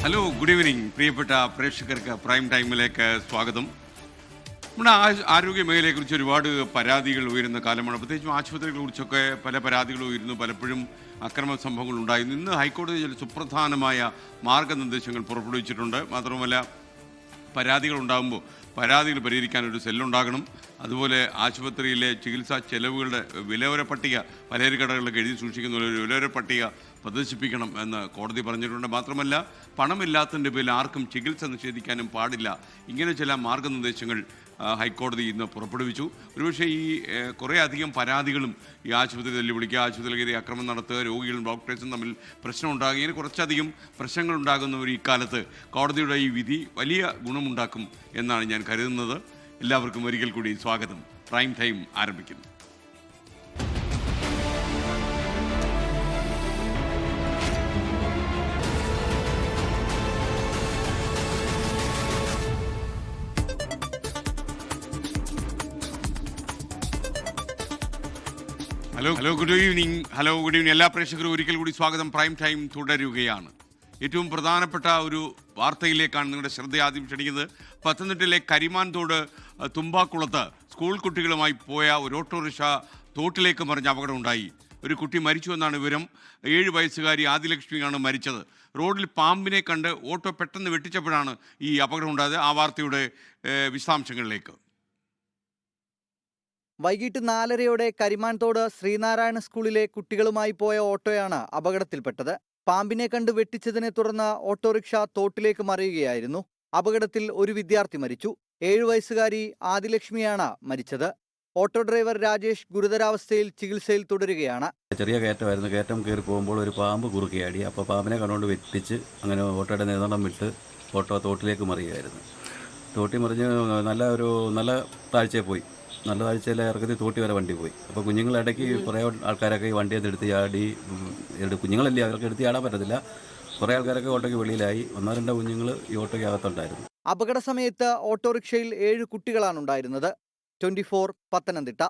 Hello, good evening പ്രിയപ്പെട്ട പ്രേക്ഷകർക്ക് prime ടൈമിലേക്ക് സ്വാഗതം. നമ്മുടെ ആരോഗ്യ മേഖലയെക്കുറിച്ച് ഒരുപാട് പരാതികൾ ഉയരുന്ന കാലമാണ്. പ്രത്യേകിച്ചും ആശുപത്രികളെ കുറിച്ചൊക്കെ പല പരാതികൾ ഉയരുന്നു. പലപ്പോഴും അക്രമ സംഭവങ്ങൾ ഉണ്ടായിരുന്നു. ഇന്ന് ഹൈക്കോടതി ചില സുപ്രധാനമായ മാർഗനിർദ്ദേശങ്ങൾ പുറപ്പെടുവിച്ചിട്ടുണ്ട്. മാത്രമല്ല, പരാതികൾ ഉണ്ടാകുമ്പോൾ പരാതികൾ പരിഹരിക്കാനൊരു സെല്ലുണ്ടാകണം. അതുപോലെ ആശുപത്രിയിലെ ചികിത്സാ ചെലവുകളുടെ വിലവര പട്ടിക പലചരക്ക് കടകളിലൊക്കെ എഴുതി സൂക്ഷിക്കുന്ന ഒരു വിലവര പട്ടിക പ്രദർശിപ്പിക്കണം എന്ന് കോടതി പറഞ്ഞിട്ടുണ്ട്. മാത്രമല്ല, പണമില്ലാത്തതിൻ്റെ പേരിൽ ആർക്കും ചികിത്സ നിഷേധിക്കാനും പാടില്ല. ഇങ്ങനെ ചില മാർഗനിർദ്ദേശങ്ങൾ ഹൈക്കോടതി ഇന്ന് പുറപ്പെടുവിച്ചു. ഒരുപക്ഷെ ഈ കുറേ അധികം പരാതികളും ഈ ആശുപത്രി വെല്ലുവിളിക്കുക, ആശുപത്രിയിൽ കയറി അക്രമം നടത്തുക, രോഗികളും ഡോക്ടേഴ്സും തമ്മിൽ പ്രശ്നം ഉണ്ടാകുക, ഇങ്ങനെ കുറച്ചധികം പ്രശ്നങ്ങൾ ഉണ്ടാകുന്ന ഒരു ഇക്കാലത്ത് കോടതിയുടെ ഈ വിധി വലിയ ഗുണമുണ്ടാക്കും എന്നാണ് ഞാൻ കരുതുന്നത്. എല്ലാവർക്കും ഒരിക്കൽ കൂടി സ്വാഗതം. പ്രൈം ടൈം ആരംഭിക്കുന്നു. Hello good evening. എല്ലാ പ്രേക്ഷകരും ഒരിക്കൽ കൂടി സ്വാഗതം. പ്രൈം ടൈം തുടരുകയാണ്. ഏറ്റവും പ്രധാനപ്പെട്ട ഒരു വാർത്തയിലേക്കാണ് നിങ്ങളുടെ ശ്രദ്ധ ആദ്യം ക്ഷണിക്കുന്നത്. പത്തനംതിട്ടയിലെ കരിമാൻതോട് തുമ്പാക്കുളത്ത് സ്കൂൾ കുട്ടികളുമായി പോയ ഒരു ഓട്ടോറിക്ഷ തോട്ടിലേക്ക് മറിഞ്ഞ അപകടമുണ്ടായി. ഒരു കുട്ടി മരിച്ചു എന്നാണ് വിവരം. 7 വയസ്സുകാരി ആദിലക്ഷ്മിയാണ് മരിച്ചത്. റോഡിൽ പാമ്പിനെ കണ്ട് ഓട്ടോ പെട്ടെന്ന് വെട്ടിച്ചപ്പോഴാണ് ഈ അപകടം ഉണ്ടായത്. ആ വാർത്തയുടെ വിശദാംശങ്ങളിലേക്ക്. വൈകിട്ട് 4:30 കരിമാൻതോട് ശ്രീനാരായണ സ്കൂളിലെ കുട്ടികളുമായി പോയ ഓട്ടോയാണ് അപകടത്തിൽപ്പെട്ടത്. പാമ്പിനെ കണ്ട് വെട്ടിച്ചതിനെ തുടർന്ന് ഓട്ടോറിക്ഷ തോട്ടിലേക്ക് മറിയുകയായിരുന്നു. അപകടത്തിൽ ഒരു വിദ്യാർത്ഥി മരിച്ചു. 7 വയസ്സുകാരി ആദിലക്ഷ്മിയാണ് മരിച്ചത്. ഓട്ടോ ഡ്രൈവർ രാജേഷ് ഗുരുതരാവസ്ഥയിൽ ചികിത്സയിൽ തുടരുകയാണ്. ചെറിയ കയറ്റമായിരുന്നു. കയറ്റം കയറി പോകുമ്പോൾ ഒരു പാമ്പ് കുറുക്കിയാടി. അപ്പോൾ പാമ്പിനെ കണ്ടുകൊണ്ട് വെട്ടിച്ച് അങ്ങനെ ഓട്ടോയുടെ നിയന്ത്രണം വിട്ട് ഓട്ടോ തോട്ടിലേക്ക് മറിയുകയായിരുന്നു. തോട്ടി മറിഞ്ഞ് നല്ല താഴ്ചയിൽ പോയി. നല്ല താഴ്ചയിൽ ഇറക്കത്തിൽ തോട്ടി വരെ വണ്ടി പോയി. അപ്പോൾ കുഞ്ഞുങ്ങളിടയ്ക്ക് കുറേ ആൾക്കാരൊക്കെ ഈ വണ്ടിയിൽ നിന്ന് എടുത്ത് ചാടി. കുഞ്ഞുങ്ങളല്ലേ, അവർക്ക് എടുത്ത് ചാടാൻ പറ്റത്തില്ല. കുറേ ആൾക്കാരൊക്കെ ഓട്ടോയ്ക്ക് വെളിയിലായി. 1-2 കുഞ്ഞുങ്ങൾ ഈ ഓട്ടോയ്ക്ക് അകത്തുണ്ടായിരുന്നു. അപകട സമയത്ത് ഓട്ടോറിക്ഷയിൽ 7 കുട്ടികളാണ് ഉണ്ടായിരുന്നത്. 24 പത്തനംതിട്ട.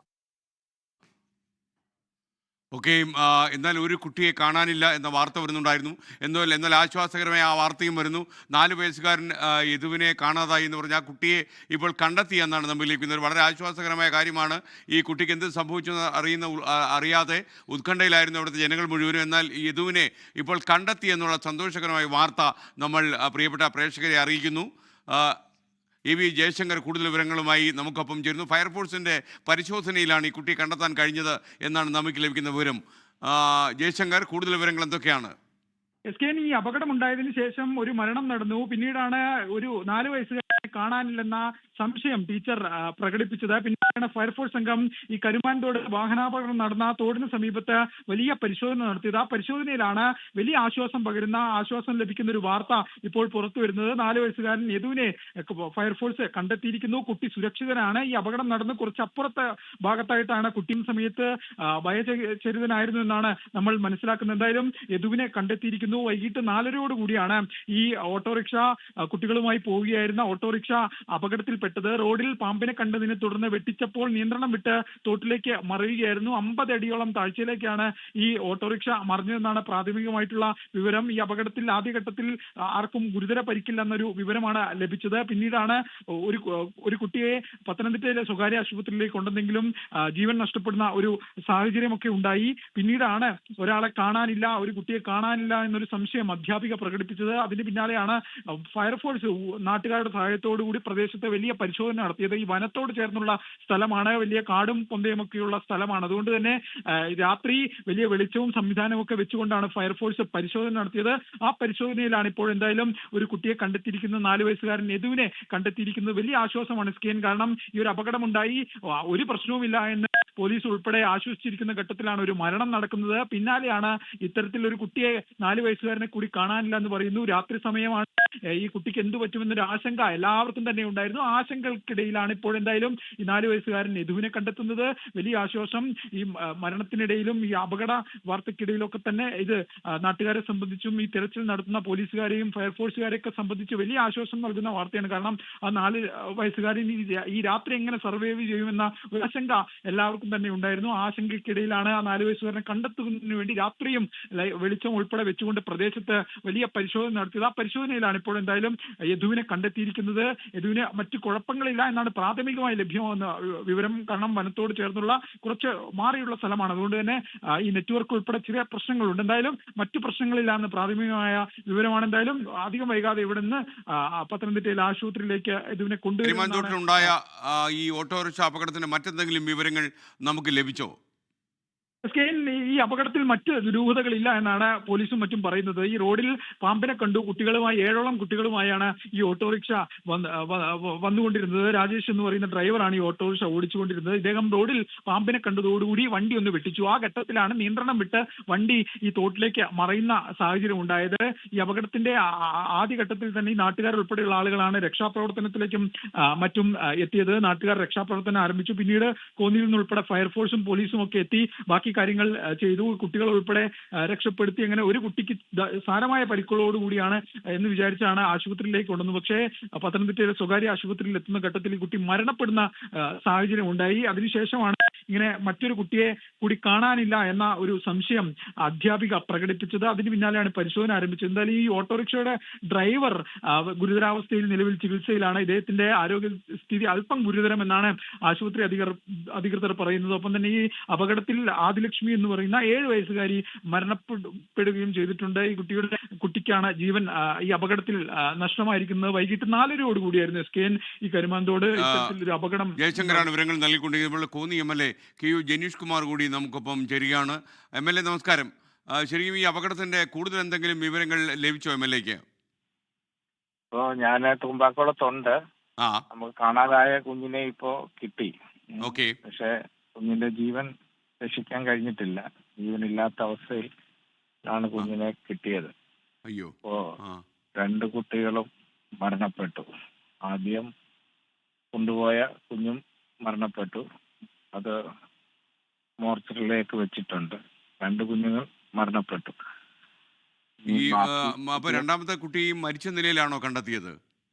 ഓക്കെ, എന്നാൽ ഒരു കുട്ടിയെ കാണാനില്ല എന്ന വാർത്ത വരുന്നുണ്ടായിരുന്നു. എന്നാൽ ആശ്വാസകരമായ ആ വാർത്തയും വരുന്നു. 4 വയസ്സുകാരൻ യദുവിനെ കാണാതായി എന്ന് പറഞ്ഞാൽ ആ കുട്ടിയെ ഇപ്പോൾ കണ്ടെത്തി എന്നാണ് നമ്മൾ ലഭിക്കുന്നത്. വളരെ ആശ്വാസകരമായ കാര്യമാണ്. ഈ കുട്ടിക്ക് എന്ത് സംഭവിച്ചെന്ന് അറിയാതെ ഉത്കണ്ഠയിലായിരുന്നു അവിടുത്തെ ജനങ്ങൾ മുഴുവനും. എന്നാൽ ഈ യദുവിനെ ഇപ്പോൾ കണ്ടെത്തി എന്നുള്ള സന്തോഷകരമായ വാർത്ത നമ്മൾ പ്രിയപ്പെട്ട പ്രേക്ഷകരെ അറിയിക്കുന്നു. AV ജയശങ്കർ കൂടുതൽ വിവരങ്ങളുമായി നമുക്കൊപ്പം ചേരുന്നു. ഫയർഫോഴ്സിൻ്റെ പരിശോധനയിലാണ് ഈ കുട്ടിയെ കണ്ടെത്താൻ കഴിഞ്ഞത് എന്നാണ് നമുക്ക് ലഭിക്കുന്ന വിവരം. ജയശങ്കർ, കൂടുതൽ വിവരങ്ങൾ എന്തൊക്കെയാണ്? ഈ അപകടമുണ്ടായതിനു ശേഷം ഒരു മരണം നടന്നു. പിന്നീടാണ് ഒരു 4 വയസ്സുകാരനെ കാണാനില്ലെന്ന സംശയം ടീച്ചർ പ്രകടിപ്പിച്ചത്. പിന്നീടാണ് ഫയർഫോഴ്സ് സംഘം ഈ കരുമാൻതോട് വാഹനാപകടം നടന്ന തോടിന് സമീപത്ത് വലിയ പരിശോധന നടത്തിയത്. ആ പരിശോധനയിലാണ് വലിയ ആശ്വാസം ലഭിക്കുന്ന ഒരു വാർത്ത ഇപ്പോൾ പുറത്തു വരുന്നത്. 4 വയസ്സുകാരൻ യദുവിനെ ഫയർഫോഴ്സ് കണ്ടെത്തിയിരിക്കുന്നു. കുട്ടി സുരക്ഷിതനാണ്. ഈ അപകടം നടന്ന് കുറച്ച് അപ്പുറത്തെ ഭാഗത്തായിട്ടാണ് കുട്ടിയും സമയത്ത് ഭയചരിതനായിരുന്നു എന്നാണ് നമ്മൾ മനസ്സിലാക്കുന്നത്. എന്തായാലും യദുവിനെ കണ്ടെത്തിയിരിക്കുന്നു. വൈകിട്ട് 4:30 കൂടിയാണ് ഈ ഓട്ടോറിക്ഷ കുട്ടികളുമായി പോവുകയായിരുന്ന ഓട്ടോറിക്ഷ അപകടത്തിൽപ്പെട്ടത്. റോഡിൽ പാമ്പിനെ കണ്ടതിനെ തുടർന്ന് വെട്ടിച്ചപ്പോൾ നിയന്ത്രണം വിട്ട് തോട്ടിലേക്ക് മറിയുകയായിരുന്നു. 50 അടിയോളം താഴ്ചയിലേക്കാണ് ഈ ഓട്ടോറിക്ഷ മറിഞ്ഞതെന്നാണ് പ്രാഥമികമായിട്ടുള്ള വിവരം. ഈ അപകടത്തിൽ ആദ്യഘട്ടത്തിൽ ആർക്കും ഗുരുതര പരിക്കില്ലെന്നൊരു വിവരമാണ് ലഭിച്ചത്. പിന്നീടാണ് ഒരു കുട്ടിയെ പത്തനംതിട്ടയിലെ സ്വകാര്യ ആശുപത്രിയിലേക്ക് കൊണ്ടുവന്നെങ്കിലും ജീവൻ നഷ്ടപ്പെടുന്ന ഒരു സാഹചര്യമൊക്കെ ഉണ്ടായി. പിന്നീടാണ് ഒരാളെ കാണാനില്ല, ഒരു കുട്ടിയെ കാണാനില്ല എന്നൊരു സംശയം അധ്യാപിക പ്രകടിപ്പിച്ചത്. അതിന് പിന്നാലെയാണ് ഫയർഫോഴ്സ് നാട്ടുകാരുടെ സഹായത്തോടുകൂടി പ്രദേശത്ത് വലിയ പരിശോധന നടത്തിയത്. ഈ വനത്തോട് ചേർന്നുള്ള സ്ഥലമാണ്, വലിയ കാടും പൊന്തയുമൊക്കെയുള്ള സ്ഥലമാണ്. അതുകൊണ്ട് തന്നെ രാത്രി വലിയ വെളിച്ചവും സംവിധാനവും ഒക്കെ വെച്ചുകൊണ്ടാണ് ഫയർഫോഴ്സ് പരിശോധന നടത്തിയത്. ആ പരിശോധനയിലാണ് ഇപ്പോൾ എന്തായാലും ഒരു കുട്ടിയെ കണ്ടെത്തിയിരിക്കുന്നത്. 4 വയസ്സുകാരൻ യദുവിനെ കണ്ടെത്തിയിരിക്കുന്നത്. വലിയ ആശ്വാസമാണ് സ്കേൻ. കാരണം ഈ ഒരു അപകടമുണ്ടായി, ഒരു പ്രശ്നവുമില്ല എന്ന് പോലീസ് ഉൾപ്പെടെ ആശ്വസിച്ചിരിക്കുന്ന ഘട്ടത്തിലാണ് ഒരു മരണം നടക്കുന്നത്. പിന്നാലെയാണ് ഇത്തരത്തിലൊരു കുട്ടിയെ 4 വയസ്സുകാരനെ കൂടി കാണാനില്ല എന്ന് പറയുന്നു. രാത്രി സമയമാണ്. ഈ കുട്ടിക്ക് എന്ത് പറ്റുമെന്നൊരു ആശങ്ക എല്ലാവർക്കും തന്നെ ഉണ്ടായിരുന്നു. ആശങ്കകൾക്കിടയിലാണ് ഇപ്പോൾ എന്തായാലും ഈ 4 വയസ്സുകാരൻ യദുവിനെ കണ്ടെത്തുന്നത്. വലിയ ആശ്വാസം. ഈ മരണത്തിനിടയിലും ഈ അപകട വാർത്തക്കിടയിലൊക്കെ തന്നെ ഇത് നാട്ടുകാരെ സംബന്ധിച്ചും ഈ തെരച്ചിൽ നടത്തുന്ന പോലീസുകാരെയും ഫയർഫോഴ്സുകാരെയൊക്കെ സംബന്ധിച്ച് വലിയ ആശ്വാസം നൽകുന്ന വാർത്തയാണ്. കാരണം ആ 4 വയസ്സുകാരൻ ഈ രാത്രി എങ്ങനെ സർവൈവ് ചെയ്യുമെന്ന ഒരു ആശങ്ക എല്ലാവർക്കും തന്നെ ഉണ്ടായിരുന്നു. ആശങ്കയ്ക്കിടയിലാണ് ആ 4 വയസ്സുകാരനെ കണ്ടെത്തുന്നതിന് വേണ്ടി രാത്രിയും വെളിച്ചം ഉൾപ്പെടെ വെച്ചുകൊണ്ട് പ്രദേശത്ത് വലിയ പരിശോധന നടത്തിയത്. ആ പരിശോധനയിലാണ് ഇപ്പോൾ എന്തായാലും യദുവിനെ കണ്ടെത്തിയിരിക്കുന്നത്. യദുവിന് മറ്റു കുഴപ്പങ്ങളില്ല എന്നാണ് പ്രാഥമികമായി ലഭ്യമാകുന്ന വിവരം. കാരണം വനത്തോട് ചേർന്നുള്ള കുറച്ച് മാറിയുള്ള സ്ഥലമാണ്. അതുകൊണ്ട് തന്നെ ഈ നെറ്റ്വർക്ക് ഉൾപ്പെടെ ചെറിയ പ്രശ്നങ്ങളുണ്ട്. എന്തായാലും മറ്റു പ്രശ്നങ്ങളില്ലാന്ന് പ്രാഥമികമായ വിവരമാണ്. എന്തായാലും അധികം വൈകാതെ ഇവിടെ നിന്ന് പത്തനംതിട്ടയിലെ ആശുപത്രിയിലേക്ക് യദുവിനെ കൊണ്ടുവരുമെന്നാണ്. ഉണ്ടായ ഈ ഓട്ടോറിക്ഷ അപകടത്തിന്റെ മറ്റെന്തെങ്കിലും വിവരങ്ങൾ നമുക്ക് ലഭിച്ചോ? ഈ അപകടത്തിൽ മറ്റ് ദുരൂഹതകളില്ല എന്നാണ് പോലീസും മറ്റും പറയുന്നത്. ഈ റോഡിൽ പാമ്പിനെ കണ്ടു. 7ഓളം കുട്ടികളുമായാണ് ഈ ഓട്ടോറിക്ഷ വന്നുകൊണ്ടിരുന്നത്. രാജേഷ് എന്ന് പറയുന്ന ഡ്രൈവറാണ് ഈ ഓട്ടോറിക്ഷ ഓടിച്ചുകൊണ്ടിരുന്നത്. ഇദ്ദേഹം റോഡിൽ പാമ്പിനെ കണ്ടതോടുകൂടി വണ്ടി ഒന്ന് വെട്ടിച്ചു. ആ ഘട്ടത്തിലാണ് നിയന്ത്രണം വിട്ട് വണ്ടി ഈ തോട്ടിലേക്ക് മറയുന്ന സാഹചര്യം ഉണ്ടായത്. ഈ അപകടത്തിന്റെ ആദ്യഘട്ടത്തിൽ തന്നെ ഈ നാട്ടുകാർ ഉൾപ്പെടെയുള്ള ആളുകളാണ് രക്ഷാപ്രവർത്തനത്തിലേക്കും മറ്റും എത്തിയത്. നാട്ടുകാർ രക്ഷാപ്രവർത്തനം ആരംഭിച്ചു. പിന്നീട് കോന്നിയിൽ നിന്നുൾപ്പെടെ ഫയർഫോഴ്സും പോലീസും ഒക്കെ എത്തി ബാക്കി കാര്യങ്ങൾ ചെയ്തു. കുട്ടികൾ ഉൾപ്പെടെ രക്ഷപ്പെടുത്തി. അങ്ങനെ ഒരു കുട്ടിക്ക് സാരമായ പരിക്കുകളോടുകൂടിയാണ് എന്ന് വിചാരിച്ചാണ് ആശുപത്രിയിലേക്ക് കൊണ്ടുവന്നത്. പക്ഷേ പത്തനംതിട്ടയിലെ സ്വകാര്യ ആശുപത്രിയിൽ എത്തുന്ന ഘട്ടത്തിൽ ഈ കുട്ടി മരണപ്പെടുന്ന സാഹചര്യം ഉണ്ടായി. അതിനുശേഷമാണ് ഇങ്ങനെ മറ്റൊരു കുട്ടിയെ കൂടി കാണാനില്ല എന്ന ഒരു സംശയം അധ്യാപിക പ്രകടിപ്പിച്ചത്. അതിന് പിന്നാലെയാണ് പരിശോധന ആരംഭിച്ചത്. എന്തായാലും ഈ ഓട്ടോറിക്ഷയുടെ ഡ്രൈവർ ഗുരുതരാവസ്ഥയിൽ നിലവിൽ ചികിത്സയിലാണ്. ഇദ്ദേഹത്തിന്റെ ആരോഗ്യസ്ഥിതി അല്പം ഗുരുതരമെന്നാണ് ആശുപത്രി അധികൃതർ പറയുന്നത്. ഒപ്പം തന്നെ ഈ അപകടത്തിൽ ആദിലക്ഷ്മി എന്ന് പറയുന്ന 7 വയസ്സുകാരി മരണപ്പെടുകയും ചെയ്തിട്ടുണ്ട്. ഈ കുട്ടിക്കാണ് ജീവൻ ഈ അപകടത്തിൽ നഷ്ടമായിരിക്കുന്നത്. വൈകിട്ട് 4:00 SKN ഈ കരുമാന്തോട് ഇത്തരത്തിലൊരു അപകടം. ജയശങ്കറാണ് വിവരങ്ങൾ നൽകിക്കൊണ്ടിരിക്കുന്നത്. കോന്നി MLA KU ജനീഷ് കുമാർ കൂടി നമുക്കൊപ്പം ചേരുകയാണ്. MLA നമസ്കാരം. ശരിക്കും ഈ അപകടത്തിന്റെ കൂടുതൽ എന്തെങ്കിലും വിവരങ്ങൾ ലഭിച്ചോ MLAക്ക്? ഇപ്പോ ഞാൻ തൂമ്പാക്കുളത്തുണ്ട്. നമുക്ക് കാണാതായ കുഞ്ഞിനെ ഇപ്പോ കിട്ടി. ഓക്കെ. പക്ഷെ കുഞ്ഞിന്റെ ജീവൻ രക്ഷിക്കാൻ കഴിഞ്ഞിട്ടില്ല. ജീവനില്ലാത്ത അവസ്ഥയിൽ ആണ് കുഞ്ഞിനെ കിട്ടിയത്. അയ്യോ. ഇപ്പോ 2 കുട്ടികളും മരണപ്പെട്ടു. ആദ്യം കൊണ്ടുപോയ കുഞ്ഞും മരണപ്പെട്ടു. അത് മോർച്ചറിയിലേക്ക് വെച്ചിട്ടുണ്ട്. 2 കുഞ്ഞുങ്ങൾ മരണപ്പെട്ടു. അപ്പൊ രണ്ടാമത്തെ കുട്ടി മരിച്ച നിലയിലാണോ കണ്ടെത്തിയത്?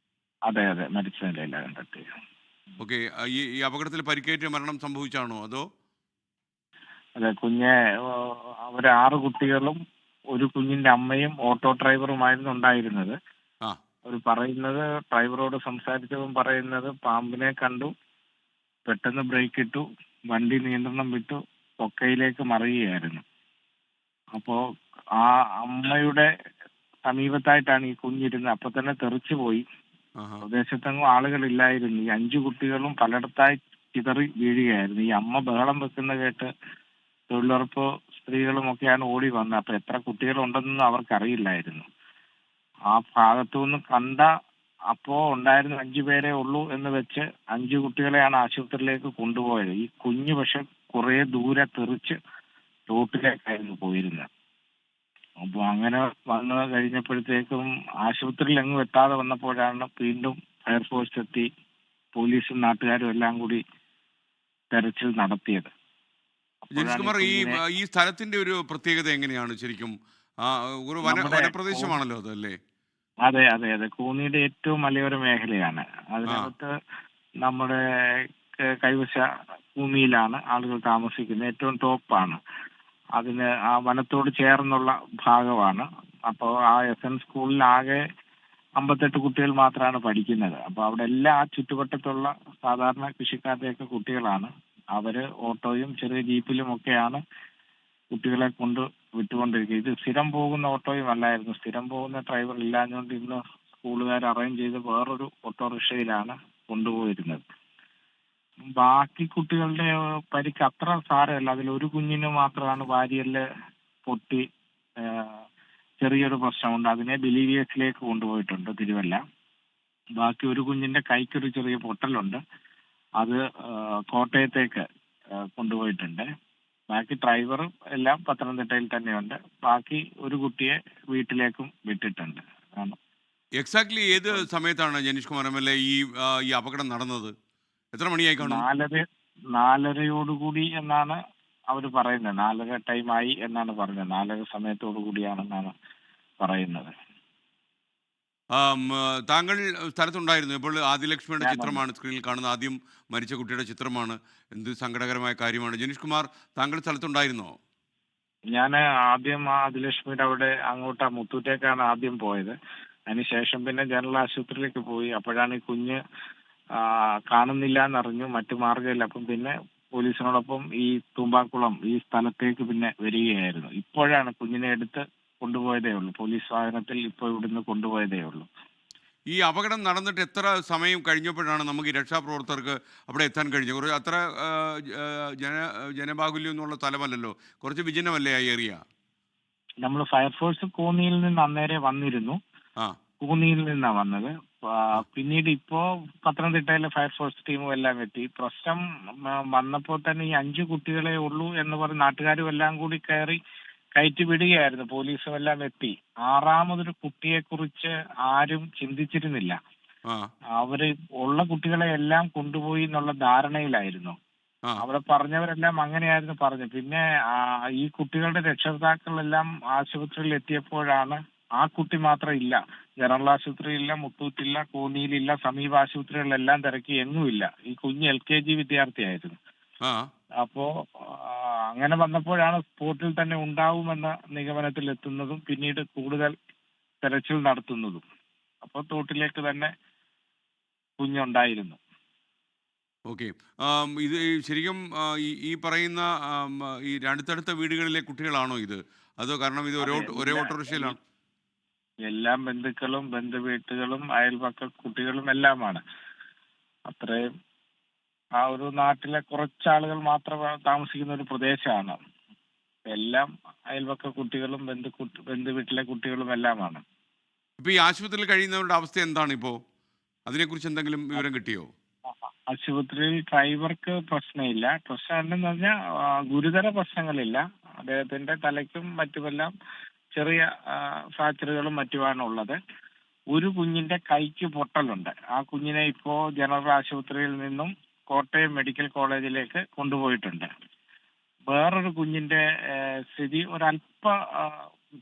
അതെ, മരിച്ച നിലയിലാണ് കണ്ടെത്തിയത്. ഓക്കെ. ഈ അപകടത്തിൽ പരിക്കേറ്റ് മരണം സംഭവിച്ചാണോ അതോ? അതെ, അവർ 6 കുട്ടികളും ഒരു കുഞ്ഞിന്റെ അമ്മയും ഓട്ടോ ഡ്രൈവറുമായിരുന്നു ഉണ്ടായിരുന്നത്. അവർ പറയുന്നത്, ഡ്രൈവറോട് സംസാരിച്ചപ്പോൾ പറയുന്നത്, പാമ്പിനെ കണ്ടു, പെട്ടെന്ന് ബ്രേക്ക് ഇട്ടു, വണ്ടി നിയന്ത്രണം വിട്ടു, കൊക്കയിലേക്ക് മറിയുകയായിരുന്നു. അപ്പോ ആ അമ്മയുടെ സമീപത്തായിട്ടാണ് ഈ കുഞ്ഞിരുന്നത്. അപ്പൊ തന്നെ തെറിച്ചു പോയി. പ്രദേശത്തെങ്ങും ആളുകളില്ലായിരുന്നു. ഈ 5 കുട്ടികളും പലയിടത്തായി ചിതറി വീഴുകയായിരുന്നു. ഈ അമ്മ ബഹളം വെക്കുന്ന കേട്ട് തൊഴിലുറപ്പ് സ്ത്രീകളും ഒക്കെയാണ് ഓടി വന്നത്. അപ്പൊ എത്ര കുട്ടികളുണ്ടെന്നൊന്നും അവർക്കറിയില്ലായിരുന്നു. ആ ഭാഗത്തു നിന്ന് കണ്ട അപ്പോ ഉണ്ടായിരുന്ന 5 പേരെ ഉള്ളൂ എന്ന് വെച്ച് 5 കുട്ടികളെയാണ് ആശുപത്രിയിലേക്ക് കൊണ്ടുപോയത്. ഈ കുഞ്ഞ് പക്ഷെ കുറെ ദൂരെ തെറിച്ച് റോട്ടിലേക്കായിരുന്നു പോയിരുന്നത്. അപ്പൊ അങ്ങനെ വന്നു കഴിഞ്ഞപ്പോഴത്തേക്കും ആശുപത്രിയിൽ എങ്ങും എത്താതെ വന്നപ്പോഴാണ് വീണ്ടും ഫയർഫോഴ്സ് എത്തി പോലീസും നാട്ടുകാരും എല്ലാം കൂടി തെരച്ചിൽ നടത്തിയത്. ജനീഷ് കുമാർ, ഈ സ്ഥലത്തിന്റെ ഒരു പ്രത്യേകത എങ്ങനെയാണ് ശരിക്കും? ഒരു വനപ്രദേശമാണല്ലോ അതല്ലേ? അതെ. കോന്നിയുടെ ഏറ്റവും മലയോര മേഖലയാണ്. അതിനകത്ത് നമ്മുടെ കൈവശ ഭൂമിയിലാണ് ആളുകൾ താമസിക്കുന്നത്. ഏറ്റവും ടോപ്പാണ്. അതിന് ആ വനത്തോട് ചേർന്നുള്ള ഭാഗമാണ്. അപ്പോൾ ആ SN സ്കൂളിൽ ആകെ 58 കുട്ടികൾ മാത്രമാണ് പഠിക്കുന്നത്. അപ്പൊ അവിടെ എല്ലാം ആ ചുറ്റുവട്ടത്തുള്ള സാധാരണ കൃഷിക്കാരുടെയൊക്കെ കുട്ടികളാണ്. അവര് ഓട്ടോയും ചെറിയ ജീപ്പിലും ഒക്കെയാണ് കുട്ടികളെ വിട്ടുകൊണ്ടിരിക്കുക. ഇത് സ്ഥിരം പോകുന്ന ഓട്ടോയും അല്ലായിരുന്നു. സ്ഥിരം പോകുന്ന ഡ്രൈവർ ഇല്ലാഞ്ഞുകൊണ്ട് ഇന്ന് സ്കൂളുകാർ അറേഞ്ച് ചെയ്ത് വേറൊരു ഓട്ടോറിക്ഷയിലാണ് കൊണ്ടുപോയിരുന്നത്. ബാക്കി കുട്ടികളുടെ പരിക്ക് അത്ര സാരമല്ല. അതിലൊരു കുഞ്ഞിന് മാത്രമാണ് വാരിയെല്ല് പൊട്ടി ചെറിയൊരു പ്രശ്നമുണ്ട്. അതിനെ ബിലീവിയസിലേക്ക് കൊണ്ടുപോയിട്ടുണ്ട്, തിരുവല്ല. ബാക്കി ഒരു കുഞ്ഞിന്റെ കൈക്കൊരു ചെറിയ പൊട്ടലുണ്ട്. അത് കോട്ടയത്തേക്ക് കൊണ്ടുപോയിട്ടുണ്ട്. ബാക്കി ഡ്രൈവറും എല്ലാം പത്തനംതിട്ടയിൽ തന്നെയുണ്ട്. ബാക്കി ഒരു കുട്ടിയെ വീട്ടിലേക്കും വിട്ടിട്ടുണ്ട്. എക്സാക്ട്ലി ഏത് സമയത്താണ് ജനീഷ് കുമാർ MLA ഈ അപകടം നടന്നത്? എത്ര മണിയായി കാണും? 4:30 എന്നാണ് അവർ പറയുന്നത്. 4:30 ടൈമായി എന്നാണ് പറഞ്ഞത്. 4:30 സമയത്തോടു കൂടിയാണെന്നാണ് പറയുന്നത്. താങ്കൾ സ്ഥലത്തുണ്ടായിരുന്നു. ഇപ്പോൾ ആദിലക്ഷ്മിയുടെ ഞാനുണ്ട്. ചിത്രമാണ് സ്ക്രീനിൽ കാണുന്നത്. ആദ്യം മരിച്ച കുട്ടിയുടെ ചിത്രമാണ്. എന്ത് സങ്കടകരമായ കാര്യമാണ്. ജനീഷ് കുമാർ, താങ്കൾ സ്ഥലത്തുണ്ടായിരുന്നോ? ഞാൻ ആദ്യം ആദിലക്ഷ്മിയുടെ അവിടെ അങ്ങോട്ട് മുത്തൂറ്റേക്കാണ് ആദ്യം പോയത്. അതിനുശേഷം പിന്നെ ജനറൽ ആശുപത്രിയിലേക്ക് പോയി. അപ്പോഴാണ് ഈ കുഞ്ഞ് കാണുന്നില്ല എന്നറിഞ്ഞു. മറ്റു മാർഗ്ഗമില്ല. അപ്പം പിന്നെ പോലീസിനോടൊപ്പം ഈ തൂമ്പാക്കുളം ഈ സ്ഥലത്തേക്ക് പിന്നെ വരികയായിരുന്നു. ഇപ്പോഴാണ് കുഞ്ഞിനെ എടുത്ത് കൊണ്ടുപോയതേ ഉള്ളൂ. പോലീസ് വാഹനത്തിൽ ഇപ്പോൾ ഇവിടുന്ന് കൊണ്ടുപോയതേ ഉള്ളൂ. ഈ അപകടം നടന്നിട്ട് എത്ര സമയം കഴിഞ്ഞപ്പോഴാണ് നമുക്ക് ഈ രക്ഷാപ്രവർത്തകർക്ക് അവിടെ എത്താൻ കഴിഞ്ഞത്? കുറച്ച് അത്ര ജന ജനബാഹുല്യം എന്നുള്ള സ്ഥലമല്ലല്ലോ, കുറച്ച് വിജനമല്ലേ ആ ഏരിയ? നമ്മൾ ഫയർഫോഴ്സ് കോന്നിയിൽ നിന്ന് അന്നേരെ വന്നിരുന്നു. ആ കൂന്നിയിൽ നിന്നാണ് വന്നത്. പിന്നീട് ഇപ്പോ പത്തനംതിട്ടയിലെ ഫയർഫോഴ്സ് ടീമും എല്ലാം എത്തി. പ്രശ്നം വന്നപ്പോൾ തന്നെ ഈ 5 കുട്ടികളെ ഉള്ളൂ എന്ന് പറഞ്ഞ് നാട്ടുകാരും എല്ലാം കൂടി കയറ്റി വിടുകയായിരുന്നു. പോലീസും എല്ലാം എത്തി. 6ാമതൊരു കുട്ടിയെ കുറിച്ച് ആരും ചിന്തിച്ചിരുന്നില്ല. ആ അവര് ഉള്ള കുട്ടികളെ എല്ലാം കൊണ്ടുപോയി എന്നുള്ള ധാരണയിലായിരുന്നു. ആ അവിടെ പറഞ്ഞവരെല്ലാം അങ്ങനെയായിരുന്നു പറഞ്ഞു. പിന്നെ ഈ കുട്ടികളുടെ രക്ഷകർത്താക്കളെല്ലാം ആശുപത്രിയിൽ എത്തിയപ്പോഴാണ് ആ കുട്ടി മാത്രം ഇല്ല. ജനറൽ ആശുപത്രിയില്ല, മുത്തൂറ്റില്ല, കോന്നിയിലില്ല, സമീപ ആശുപത്രികളിലെല്ലാം തിരക്കി, എങ്ങുമില്ല. ഈ കുഞ്ഞ് LKG വിദ്യാർത്ഥിയായിരുന്നു. ആ അപ്പോ അങ്ങനെ വന്നപ്പോഴാണ് സ്പോട്ടിൽ തന്നെ ഉണ്ടാവുമെന്ന നിഗമനത്തിൽ എത്തുന്നതും പിന്നീട് കൂടുതൽ തെരച്ചിൽ നടത്തുന്നതും. അപ്പോൾ തോട്ടിലേക്ക് തന്നെ കുഞ്ഞുണ്ടായിരുന്നു. ഓക്കെ. ഇത് ശരിക്കും ഈ പറയുന്ന ഈ അടുത്തടുത്ത വീടുകളിലെ കുട്ടികളാണോ ഇത്? അതോ കാരണം ഇത് അതെ, ഒരേ ഓട്ടോറിക്ഷയിലാണ്? എല്ലാം ബന്ധുക്കളും ബന്ധുവീട്ടുകളും അയൽപക്ക കുട്ടികളും എല്ലാമാണ്. അത്രയും ആ ഒരു നാട്ടിലെ കുറച്ചാളുകൾ മാത്രം താമസിക്കുന്ന ഒരു പ്രദേശമാണ്. എല്ലാം അയൽപക്ക കുട്ടികളും ബന്ധുവീട്ടിലെ കുട്ടികളും എല്ലാമാണ്. ഇപ്പൊ ഈ ആശുപത്രിയിൽ കഴിയുന്നവരുടെ അവസ്ഥ എന്താണ് ഇപ്പോ? അതിനെക്കുറിച്ച് എന്തെങ്കിലും വിവരം കിട്ടിയോ? ആശുപത്രിയിൽ ഡ്രൈവർക്ക് പ്രശ്നമില്ല. പ്രശ്നം എന്തെന്ന് പറഞ്ഞാൽ ഗുരുതര പ്രശ്നങ്ങളില്ല. അദ്ദേഹത്തിന്റെ തലയ്ക്കും മറ്റുമെല്ലാം ചെറിയ ഫ്രാക്ചറുകളും മറ്റുമാണ് ഉള്ളത്. ഒരു കുഞ്ഞിന്റെ കൈക്ക് പൊട്ടലുണ്ട്. ആ കുഞ്ഞിനെ ഇപ്പോ ജനറൽ ആശുപത്രിയിൽ നിന്നും കോട്ടയം മെഡിക്കൽ കോളേജിലേക്ക് കൊണ്ടുപോയിട്ടുണ്ട്. വേറൊരു കുഞ്ഞിന്റെ സ്ഥിതി ഒരല്പ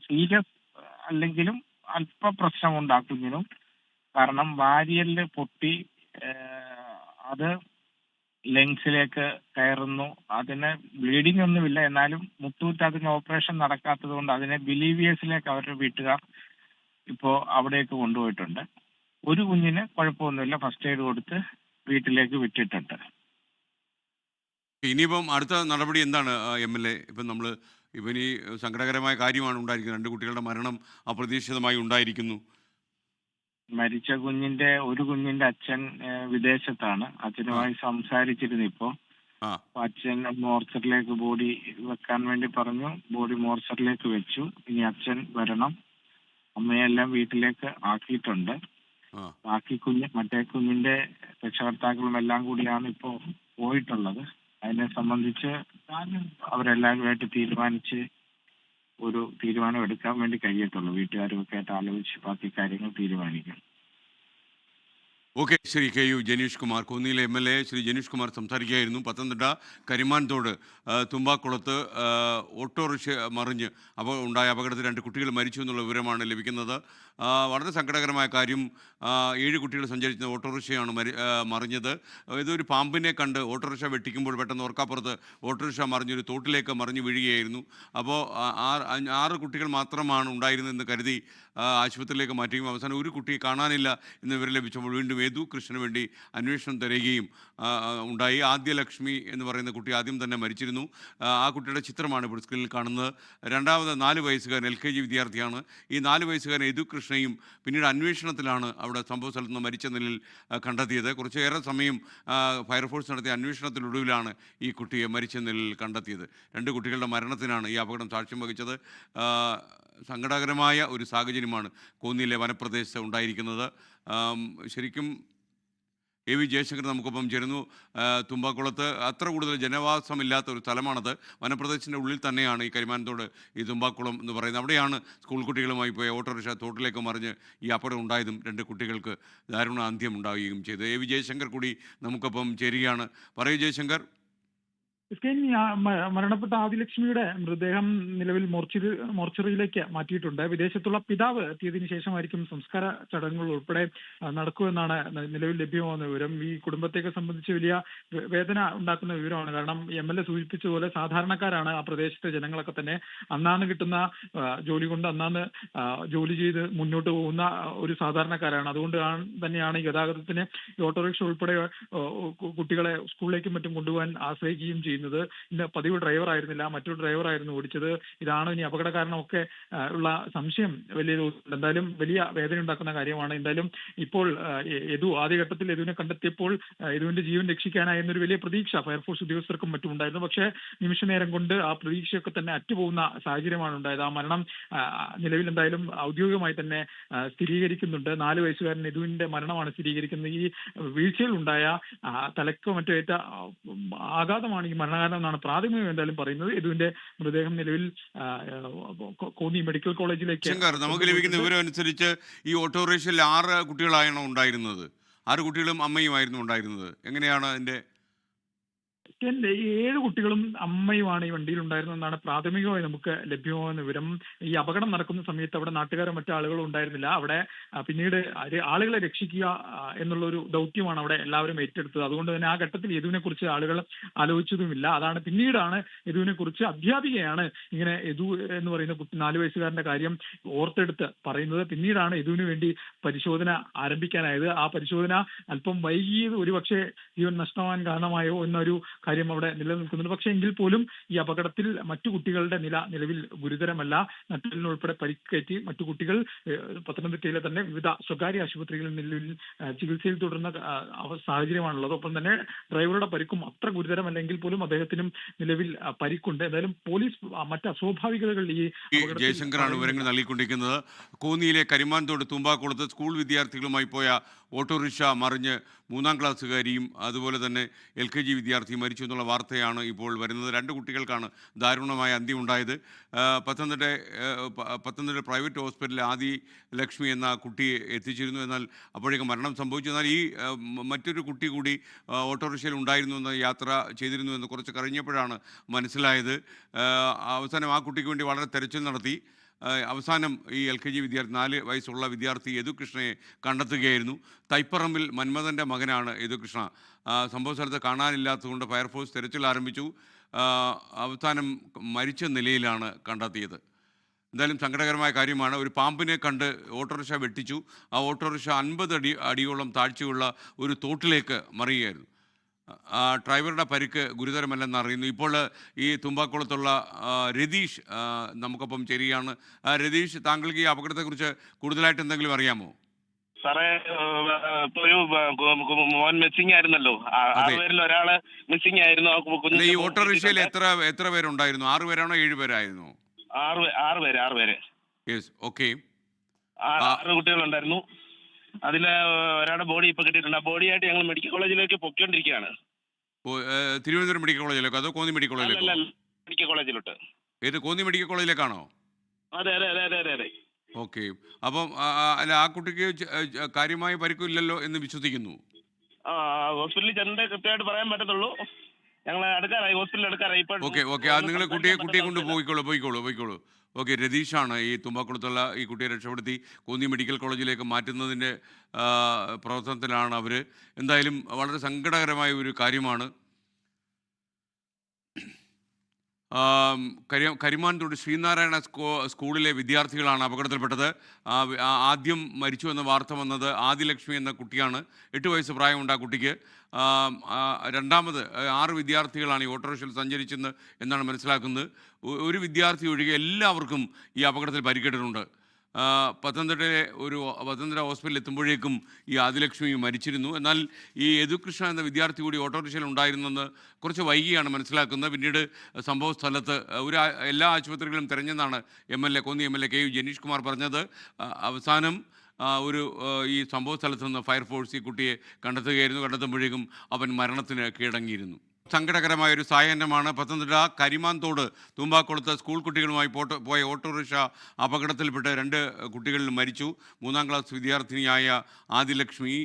സീരിയസ് അല്ലെങ്കിലും അല്പ പ്രശ്നമുണ്ട് ആ കുഞ്ഞിനും. കാരണം വാരിയലില് പൊട്ടി അത് ലങ്സിലേക്ക് കയറുന്നു. അതിന് ബ്ലീഡിംഗ് ഒന്നുമില്ല. എന്നാലും മുത്തൂറ്റ് അതിന് ഓപ്പറേഷൻ നടക്കാത്തത് കൊണ്ട് അതിനെ ബിലീവിയസിലേക്ക് അവരുടെ വീട്ടുകാർ ഇപ്പോൾ അവിടേക്ക് കൊണ്ടുപോയിട്ടുണ്ട്. ഒരു കുഞ്ഞിന് കുഴപ്പമൊന്നുമില്ല. ഫസ്റ്റ് എയ്ഡ് കൊടുത്ത് വീട്ടിലേക്ക് വിട്ടിട്ടുണ്ട്. ഇനിയിപ്പം അടുത്ത നടപടി എന്താണ് MLA? ഇപ്പം ഈ സങ്കടകരമായ കാര്യമാണ് ഉണ്ടായിരിക്കുന്നത്. 2 കുട്ടികളുടെ മരണം അപ്രതീക്ഷിതമായി ഉണ്ടായിരിക്കുന്നു. മരിച്ച ഒരു കുഞ്ഞിന്റെ അച്ഛൻ വിദേശത്താണ്. അച്ഛനുമായി സംസാരിച്ചിരുന്നു. ഇപ്പോ ആ അച്ഛൻ മോർച്ചറിലേക്ക് ബോഡി വെക്കാൻ വേണ്ടി പറഞ്ഞു. ബോഡി മോർച്ചറിലേക്ക് വെച്ചു. ഇനി അച്ഛൻ വരണം. അമ്മയെല്ലാം വീട്ടിലേക്ക് ആക്കിയിട്ടുണ്ട്. ആ ബാക്കി മറ്റേ കുഞ്ഞിന്റെ രക്ഷകർത്താക്കളും എല്ലാം കൂടിയാണ് ഇപ്പോ പോയിട്ടുള്ളത്. അതിനെ സംബന്ധിച്ച് അവരെല്ലാവരുമായിട്ട് തീരുമാനിച്ച് ഒരു തീരുമാനം എടുക്കാൻ വേണ്ടി കഴിയത്തുള്ളൂ. വീട്ടുകാരുമൊക്കെ ആയിട്ട് ആലോചിച്ച് ബാക്കി കാര്യങ്ങൾ തീരുമാനിക്കും. ഓക്കെ, ശ്രീ KU ജനീഷ് കുമാർ, കോന്നിയിലെ MLA ശ്രീ ജനീഷ് കുമാർ സംസാരിക്കുകയായിരുന്നു. പത്തനംതിട്ട കരിമാൻതോട് തുമ്പാക്കുളത്ത് ഓട്ടോറിക്ഷ മറിഞ്ഞ് ഉണ്ടായ അപകടത്തിൽ 2 കുട്ടികൾ മരിച്ചു എന്നുള്ള വിവരമാണ് ലഭിക്കുന്നത്. വളരെ സങ്കടകരമായ കാര്യം. 7 കുട്ടികൾ സഞ്ചരിച്ച ഓട്ടോറിക്ഷയാണ് മറിഞ്ഞത്. ഇതൊരു പാമ്പിനെ കണ്ട് ഓട്ടോറിക്ഷ വെട്ടിക്കുമ്പോൾ പെട്ടെന്ന് ഓർക്കാപ്പുറത്ത് ഓട്ടോറിക്ഷ മറിഞ്ഞൊരു തോട്ടിലേക്ക് മറിഞ്ഞ് വീഴുകയായിരുന്നു. അപ്പോൾ 6 കുട്ടികൾ മാത്രമാണ് ഉണ്ടായിരുന്നതെന്ന് കരുതി ആശുപത്രിയിലേക്ക് മാറ്റുകയും അവസാനം ഒരു കുട്ടിയെ കാണാനില്ല എന്ന് വിവരം ലഭിച്ചപ്പോൾ വീണ്ടും യേതു കൃഷ്ണന് വേണ്ടി അന്വേഷണം തിരയുകയും ഉണ്ടായി. ആദ്യലക്ഷ്മി എന്ന് പറയുന്ന കുട്ടി ആദ്യം തന്നെ മരിച്ചിരുന്നു. ആ കുട്ടിയുടെ ചിത്രമാണ് ഇപ്പോൾ സ്ക്രീനിൽ കാണുന്നത്. രണ്ടാമത് 4 വയസ്സുകാരൻ LKG വിദ്യാർത്ഥിയാണ്. ഈ 4 വയസ്സുകാരൻ യേതു കൃഷ്ണയും പിന്നീട് അന്വേഷണത്തിലാണ് അവിടെ സംഭവ സ്ഥലത്ത് നിന്ന് മരിച്ച നിലയിൽ കണ്ടെത്തിയത്. കുറച്ചേറെ സമയം ഫയർഫോഴ്സ് നടത്തിയ അന്വേഷണത്തിനൊടുവിലാണ് ഈ കുട്ടിയെ മരിച്ച നിലയിൽ കണ്ടെത്തിയത്. 2 കുട്ടികളുടെ മരണത്തിനാണ് ഈ അപകടം സാക്ഷ്യം വഹിച്ചത്. സങ്കടകരമായ ഒരു സാഹചര്യമാണ് കോന്നിയിലെ വനപ്രദേശത്ത് ഉണ്ടായിരിക്കുന്നത്. ശരിക്കും എ വി ജയശങ്കർ നമുക്കൊപ്പം ചേരുന്നു. തുമ്പാക്കുളത്ത് അത്ര കൂടുതൽ ജനവാസമില്ലാത്ത ഒരു സ്ഥലമാണത്. വനപ്രദേശത്തിൻ്റെ ഉള്ളിൽ തന്നെയാണ് ഈ കരിമാനത്തോട്, ഈ തുമ്പാക്കുളം എന്ന് പറയുന്നത്. അവിടെയാണ് സ്കൂൾ കുട്ടികളുമായി പോയ ഓട്ടോറിക്ഷ തോട്ടിലേക്ക് മറിഞ്ഞ് ഈ അപകടം ഉണ്ടായതും 2 കുട്ടികൾക്ക് ദാരുണ അന്ത്യം ഉണ്ടാവുകയും ചെയ്തു. എ വി ജയശങ്കർ കൂടി നമുക്കൊപ്പം ചേരുകയാണ്. പറയൂ ജയശങ്കർ. ക്രിസ്ത്യൻ മരണപ്പെട്ട ആദിലക്ഷ്മിയുടെ മൃതദേഹം നിലവിൽ മോർച്ചറിയിലേക്ക് മാറ്റിയിട്ടുണ്ട്. വിദേശത്തുള്ള പിതാവ് എത്തിയതിനു ശേഷമായിരിക്കും സംസ്കാര ചടങ്ങുകൾ ഉൾപ്പെടെ നടക്കുമെന്നാണ് നിലവിൽ ലഭ്യമാകുന്ന വിവരം. ഈ കുടുംബത്തെയൊക്കെ സംബന്ധിച്ച് വലിയ വേദന ഉണ്ടാക്കുന്ന വിവരമാണ്. കാരണം MLA സൂചിപ്പിച്ചതുപോലെ സാധാരണക്കാരാണ് ആ പ്രദേശത്തെ ജനങ്ങളൊക്കെ തന്നെ. അന്നാന്ന് കിട്ടുന്ന ജോലി കൊണ്ട് അന്നാന്ന് ജോലി ചെയ്ത് മുന്നോട്ട് പോകുന്ന ഒരു സാധാരണക്കാരാണ്. അതുകൊണ്ട് തന്നെയാണ് ഗതാഗതത്തിന് ഓട്ടോറിക്ഷ ഉൾപ്പെടെ കുട്ടികളെ സ്കൂളിലേക്കും മറ്റും കൊണ്ടുപോകാൻ ആശ്രയിക്കുകയും ചെയ്യുന്നത്. ഇന്ന് പതിവ് ഡ്രൈവർ ആയിരുന്നില്ല, മറ്റൊരു ഡ്രൈവർ ആയിരുന്നു ഓടിച്ചത്. ഇതാണ് ഇനി അപകട കാരണമൊക്കെ ഉള്ള സംശയം വലിയ തോതിലുണ്ട്. എന്തായാലും വലിയ വേദന ഉണ്ടാക്കുന്ന കാര്യമാണ്. എന്തായാലും ഇപ്പോൾ ആദ്യഘട്ടത്തിൽ യദുവിനെ കണ്ടെത്തിയപ്പോൾ യദുവിന്റെ ജീവൻ രക്ഷിക്കാനായിരുന്നൊരു വലിയ പ്രതീക്ഷ ഫയർഫോഴ്സ് ഉദ്യോഗസ്ഥർക്കും മറ്റും ഉണ്ടായിരുന്നു. പക്ഷേ നിമിഷ നേരം കൊണ്ട് ആ പ്രതീക്ഷയൊക്കെ തന്നെ അറ്റുപോകുന്ന സാഹചര്യമാണ് ഉണ്ടായത്. ആ മരണം നിലവിൽ എന്തായാലും ഔദ്യോഗികമായി തന്നെ സ്ഥിരീകരിക്കുന്നുണ്ട്. 4 വയസ്സുകാരൻ യദുവിന്റെ മരണമാണ് സ്ഥിരീകരിക്കുന്നത്. ഈ വീഴ്ചയിലുണ്ടായ തലക്കോ മറ്റോ ഏറ്റ ആഘാതമാണ് ഈ മരണകാരണം എന്നാണ് പ്രാഥമികം എന്തായാലും പറയുന്നത്. യദുവിന്റെ മൃതദേഹം നിലവിൽ കോന്നി മെഡിക്കൽ കോളേജിലേക്ക് നമുക്ക് ലഭിക്കുന്ന വിവരം അനുസരിച്ച് ഈ ഓട്ടോറിക്ഷയിൽ 6 കുട്ടികളാണ് ഉണ്ടായിരുന്നത്. 6 കുട്ടികളും അമ്മയുമായിരുന്നു ഉണ്ടായിരുന്നത്. എങ്ങനെയാണ് അതിന്റെ? 7 കുട്ടികളും അമ്മയുമാണ് ഈ വണ്ടിയിൽ ഉണ്ടായിരുന്നതെന്നാണ് പ്രാഥമികമായി നമുക്ക് ലഭ്യമാകുന്ന വിവരം. ഈ അപകടം നടക്കുന്ന സമയത്ത് അവിടെ നാട്ടുകാരോ മറ്റാളുകളും ഉണ്ടായിരുന്നില്ല. അവിടെ പിന്നീട് ആളുകളെ രക്ഷിക്കുക എന്നുള്ള ഒരു ദൗത്യമാണ് അവിടെ എല്ലാവരും ഏറ്റെടുത്തത്. അതുകൊണ്ട് തന്നെ ആ ഘട്ടത്തിൽ യദുവിനെ കുറിച്ച് ആളുകൾ ആലോചിച്ചതുമില്ല. പിന്നീടാണ് യദുവിനെ കുറിച്ച് അധ്യാപികയാണ് ഇങ്ങനെ യദു എന്ന് പറയുന്ന കുട്ടി 4 വയസ്സുകാരന്റെ കാര്യം ഓർത്തെടുത്ത് പറയുന്നത്. പിന്നീടാണ് യദുവിന് വേണ്ടി പരിശോധന ആരംഭിക്കാനായത്. ആ പരിശോധന അല്പം വൈകിയത് ഒരുപക്ഷെ ജീവൻ നഷ്ടമാകാൻ കാരണമായോ എന്നൊരു കാര്യം അവിടെ നിലനിൽക്കുന്നുണ്ട്. പക്ഷേ എങ്കിൽ പോലും ഈ അപകടത്തിൽ മറ്റു കുട്ടികളുടെ നിലവിൽ ഗുരുതരമല്ല. നട്ടലിനുൾപ്പെടെ പരിക്കേറ്റ് മറ്റു കുട്ടികൾ പത്തനംതിട്ടയിലെ തന്നെ വിവിധ സ്വകാര്യ ആശുപത്രികളിൽ നിലവിൽ ചികിത്സയിൽ തുടരുന്ന സാഹചര്യമാണുള്ളത്. ഒപ്പം തന്നെ ഡ്രൈവറുടെ പരിക്കും അത്ര ഗുരുതരമല്ലെങ്കിൽ പോലും അദ്ദേഹത്തിനും നിലവിൽ പരിക്കുണ്ട്. എന്തായാലും പോലീസ് മറ്റ് അസ്വാഭാവികതകൾ ഈ ജയശങ്കറാണ് വിവരങ്ങൾ നൽകിക്കൊണ്ടിരിക്കുന്നത്. കോന്നിയിലെ കരിമാൻതോട് തുമ്പാക്കുളത്ത് സ്കൂൾ വിദ്യാർത്ഥികളുമായി പോയ ഓട്ടോറിക്ഷ മറിഞ്ഞ് 3ാം ക്ലാസ്സുകാരിയും അതുപോലെ തന്നെ LKG വിദ്യാർത്ഥിയും മരിച്ചു എന്നുള്ള വാർത്തയാണ് ഇപ്പോൾ വരുന്നത്. 2 കുട്ടികൾക്കാണ് ദാരുണമായ അന്ത്യമുണ്ടായത്. പത്തനംതിട്ട പ്രൈവറ്റ് ഹോസ്പിറ്റലിൽ ആദി ലക്ഷ്മി എന്ന കുട്ടിയെ എത്തിച്ചിരുന്നു. എന്നാൽ അപ്പോഴേക്കും മരണം സംഭവിച്ചു. എന്നാൽ ഈ മറ്റൊരു കുട്ടി കൂടി ഓട്ടോറിക്ഷയിൽ ഉണ്ടായിരുന്നു എന്ന്, യാത്ര ചെയ്തിരുന്നു എന്ന് കുറച്ച് കഴിഞ്ഞപ്പോഴാണ് മനസ്സിലായത്. അവസാനം ആ കുട്ടിക്ക് വേണ്ടി വളരെ തെരച്ചിൽ നടത്തി. അവസാനം ഈ LKG വിദ്യാർത്ഥി 4 വയസ്സുള്ള വിദ്യാർത്ഥി യദുകൃഷ്ണയെ കണ്ടെത്തുകയായിരുന്നു. തൈപ്പറമ്പിൽ മന്മഥൻ്റെ മകനാണ് യദുകൃഷ്ണ. സംഭവ സ്ഥലത്ത് കാണാനില്ലാത്തതുകൊണ്ട് ഫയർഫോഴ്സ് തെരച്ചിൽ ആരംഭിച്ചു. അവസാനം മരിച്ച നിലയിലാണ് കണ്ടെത്തിയത്. എന്തായാലും സങ്കടകരമായ കാര്യമാണ്. ഒരു പാമ്പിനെ കണ്ട് ഓട്ടോറിക്ഷ വെട്ടിച്ചു. ആ ഓട്ടോറിക്ഷ 50 അടിയോളം താഴ്ചയുള്ള ഒരു തോട്ടിലേക്ക് മറിയുകയായിരുന്നു. ഡ്രൈവറുടെ പരിക്ക് ഗുരുതരമല്ലെന്ന് അറിയുന്നു. ഇപ്പോൾ ഈ തുമ്പാക്കുളത്തുള്ള രതീഷ് നമുക്കൊപ്പം ചേരുകയാണ്. രതീഷ്, താങ്കൾക്ക് ഈ അപകടത്തെക്കുറിച്ച് കൂടുതലായിട്ട് എന്തെങ്കിലും അറിയാമോ? സാറേ, ഇപ്പൊ ഒരു മോൻ മിസ്സിംഗ് ആയിരുന്നല്ലോ. 6 പേരിൽ ഒരാള് മിസ്സിംഗ് ആയിരുന്നു. ഈ ഓട്ടോറിക്ഷയിൽ എത്ര പേരുണ്ടായിരുന്നു? 6 പേരാണോ 7 പേരായിരുന്നു? 6 പേര്. Yes, okay. 6 കുട്ടികളുണ്ടായിരുന്നു. അതില് ഒരാളുടെ ബോഡി ഇപ്പൊ കിട്ടിയിട്ടുണ്ട്. ആ ബോഡിയായിട്ട് ഞങ്ങൾ മെഡിക്കൽ കോളേജിലേക്ക് പൊയ്ക്കൊണ്ടിരിക്കുകയാണ്. തിരുവനന്തപുരം മെഡിക്കൽ കോളേജിലേക്കോ അതോ കോന്നി മെഡിക്കൽ കോളേജിലേക്കോ? മെഡിക്കൽ കോളേജിലോട്ട്. ഏത്, കോന്നി മെഡിക്കൽ കോളേജിലേക്കാണോ? അതെ. ഓക്കെ. അപ്പം അല്ല, ആ കുട്ടിക്ക് കാര്യമായ പരിക്കില്ലല്ലോ എന്ന് വിശ്വസിക്കുന്നു. ഹോസ്പിറ്റലിൽ ചെന്നിട്ട് കൃത്യമായിട്ട് പറയാൻ പറ്റത്തുള്ളൂ. ഞങ്ങൾ അടുക്കാറായി, ഹോസ്പിറ്റലിൽ അടുക്കാറായി. ഓക്കെ. അത് നിങ്ങൾ കുട്ടിയെ കൊണ്ട് പോയിക്കോളൂ. ഓക്കെ. രതീഷാണ് ഈ തുമ്പാക്കുളത്തുള്ള ഈ കുട്ടിയെ രക്ഷപ്പെടുത്തി കോന്നി മെഡിക്കൽ കോളേജിലേക്ക് മാറ്റുന്നതിൻ്റെ പ്രവർത്തനത്തിലാണ് അവർ. എന്തായാലും വളരെ സങ്കടകരമായ ഒരു കാര്യമാണ്. കരിമാൻതോട് ശ്രീനാരായണ സ്കൂളിലെ വിദ്യാർത്ഥികളാണ് അപകടത്തിൽപ്പെട്ടത്. ആദ്യം മരിച്ചു എന്ന വാർത്ത വന്നത് ആദിലക്ഷ്മി എന്ന കുട്ടിയാണ്. 8 വയസ്സ് പ്രായമുണ്ട് ആ കുട്ടിക്ക്. രണ്ടാമത് 6 വിദ്യാർത്ഥികളാണ് ഈ ഓട്ടോറിക്ഷയിൽ സഞ്ചരിച്ചെന്ന് എന്നാണ് മനസ്സിലാക്കുന്നത്. ഒരു വിദ്യാർത്ഥി ഒഴികെ എല്ലാവർക്കും ഈ അപകടത്തിൽ പരിക്കേറ്റിട്ടുണ്ട്. പത്തനംതിട്ട ഹോസ്പിറ്റലിൽ എത്തുമ്പോഴേക്കും ഈ ആദിലക്ഷ്മി മരിച്ചിരുന്നു. എന്നാൽ ഈ യദുകൃഷ്ണ എന്ന വിദ്യാർത്ഥി കൂടി ഓട്ടോറിക്ഷയിൽ ഉണ്ടായിരുന്നെന്ന് കുറച്ച് വൈകിയാണ് മനസ്സിലാക്കുന്നത്. പിന്നീട് സംഭവ സ്ഥലത്ത് എല്ലാ ആശുപത്രികളും തിരഞ്ഞെന്നാണ് കോന്നി MLA KU ജനീഷ് കുമാർ പറഞ്ഞത്. അവസാനം ഈ സംഭവ സ്ഥലത്ത് നിന്ന് ഫയർഫോഴ്സ് ഈ കുട്ടിയെ കണ്ടെത്തുകയായിരുന്നു. കണ്ടെത്തുമ്പോഴേക്കും അവൻ മരണത്തിന് കീഴടങ്ങിയിരുന്നു. സങ്കടകരമായ ഒരു സായാഹ്നമാണ്. പത്തനംതിട്ട കരിമാന്തോട് തുമ്പാക്കുളത്ത് സ്കൂൾ കുട്ടികളുമായി പോയ ഓട്ടോറിക്ഷ അപകടത്തിൽപ്പെട്ട് 2 കുട്ടികൾ മരിച്ചു. 3ാം ക്ലാസ് വിദ്യാർത്ഥിനിയായ ആദിലക്ഷ്മി,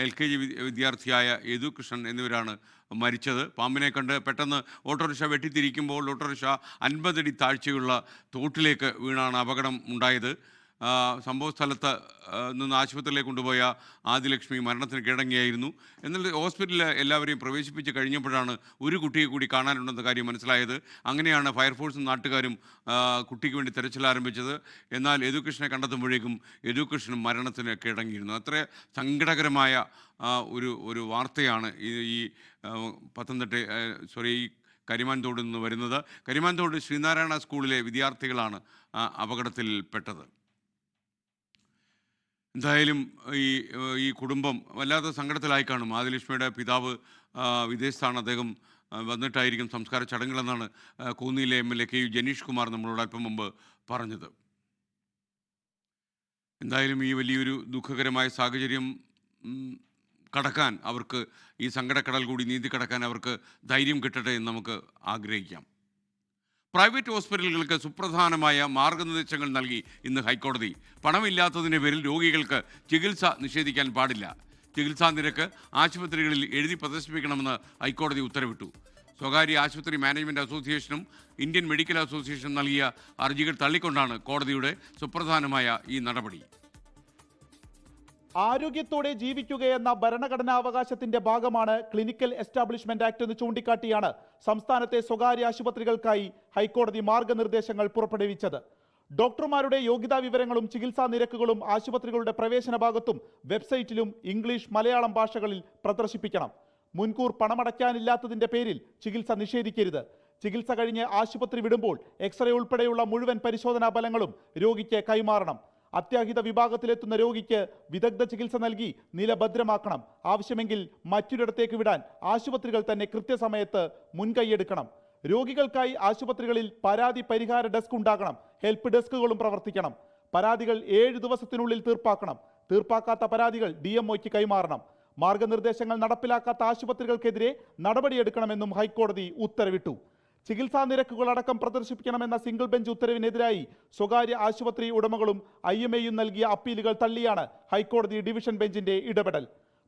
LKG വിദ്യാർത്ഥിയായ യദുകൃഷ്ണൻ എന്നിവരാണ് മരിച്ചത്. പാമ്പിനെ കണ്ട് പെട്ടെന്ന് ഓട്ടോറിക്ഷ വെട്ടിത്തിരിക്കുമ്പോൾ ഓട്ടോറിക്ഷ 50 അടി താഴ്ചയുള്ള തോട്ടിലേക്ക് വീണാണ് അപകടം ഉണ്ടായത്. സംഭവ സ്ഥലത്ത് നിന്ന് ആശുപത്രിയിലേക്ക് കൊണ്ടുപോയ ആദിലക്ഷ്മി മരണത്തിന് കീഴടങ്ങിയായിരുന്നു. എന്നാൽ ഹോസ്പിറ്റലിൽ എല്ലാവരെയും പ്രവേശിപ്പിച്ച് കഴിഞ്ഞപ്പോഴാണ് ഒരു കുട്ടിയെ കൂടി കാണാനുണ്ടെന്ന കാര്യം മനസ്സിലായത്. അങ്ങനെയാണ് ഫയർഫോഴ്സും നാട്ടുകാരും കുട്ടിക്ക് വേണ്ടി തെരച്ചിൽ ആരംഭിച്ചത്. എന്നാൽ യദുകൃഷ്ണനെ കണ്ടെത്തുമ്പോഴേക്കും യദുകൃഷ്ണൻ മരണത്തിന് കീഴടങ്ങിയിരുന്നു. അത്ര സങ്കടകരമായ ഒരു വാർത്തയാണ് ഈ ഈ കരിമാൻതോട് നിന്ന് വരുന്നത്. കരിമാൻതോട് ശ്രീനാരായണ സ്കൂളിലെ വിദ്യാർത്ഥികളാണ് അപകടത്തിൽപ്പെട്ടത്. എന്തായാലും ഈ കുടുംബം വല്ലാത്ത സങ്കടത്തിലായി കാണും. ആദിലക്ഷ്മിയുടെ പിതാവ് വിദേശത്താണ്. അദ്ദേഹം വന്നിട്ടായിരിക്കും സംസ്കാര ചടങ്ങുകളെന്നാണ് കോന്നിയിലെ MLA KU ജനീഷ് കുമാർ നമ്മളോട് അല്പം മുമ്പ് പറഞ്ഞത്. എന്തായാലും ഈ വലിയൊരു ദുഃഖകരമായ സാഹചര്യം കടക്കാൻ അവർക്ക്, ഈ സങ്കടക്കടൽ കൂടി നീന്തി കടക്കാൻ അവർക്ക് ധൈര്യം കിട്ടട്ടെ എന്ന് നമുക്ക് ആഗ്രഹിക്കാം. പ്രൈവറ്റ് ഹോസ്പിറ്റലുകൾക്ക് സുപ്രധാനമായ മാർഗനിർദ്ദേശങ്ങൾ നൽകി ഇന്ന് ഹൈക്കോടതി. പണമില്ലാത്തതിൻ്റെ പേരിൽ രോഗികൾക്ക് ചികിത്സ നിഷേധിക്കാൻ പാടില്ല. ചികിത്സാ നിരക്ക് ആശുപത്രികളിൽ എഴുതി പ്രദർശിപ്പിക്കണമെന്ന് ഹൈക്കോടതി ഉത്തരവിട്ടു. സ്വകാര്യ ആശുപത്രി മാനേജ്മെൻറ്റ് അസോസിയേഷനും ഇന്ത്യൻ മെഡിക്കൽ അസോസിയേഷനും നൽകിയ ഹർജികൾ തള്ളിക്കൊണ്ടാണ് കോടതിയുടെ സുപ്രധാനമായ ഈ നടപടി. ആരോഗ്യത്തോടെ ജീവിക്കുകയെന്ന ഭരണഘടനാവകാശത്തിന്റെ ഭാഗമാണ് ക്ലിനിക്കൽ എസ്റ്റാബ്ലിഷ്മെന്റ് ആക്ട് എന്ന് ചൂണ്ടിക്കാട്ടിയാണ് സംസ്ഥാനത്തെ സ്വകാര്യ ആശുപത്രികൾക്കായി ഹൈക്കോടതി മാർഗനിർദ്ദേശങ്ങൾ പുറപ്പെടുവിച്ചത്. ഡോക്ടർമാരുടെ യോഗ്യതാ വിവരങ്ങളും ചികിത്സാ നിരക്കുകളും ആശുപത്രികളുടെ പ്രവേശന ഭാഗത്തും വെബ്സൈറ്റിലും ഇംഗ്ലീഷ്, മലയാളം ഭാഷകളിൽ പ്രദർശിപ്പിക്കണം. മുൻകൂർ പണമടയ്ക്കാനില്ലാത്തതിന്റെ പേരിൽ ചികിത്സ നിഷേധിക്കരുത്. ചികിത്സ കഴിഞ്ഞ് ആശുപത്രി വിടുമ്പോൾ എക്സ്റേ ഉൾപ്പെടെയുള്ള മുഴുവൻ പരിശോധനാ ഫലങ്ങളും രോഗിക്ക് കൈമാറണം. അത്യാഹിത വിഭാഗത്തിലെത്തുന്ന രോഗിക്ക് വിദഗ്ധ ചികിത്സ നൽകി നില ഭദ്രമാക്കണം. ആവശ്യമെങ്കിൽ മറ്റൊരിടത്തേക്ക് വിടാൻ ആശുപത്രികൾ തന്നെ കൃത്യസമയത്ത് മുൻകൈയെടുക്കണം. രോഗികൾക്കായി ആശുപത്രികളിൽ പരാതി പരിഹാര ഡെസ്ക് ഉണ്ടാകണം. ഹെൽപ്പ് ഡെസ്കുകളും പ്രവർത്തിക്കണം. പരാതികൾ 7 ദിവസത്തിനുള്ളിൽ തീർപ്പാക്കണം. തീർപ്പാക്കാത്ത പരാതികൾ DMOയ്ക്ക് കൈമാറണം. മാർഗനിർദ്ദേശങ്ങൾ നടപ്പിലാക്കാത്ത ആശുപത്രികൾക്കെതിരെ നടപടിയെടുക്കണമെന്നും ഹൈക്കോടതി ഉത്തരവിട്ടു. ചികിത്സാ നിരക്കുകളടക്കം പ്രദർശിപ്പിക്കണമെന്ന സിംഗിൾ ബെഞ്ച് ഉത്തരവിനെതിരായി സ്വകാര്യ ആശുപത്രി ഉടമകളും IMAയും നൽകിയ അപ്പീലുകൾ തള്ളിയാണ് ഹൈക്കോടതി ഡിവിഷൻ ബെഞ്ചിന്റെ ഇടപെടൽ.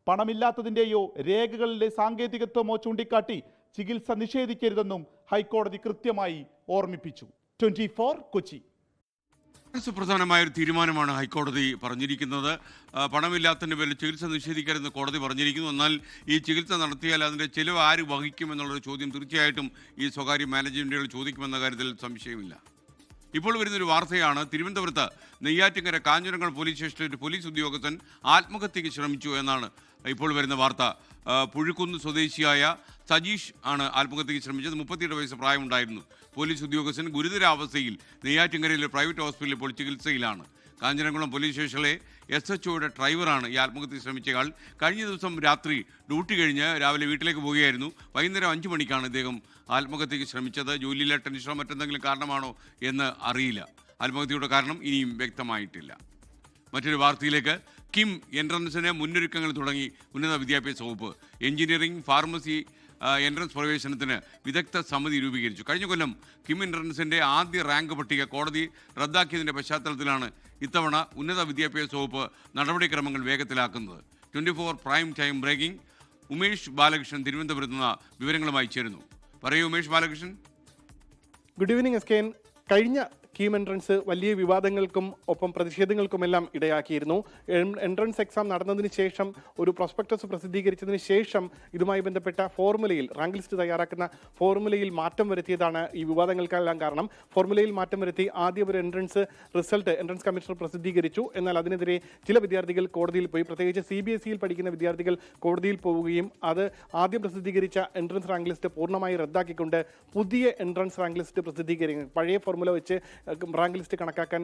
പണമില്ലാത്തതിന്റെയോ രേഖകളിലെ സാങ്കേതികത്വമോ ചൂണ്ടിക്കാട്ടി ചികിത്സ നിഷേധിക്കരുതെന്നും ഹൈക്കോടതി കൃത്യമായി ഓർമ്മിപ്പിച്ചു. 24 കൊച്ചി. സുപ്രധാനമായ ഒരു തീരുമാനമാണ് ഹൈക്കോടതി പറഞ്ഞിരിക്കുന്നത്. പണമില്ലാത്തതിൻ്റെ പേരിൽ ചികിത്സ നിഷേധിക്കരുതെന്ന് കോടതി പറഞ്ഞിരിക്കുന്നു. എന്നാൽ ഈ ചികിത്സ നടത്തിയാൽ അതിൻ്റെ ചിലവ് ആര് വഹിക്കുമെന്നുള്ളൊരു ചോദ്യം തീർച്ചയായിട്ടും ഈ സ്വകാര്യ മാനേജ്മെൻറ്റുകൾ ചോദിക്കുമെന്ന കാര്യത്തിൽ സംശയമില്ല. ഇപ്പോൾ വരുന്നൊരു വാർത്തയാണ്. തിരുവനന്തപുരത്ത് നെയ്യാറ്റിൻകര കാഞ്ഞിരങ്ങൾ പോലീസ് സ്റ്റേഷനിൽ ഒരു പോലീസ് ഉദ്യോഗസ്ഥൻ ആത്മഹത്യയ്ക്ക് ശ്രമിച്ചു എന്നാണ് ഇപ്പോൾ വരുന്ന വാർത്ത. പുഴുക്കുന്ന് സ്വദേശിയായ സജീഷ് ആണ് ആത്മഹത്യയ്ക്ക് ശ്രമിച്ചത്. 37 വയസ്സ് പ്രായമുണ്ടായിരുന്നു. പോലീസ് ഉദ്യോഗസ്ഥൻ ഗുരുതരാവസ്ഥയിൽ നെയ്യാറ്റിൻകരയിലെ പ്രൈവറ്റ് ഹോസ്പിറ്റലിൽ ഇപ്പോൾ ചികിത്സയിലാണ്. കാഞ്ഞിരംകുളം പോലീസ് സ്റ്റേഷനിലെ SHOയുടെ ഡ്രൈവറാണ് ഈ ആത്മഹത്യയ്ക്ക് ശ്രമിച്ചയാൾ. കഴിഞ്ഞ ദിവസം രാത്രി ഡ്യൂട്ടി കഴിഞ്ഞ് രാവിലെ വീട്ടിലേക്ക് പോവുകയായിരുന്നു. വൈകുന്നേരം 5 മണിക്കാണ് ഇദ്ദേഹം ആത്മഹത്യയ്ക്ക് ശ്രമിച്ചത്. ജോലിയിലെ ടെൻഷനോ മറ്റെന്തെങ്കിലും കാരണമാണോ എന്ന് അറിയില്ല. ആത്മഹത്യയുടെ കാരണം ഇനിയും വ്യക്തമായിട്ടില്ല. മറ്റൊരു വാർത്തയിലേക്ക്. കിം എൻട്രൻസിന് മുന്നൊരുക്കങ്ങൾ തുടങ്ങി ഉന്നത വിദ്യാഭ്യാസ വകുപ്പ്. എഞ്ചിനീയറിംഗ്, ഫാർമസി എൻട്രൻസ് പ്രവേശനത്തിന് വിദഗ്ധ സമിതി രൂപീകരിച്ചു. കഴിഞ്ഞ കൊല്ലം കിം എൻട്രൻസിൻ്റെ ആദ്യ റാങ്ക് പട്ടിക കോടതി റദ്ദാക്കിയതിൻ്റെ പശ്ചാത്തലത്തിലാണ് ഇത്തവണ ഉന്നത വിദ്യാഭ്യാസ വകുപ്പ് നടപടിക്രമങ്ങൾ വേഗത്തിലാക്കുന്നത്. 24 prime time breaking. Umesh Balakrishnan തിരുവനന്തപുരത്ത് നിന്ന് വിവരങ്ങളുമായി ചേരുന്നു. പറയൂ ഉമേഷ് ബാലകൃഷ്ണൻ. ഗുഡ് ഈവനിങ് എസ്കേൻ. കഴിഞ്ഞ കീം എൻട്രൻസ് വലിയ വിവാദങ്ങൾക്കും ഒപ്പം പ്രതിഷേധങ്ങൾക്കുമെല്ലാം ഇടയാക്കിയിരുന്നു. എൻട്രൻസ് എക്സാം നടന്നതിന് ശേഷം ഒരു പ്രോസ്പെക്ടസ് പ്രസിദ്ധീകരിച്ചതിന് ശേഷം ഇതുമായി ബന്ധപ്പെട്ട ഫോർമുലയിൽ, റാങ്ക് ലിസ്റ്റ് തയ്യാറാക്കുന്ന ഫോർമുലയിൽ മാറ്റം വരുത്തിയതാണ് ഈ വിവാദങ്ങൾക്കെല്ലാം കാരണം. ഫോർമുലയിൽ മാറ്റം വരുത്തി ആദ്യം ഒരു എൻട്രൻസ് റിസൾട്ട് എൻട്രൻസ് കമ്മീഷണർ പ്രസിദ്ധീകരിച്ചു. എന്നാൽ അതിനെതിരെ ചില വിദ്യാർത്ഥികൾ കോടതിയിൽ പോയി. പ്രത്യേകിച്ച് CBSEയിൽ പഠിക്കുന്ന വിദ്യാർത്ഥികൾ കോടതിയിൽ പോവുകയും അത് ആദ്യം പ്രസിദ്ധീകരിച്ച എൻട്രൻസ് റാങ്ക് ലിസ്റ്റ് പൂർണ്ണമായി റദ്ദാക്കിക്കൊണ്ട് പുതിയ എൻട്രൻസ് റാങ്ക് ലിസ്റ്റ് പ്രസിദ്ധീകരിക്കും. പഴയ ഫോർമുല വെച്ച് റാങ്ക് ലിസ്റ്റ് കണക്കാക്കാൻ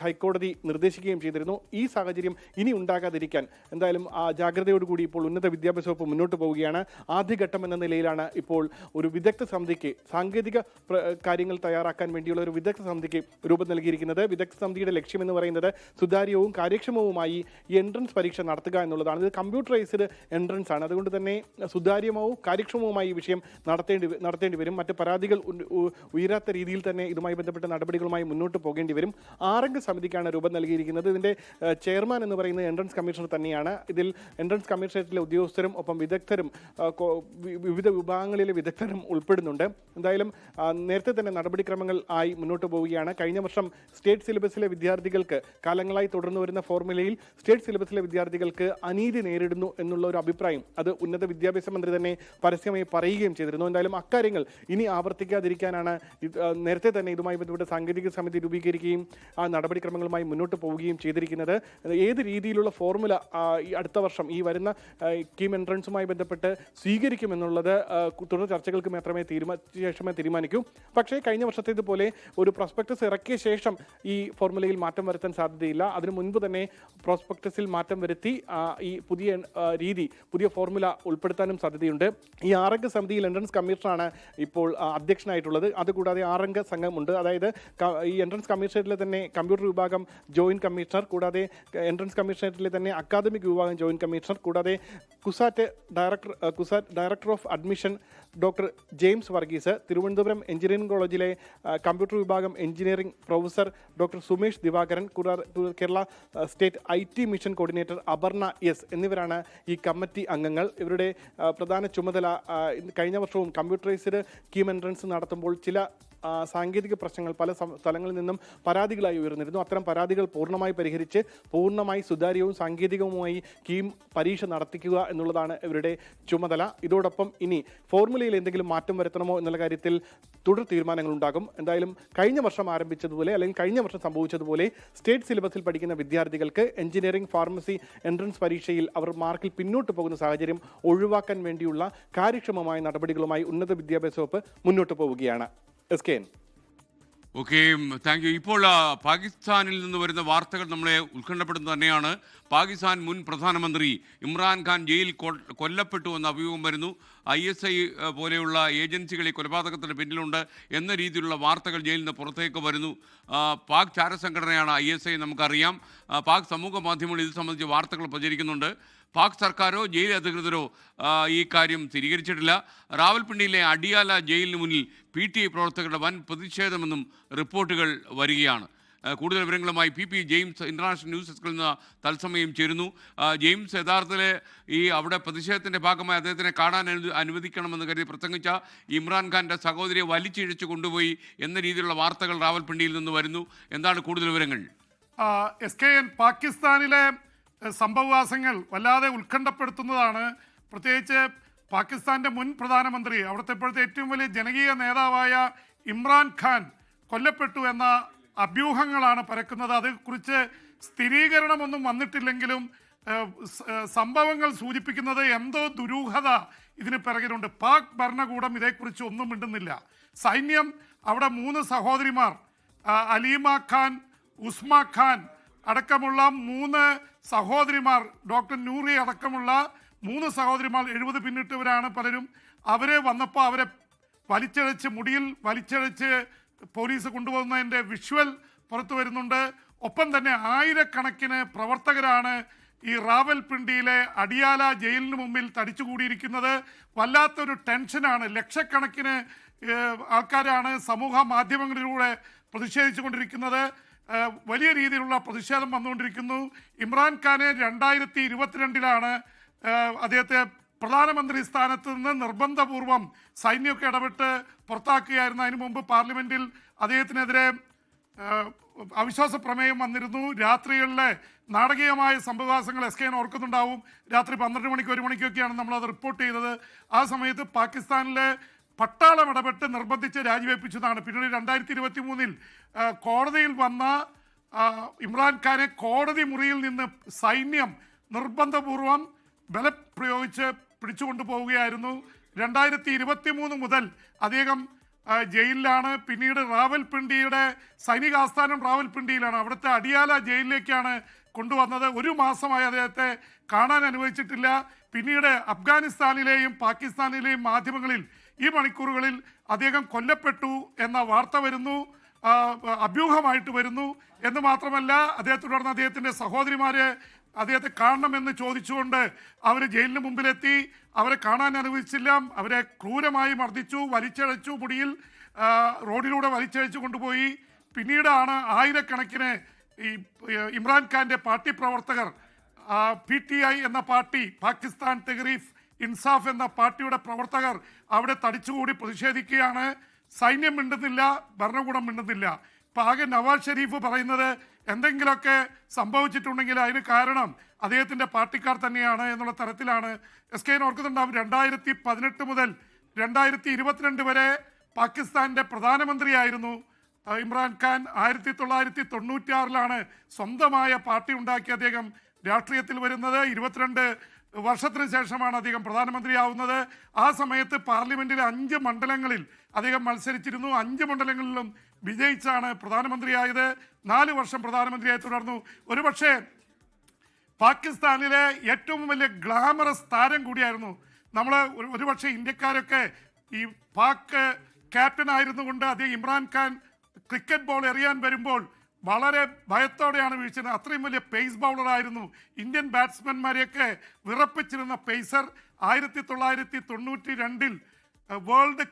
ഹൈക്കോടതി നിർദ്ദേശിക്കുകയും ചെയ്തിരുന്നു. ഈ സാഹചര്യം ഇനി ഉണ്ടാകാതിരിക്കാൻ എന്തായാലും ജാഗ്രതയോടുകൂടി ഇപ്പോൾ ഉന്നത വിദ്യാഭ്യാസ വകുപ്പ് മുന്നോട്ട് പോവുകയാണ്. ആദ്യഘട്ടം എന്ന നിലയിലാണ് ഇപ്പോൾ ഒരു വിദഗ്ധ സമിതിക്ക് സാങ്കേതിക കാര്യങ്ങൾ തയ്യാറാക്കാൻ വേണ്ടിയുള്ള ഒരു വിദഗ്ധ സമിതിക്ക് രൂപം നൽകിയിരിക്കുന്നത്. വിദഗ്ധ സമിതിയുടെ ലക്ഷ്യമെന്ന് പറയുന്നത് സുതാര്യവും കാര്യക്ഷമവുമായി ഈ എൻട്രൻസ് പരീക്ഷ നടത്തുക എന്നുള്ളതാണ്. ഇത് കമ്പ്യൂട്ടറൈസ്ഡ് എൻട്രൻസ് ആണ്. അതുകൊണ്ട് തന്നെ സുതാര്യവും കാര്യക്ഷമവുമായി ഈ വിഷയം നടത്തേണ്ടി വരും. മറ്റ് പരാതികൾ ഉയരാത്ത രീതിയിൽ തന്നെ ഇതുമായി ബന്ധപ്പെട്ട നടപടികളുമായി മുന്നോട്ട് പോകേണ്ടി വരും. 6 അംഗ സമിതിക്കാണ് രൂപം നൽകിയിരിക്കുന്നത്. ഇതിന്റെ ചെയർമാൻ എന്ന് പറയുന്നത് എൻട്രൻസ് കമ്മീഷണർ തന്നെയാണ്. ഇതിൽ എൻട്രൻസ് കമ്മീഷണറേറ്റിലെ ഉദ്യോഗസ്ഥരും ഒപ്പം വിദഗ്ധരും വിവിധ വിഭാഗങ്ങളിലെ വിദഗ്ധരും ഉൾപ്പെടുന്നുണ്ട്. എന്തായാലും നേരത്തെ തന്നെ നടപടിക്രമങ്ങൾ ആയി മുന്നോട്ട് പോവുകയാണ്. കഴിഞ്ഞ വർഷം സ്റ്റേറ്റ് സിലബസിലെ വിദ്യാർത്ഥികൾക്ക് കാലങ്ങളായി തുടർന്നു വരുന്ന ഫോർമുലയിൽ സ്റ്റേറ്റ് സിലബസിലെ വിദ്യാർത്ഥികൾക്ക് അനീതി നേരിടുന്നു എന്നുള്ള ഒരു അഭിപ്രായം അത് ഉന്നത വിദ്യാഭ്യാസ മന്ത്രി തന്നെ പരസ്യമായി പറയുകയും ചെയ്തിരുന്നു. എന്തായാലും അക്കാര്യങ്ങൾ ഇനി ആവർത്തിക്കാതിരിക്കാനാണ് നേരത്തെ തന്നെ ഇതുമായി ബന്ധപ്പെട്ട സാങ്കേതിക സമിതി രൂപീകരിക്കുകയും ആ നടപടിക്രമങ്ങളുമായി മുന്നോട്ട് പോവുകയും ചെയ്തിരിക്കുന്നത്. ഏത് രീതിയിലുള്ള ഫോർമുല ഈ അടുത്ത വർഷം ഈ വരുന്ന കീം എൻട്രൻസുമായി ബന്ധപ്പെട്ട് സ്വീകരിക്കുമെന്നുള്ളത് തുടർ ചർച്ചകൾക്ക് മാത്രമേ ശേഷമേ തീരുമാനിക്കൂ. പക്ഷേ കഴിഞ്ഞ വർഷത്തേതുപോലെ ഒരു പ്രോസ്പെക്ടസ് ഇറക്കിയ ശേഷം ഈ ഫോർമുലയിൽ മാറ്റം വരുത്താൻ സാധ്യതയില്ല. അതിനു മുൻപ് തന്നെ പ്രോസ്പെക്ടസിൽ മാറ്റം വരുത്തി ഈ പുതിയ ഫോർമുല ഉൾപ്പെടുത്താനും സാധ്യതയുണ്ട്. ഈ 6 അംഗ സമിതിയിൽ എൻട്രൻസ് കമ്മീഷണറാണ് ഇപ്പോൾ അധ്യക്ഷനായിട്ടുള്ളത്. അതുകൂടാതെ 6 അംഗ സംഘമുണ്ട്. അതായത് ഈ എൻട്രൻസ് കമ്മീഷണറേറ്റിലെ തന്നെ കമ്പ്യൂട്ടർ വിഭാഗം ജോയിന്റ് കമ്മീഷണർ, കൂടാതെ എൻട്രൻസ് കമ്മീഷണറേറ്റിലെ തന്നെ അക്കാദമിക് വിഭാഗം ജോയിന്റ് കമ്മീഷണർ, കൂടാതെ CUSAT director of admission doctor James Varghese, Thiruvananthapuram engineering കോളേജിലെ കമ്പ്യൂട്ടർ വിഭാഗം engineering professor doctor Sumesh Divakaran, Kerala state IT mission coordinator Aparna S എന്നിവരാണ് ഈ കമ്മിറ്റി അംഗങ്ങൾ. ഇവരുടെ പ്രധാന ചുമതല കഴിഞ്ഞ വർഷവും കമ്പ്യൂട്ടറൈസ്ഡ് കീം എൻട്രൻസ് നടത്തുമ്പോൾ ചില സാങ്കേതിക പ്രശ്നങ്ങൾ പല സ്ഥലങ്ങളിൽ നിന്നും പരാതികളായി ഉയർന്നിരുന്നു. അത്തരം പരാതികൾ പൂർണ്ണമായി പരിഹരിച്ച് പൂർണ്ണമായി സുതാര്യവും സാങ്കേതികവുമായി കീം പരീക്ഷ നടത്തിക്കുക എന്നുള്ളതാണ് ഇവരുടെ ചുമതല. ഇതോടൊപ്പം ഇനി ഫോർമുലയിൽ എന്തെങ്കിലും മാറ്റം വരുത്തണമോ എന്നുള്ള കാര്യത്തിൽ തുടർ തീരുമാനങ്ങൾ ഉണ്ടാകും. എന്തായാലും കഴിഞ്ഞ വർഷം ആരംഭിച്ചതുപോലെ അല്ലെങ്കിൽ കഴിഞ്ഞ വർഷം സംഭവിച്ചതുപോലെ സ്റ്റേറ്റ് സിലബസിൽ പഠിക്കുന്ന വിദ്യാർത്ഥികൾക്ക് എഞ്ചിനീയറിംഗ് ഫാർമസി എൻട്രൻസ് പരീക്ഷയിൽ അവർ മാർക്കിൽ പിന്നോട്ട് പോകുന്ന സാഹചര്യം ഒഴിവാക്കാൻ വേണ്ടിയുള്ള കാര്യക്ഷമമായ നടപടികളുമായി ഉന്നത വിദ്യാഭ്യാസ വകുപ്പ് മുന്നോട്ട് പോവുകയാണ്. Okay, thank you. ഇപ്പോൾ പാകിസ്ഥാനിൽ നിന്ന് വരുന്ന വാർത്തകൾ നമ്മളെ ഉത്കണ്ഠപ്പെടുന്നത് തന്നെയാണ്. പാകിസ്ഥാൻ മുൻ പ്രധാനമന്ത്രി ഇമ്രാൻഖാൻ ജയിലിൽ കൊല്ലപ്പെട്ടു എന്ന അഭിയോഗം വരുന്നു. ISI പോലെയുള്ള ഏജൻസികളെ കൊലപാതകത്തിന് പിന്നിലുണ്ട് എന്ന രീതിയിലുള്ള വാർത്തകൾ ജയിലിൽ നിന്ന് പുറത്തേക്ക് വരുന്നു. പാക് ചാരസംഘടനയാണ് ISI, നമുക്കറിയാം. പാക് സമൂഹ മാധ്യമങ്ങളിൽ ഇത് സംബന്ധിച്ച് വാർത്തകൾ പ്രചരിക്കുന്നുണ്ട്. പാക് സർക്കാരോ ജയിൽ അധികൃതരോ ഈ കാര്യം സ്ഥിരീകരിച്ചിട്ടില്ല. റാവൽപിണ്ടിയിലെ അഡിയാല ജയിലിന് മുന്നിൽ PTI പ്രവർത്തകരുടെ വൻ പ്രതിഷേധമെന്നും റിപ്പോർട്ടുകൾ വരികയാണ്. കൂടുതൽ വിവരങ്ങളുമായി PP ജെയിംസ് ഇന്റർനാഷണൽ ന്യൂസ് ഡെസ്കിൽ നിന്ന് തത്സമയം ചേരുന്നു. ജെയിംസ്, യഥാർത്ഥത്തിൽ ഈ അവിടെ പ്രതിഷേധത്തിൻ്റെ ഭാഗമായി അദ്ദേഹത്തിനെ കാണാൻ അനുവദിക്കണമെന്ന് കരുതി പ്രസംഗിച്ച ഇമ്രാൻഖാൻ്റെ സഹോദരിയെ വലിച്ചിഴച്ചു കൊണ്ടുപോയി എന്ന രീതിയിലുള്ള വാർത്തകൾ റാവൽപിണ്ടിയിൽ നിന്ന് വരുന്നു. എന്താണ് കൂടുതൽ വിവരങ്ങൾ? SKN, പാകിസ്ഥാനിലെ സംഭവവാസങ്ങൾ വല്ലാതെ ഉത്കണ്ഠപ്പെടുത്തുന്നതാണ്. പ്രത്യേകിച്ച് പാകിസ്ഥാൻ്റെ മുൻ പ്രധാനമന്ത്രി, അവിടുത്തെ ഇപ്പോഴത്തെ ഏറ്റവും വലിയ ജനകീയ നേതാവായ ഇമ്രാൻഖാൻ കൊല്ലപ്പെട്ടു എന്ന അഭ്യൂഹങ്ങളാണ് പരക്കുന്നത്. അതേക്കുറിച്ച് സ്ഥിരീകരണമൊന്നും വന്നിട്ടില്ലെങ്കിലും സംഭവങ്ങൾ സൂചിപ്പിക്കുന്നത് എന്തോ ദുരൂഹത ഇതിന് പിറകിലുണ്ട്. പാക് ഭരണകൂടം ഇതേക്കുറിച്ച് ഒന്നും മിണ്ടുന്നില്ല. സൈന്യം അവിടെ 3 സഹോദരിമാർ, അലീമ ഖാൻ, ഉസ്മ ഖാൻ അടക്കമുള്ള 3 സഹോദരിമാർ, ഡോക്ടർ നൂറി അടക്കമുള്ള 3 സഹോദരിമാർ, 70 പിന്നിട്ടവരാണ് പലരും. അവരെ വന്നപ്പോൾ അവരെ മുടിയിൽ വലിച്ചഴച്ച് പോലീസ് കൊണ്ടുപോകുന്നതിൻ്റെ വിഷ്വൽ പുറത്തു വരുന്നുണ്ട്. ഒപ്പം തന്നെ ആയിരക്കണക്കിന് പ്രവർത്തകരാണ് ഈ റാവൽപിണ്ടിയിലെ അഡിയാല ജയിലിന് മുമ്പിൽ തടിച്ചുകൂടിയിരിക്കുന്നത്. വല്ലാത്തൊരു ടെൻഷനാണ്. ലക്ഷക്കണക്കിന് ആൾക്കാരാണ് സമൂഹ മാധ്യമങ്ങളിലൂടെ പ്രതിഷേധിച്ചു കൊണ്ടിരിക്കുന്നത്. വലിയ രീതിയിലുള്ള പ്രതിഷേധം വന്നുകൊണ്ടിരിക്കുന്നു. ഇമ്രാൻഖാനെ 2022 അദ്ദേഹത്തെ പ്രധാനമന്ത്രി സ്ഥാനത്ത് നിന്ന് നിർബന്ധപൂർവം സൈന്യമൊക്കെ ഇടപെട്ട് പുറത്താക്കുകയായിരുന്നു. അതിനു മുമ്പ് പാർലമെൻറ്റിൽ അദ്ദേഹത്തിനെതിരെ അവിശ്വാസ പ്രമേയം വന്നിരുന്നു. രാത്രികളിലെ നാടകീയമായ സംഭവവാസങ്ങൾ SKN ഓർക്കുന്നുണ്ടാവും. രാത്രി 12 മണിക്ക് 1 മണിക്കൊക്കെയാണ് നമ്മളത് റിപ്പോർട്ട് ചെയ്തത്. ആ സമയത്ത് പാകിസ്ഥാനിലെ പട്ടാളം ഇടപെട്ട് നിർബന്ധിച്ച് രാജിവെപ്പിച്ചതാണ്. പിന്നീട് 2023 കോടതിയിൽ വന്ന ഇമ്രാൻഖാനെ കോടതി മുറിയിൽ നിന്ന് സൈന്യം നിർബന്ധപൂർവം ബലം പ്രയോഗിച്ച് പിടിച്ചുകൊണ്ടു പോവുകയായിരുന്നു. 2023 മുതൽ അദ്ദേഹം ജയിലിലാണ്. പിന്നീട് റാവൽപിണ്ടിയുടെ സൈനിക ആസ്ഥാനം റാവൽപിണ്ടിയിലാണ്. അവിടുത്തെ അടിയാല ജയിലിലേക്കാണ് കൊണ്ടുവന്നത്. 1 മാസമായി അദ്ദേഹത്തെ കാണാൻ അനുവദിച്ചിട്ടില്ല. പിന്നീട് അഫ്ഗാനിസ്ഥാനിലെയും പാകിസ്ഥാനിലെയും മാധ്യമങ്ങളിൽ ഈ മണിക്കൂറുകളിൽ അദ്ദേഹം കൊല്ലപ്പെട്ടു എന്ന വാർത്ത വരുന്നു, അഭ്യൂഹമായിട്ട് വരുന്നു. എന്ന് മാത്രമല്ല, അദ്ദേഹത്തെ തുടർന്ന് അദ്ദേഹത്തിൻ്റെ സഹോദരിമാരെ അദ്ദേഹത്തെ കാണണമെന്ന് ചോദിച്ചുകൊണ്ട് അവർ ജയിലിന് മുമ്പിലെത്തി. അവരെ കാണാൻ അനുവദിച്ചില്ല. അവരെ ക്രൂരമായി മർദ്ദിച്ചു, വലിച്ചഴച്ചു, മുടിയിൽ റോഡിലൂടെ വലിച്ചഴച്ചു കൊണ്ടുപോയി. പിന്നീടാണ് ആയിരക്കണക്കിന് ഈ ഇമ്രാൻഖാൻ്റെ പാർട്ടി പ്രവർത്തകർ, PTI എന്ന പാർട്ടി, പാകിസ്ഥാൻ തെഹ്രീഫ് ഇൻസാഫ് എന്ന പാർട്ടിയുടെ പ്രവർത്തകർ അവിടെ തടിച്ചുകൂടി പ്രതിഷേധിക്കുകയാണ്. സൈന്യം മിണ്ടുന്നില്ല, ഭരണകൂടം മിണ്ടുന്നില്ല. ഇപ്പം ആകെ നവാസ് ഷെരീഫ് പറയുന്നത് എന്തെങ്കിലുമൊക്കെ സംഭവിച്ചിട്ടുണ്ടെങ്കിൽ അതിന് കാരണം അദ്ദേഹത്തിൻ്റെ പാർട്ടിക്കാർ തന്നെയാണ് എന്നുള്ള തരത്തിലാണ്. SKN ഓർക്കുന്നുണ്ടാവും, 2018 മുതൽ 2022 വരെ പാകിസ്ഥാൻ്റെ പ്രധാനമന്ത്രിയായിരുന്നു ഇമ്രാൻഖാൻ. 1996 സ്വന്തമായ പാർട്ടി ഉണ്ടാക്കി അദ്ദേഹം രാഷ്ട്രീയത്തിൽ വരുന്നത്. 22 വർഷത്തിന് ശേഷമാണ് അദ്ദേഹം പ്രധാനമന്ത്രിയാവുന്നത്. ആ സമയത്ത് പാർലമെന്റിലെ 5 മണ്ഡലങ്ങളിൽ അദ്ദേഹം മത്സരിച്ചിരുന്നു. 5 മണ്ഡലങ്ങളിലും വിജയിച്ചാണ് പ്രധാനമന്ത്രിയായത്. 4 വർഷം പ്രധാനമന്ത്രിയായി തുടർന്നു. ഒരുപക്ഷെ പാകിസ്ഥാനിലെ ഏറ്റവും വലിയ ഗ്ലാമറസ് താരം കൂടിയായിരുന്നു. നമ്മൾ ഒരുപക്ഷെ ഇന്ത്യക്കാരൊക്കെ ഈ പാക് ക്യാപ്റ്റൻ ആയിരുന്നു കൊണ്ട് അദ്ദേഹം ഇമ്രാൻഖാൻ ക്രിക്കറ്റ് ബോൾ എറിയാൻ വരുമ്പോൾ വളരെ ഭയത്തോടെയാണ് വീഴ്ചത്. അത്രയും വലിയ പേസ് ബൗളറായിരുന്നു. ഇന്ത്യൻ ബാറ്റ്സ്മാൻമാരെയൊക്കെ വിറപ്പിച്ചിരുന്ന പേസർ. 1992 വേൾഡ്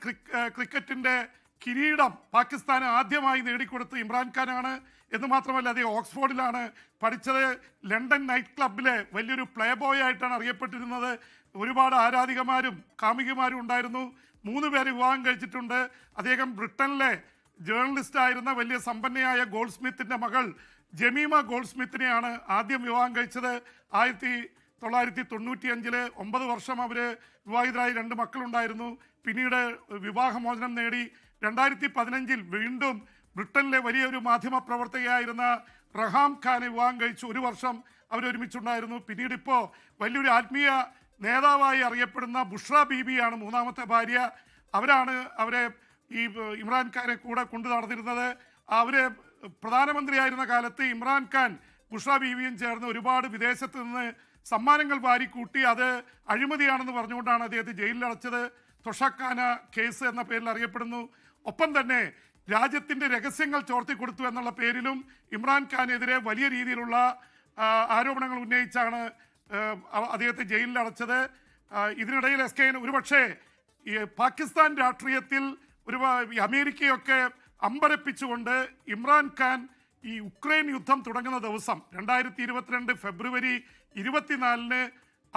ക്രിക്കറ്റിൻ്റെ കിരീടം പാകിസ്ഥാന് ആദ്യമായി നേടിക്കൊടുത്ത് ഇമ്രാൻഖാനാണ്. എന്ന് മാത്രമല്ല, അദ്ദേഹം ഓക്സ്ഫോർഡിലാണ് പഠിച്ചത്. ലണ്ടൻ നൈറ്റ് ക്ലബിലെ വലിയൊരു പ്ലേ ബോയ് ആയിട്ടാണ് അറിയപ്പെട്ടിരുന്നത്. ഒരുപാട് ആരാധികമാരും കാമുകിമാരും ഉണ്ടായിരുന്നു. 3 പേര് വിവാഹം കഴിച്ചിട്ടുണ്ട്. അദ്ദേഹം ബ്രിട്ടനിലെ ജേർണലിസ്റ്റ് ആയിരുന്ന വലിയ സമ്പന്നയായ ഗോൾഡ് സ്മിത്തിൻ്റെ മകൾ ജമീമ ഗോൾഡ് സ്മിത്തിനെയാണ് ആദ്യം വിവാഹം കഴിച്ചത്. 1995 9 വർഷം അവർ വിവാഹിതരായി 2 മക്കളുണ്ടായിരുന്നു. പിന്നീട് വിവാഹമോചനം നേടി. 2015 വീണ്ടും ബ്രിട്ടനിലെ വലിയൊരു മാധ്യമ പ്രവർത്തകയായിരുന്ന റഹാം ഖാനെ വിവാഹം കഴിച്ചു. 1 വർഷം അവരൊരുമിച്ചുണ്ടായിരുന്നു. പിന്നീട് ഇപ്പോൾ വലിയൊരു ആത്മീയ നേതാവായി അറിയപ്പെടുന്ന ബുഷ്ര ബീബിയാണ് 3ാമത്തെ ഭാര്യ. അവരാണ് അവരെ ഈ ഇമ്രാൻഖാനെ കൂടെ കൊണ്ടു നടന്നിരുന്നത്. അവർ പ്രധാനമന്ത്രിയായിരുന്ന കാലത്ത് ഇമ്രാൻഖാൻ ബുഷ്ര ബീവിയും ചേർന്ന് ഒരുപാട് വിദേശത്ത് നിന്ന് സമ്മാനങ്ങൾ വാരിക്കൂട്ടി. അത് അഴിമതിയാണെന്ന് പറഞ്ഞുകൊണ്ടാണ് അദ്ദേഹത്തെ ജയിലിലടച്ചത്. തൊഷക്കാന കേസ് എന്ന പേരിൽ അറിയപ്പെടുന്നു. ഒപ്പം തന്നെ രാജ്യത്തിൻ്റെ രഹസ്യങ്ങൾ ചോർത്തിക്കൊടുത്തു എന്നുള്ള പേരിലും ഇമ്രാൻഖാനെതിരെ വലിയ രീതിയിലുള്ള ആരോപണങ്ങൾ ഉന്നയിച്ചാണ് അദ്ദേഹത്തെ ജയിലിലടച്ചത്. ഇതിനിടയിൽ SKN ഒരുപക്ഷെ ഈ പാകിസ്ഥാൻ രാഷ്ട്രീയത്തിൽ അമേരിക്കയൊക്കെ അമ്പരപ്പിച്ചുകൊണ്ട് ഇമ്രാൻഖാൻ ഈ ഉക്രൈൻ യുദ്ധം തുടങ്ങുന്ന ദിവസം 2022 ഫെബ്രുവരി 24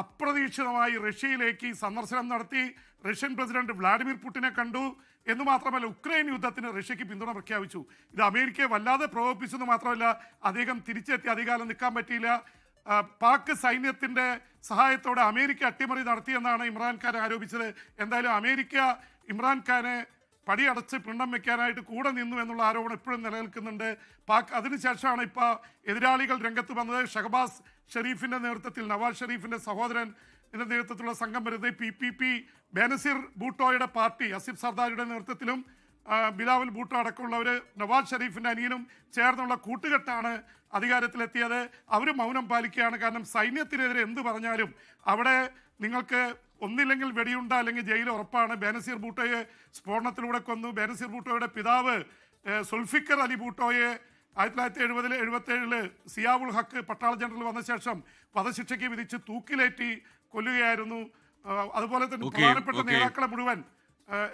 അപ്രതീക്ഷിതമായി റഷ്യയിലേക്ക് സന്ദർശനം നടത്തി. റഷ്യൻ പ്രസിഡന്റ് വ്ളാഡിമിർ പുടിനെ കണ്ടു. എന്ന് മാത്രമല്ല, ഉക്രൈൻ യുദ്ധത്തിന് റഷ്യക്ക് പിന്തുണ പ്രഖ്യാപിച്ചു. ഇത് അമേരിക്കയെ വല്ലാതെ പ്രകോപിപ്പിച്ചെന്ന് മാത്രമല്ല, അദ്ദേഹം തിരിച്ചെത്തി അധികാരം നിൽക്കാൻ പറ്റിയില്ല. പാക് സൈന്യത്തിൻ്റെ സഹായത്തോടെ അമേരിക്ക അട്ടിമറി നടത്തിയെന്നാണ് ഇമ്രാൻഖാൻ ആരോപിച്ചത്. എന്തായാലും അമേരിക്ക ഇമ്രാൻഖാനെ പടിയടച്ച് പിണ്ഡം വെക്കാനായിട്ട് കൂടെ നിന്നു എന്നുള്ള ആരോപണം ഇപ്പോഴും നിലനിൽക്കുന്നുണ്ട്. പാക് അതിനുശേഷമാണ് ഇപ്പോൾ എതിരാളികൾ രംഗത്ത് വന്നത്. ഷഹബാസ് ഷെരീഫിൻ്റെ നേതൃത്വത്തിൽ, നവാസ് ഷെരീഫിൻ്റെ സഹോദരൻ ഇതിൻ്റെ നേതൃത്വത്തിലുള്ള സംഘം വരുന്നത് PPP ബേനസീർ ഭൂട്ടോയുടെ പാർട്ടി അസിഫ് സർദാരിയുടെ നേതൃത്വത്തിലും ബിലാവൽ ഭൂട്ടോ അടക്കമുള്ളവർ നവാസ് ഷെരീഫിൻ്റെ അനിയനും ചേർന്നുള്ള കൂട്ടുകെട്ടാണ് അധികാരത്തിലെത്തിയത്. അവർ മൗനം പാലിക്കുകയാണ്. കാരണം സൈന്യത്തിനെതിരെ എന്ത് പറഞ്ഞാലും അവിടെ നിങ്ങൾക്ക് ഒന്നില്ലെങ്കിൽ വെടിയുണ്ട അല്ലെങ്കിൽ ജയിൽ ഉറപ്പാണ്. ബേനസീർ ഭൂട്ടോയെ സ്ഫോടനത്തിലൂടെ കൊന്നു. ബേനസീർ ഭൂട്ടോയുടെ പിതാവ് സുൽഫിക്കർ അലി ഭൂട്ടോയെ 1977 സിയാവുൽ ഹക്ക് പട്ടാള ജനറൽ വന്ന ശേഷം വധശിക്ഷയ്ക്ക് വിധിച്ച് തൂക്കിലേറ്റി കൊല്ലുകയായിരുന്നു. അതുപോലെ തന്നെ പ്രധാനപ്പെട്ട നേതാക്കളെ മുഴുവൻ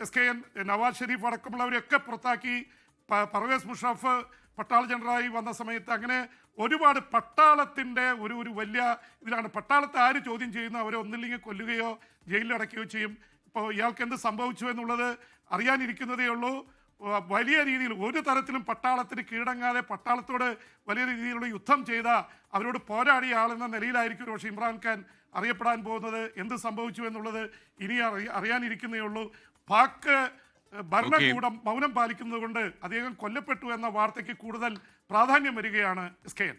SKN നവാസ് ഷെരീഫ് അടക്കമുള്ളവരെയൊക്കെ പുറത്താക്കി. പർവേസ് മുഷറഫ് പട്ടാള ജനറലായി വന്ന സമയത്ത് അങ്ങനെ ഒരുപാട് പട്ടാളത്തിൻ്റെ ഒരു വലിയ ഇതിലാണ്. പട്ടാളത്തെ ആര് ചോദ്യം ചെയ്യുന്നു അവരെ ഒന്നില്ലെങ്കിൽ കൊല്ലുകയോ ജയിലിലടയ്ക്കുകയോ ചെയ്യും. ഇപ്പോൾ ഇയാൾക്ക് എന്ത് സംഭവിച്ചു എന്നുള്ളത് അറിയാനിരിക്കുന്നതേ ഉള്ളൂ. വലിയ രീതിയിൽ ഒരു തരത്തിലും പട്ടാളത്തിന് കീഴടങ്ങാതെ പട്ടാളത്തോട് വലിയ രീതിയിലുള്ള യുദ്ധം ചെയ്ത അവരോട് പോരാടിയ ആളെന്ന നിലയിലായിരിക്കും പക്ഷേ ഇമ്രാൻഖാൻ അറിയപ്പെടാൻ പോകുന്നത്. എന്ത് സംഭവിച്ചു എന്നുള്ളത് ഇനി അറിയാനിരിക്കുന്നേ ഉള്ളൂ. പാക് ഭരണകൂടം മൗനം പാലിക്കുന്നത് കൊണ്ട് അദ്ദേഹം കൊല്ലപ്പെട്ടു എന്ന വാർത്തയ്ക്ക് കൂടുതൽ പ്രാധാന്യം വരികയാണ് SKN.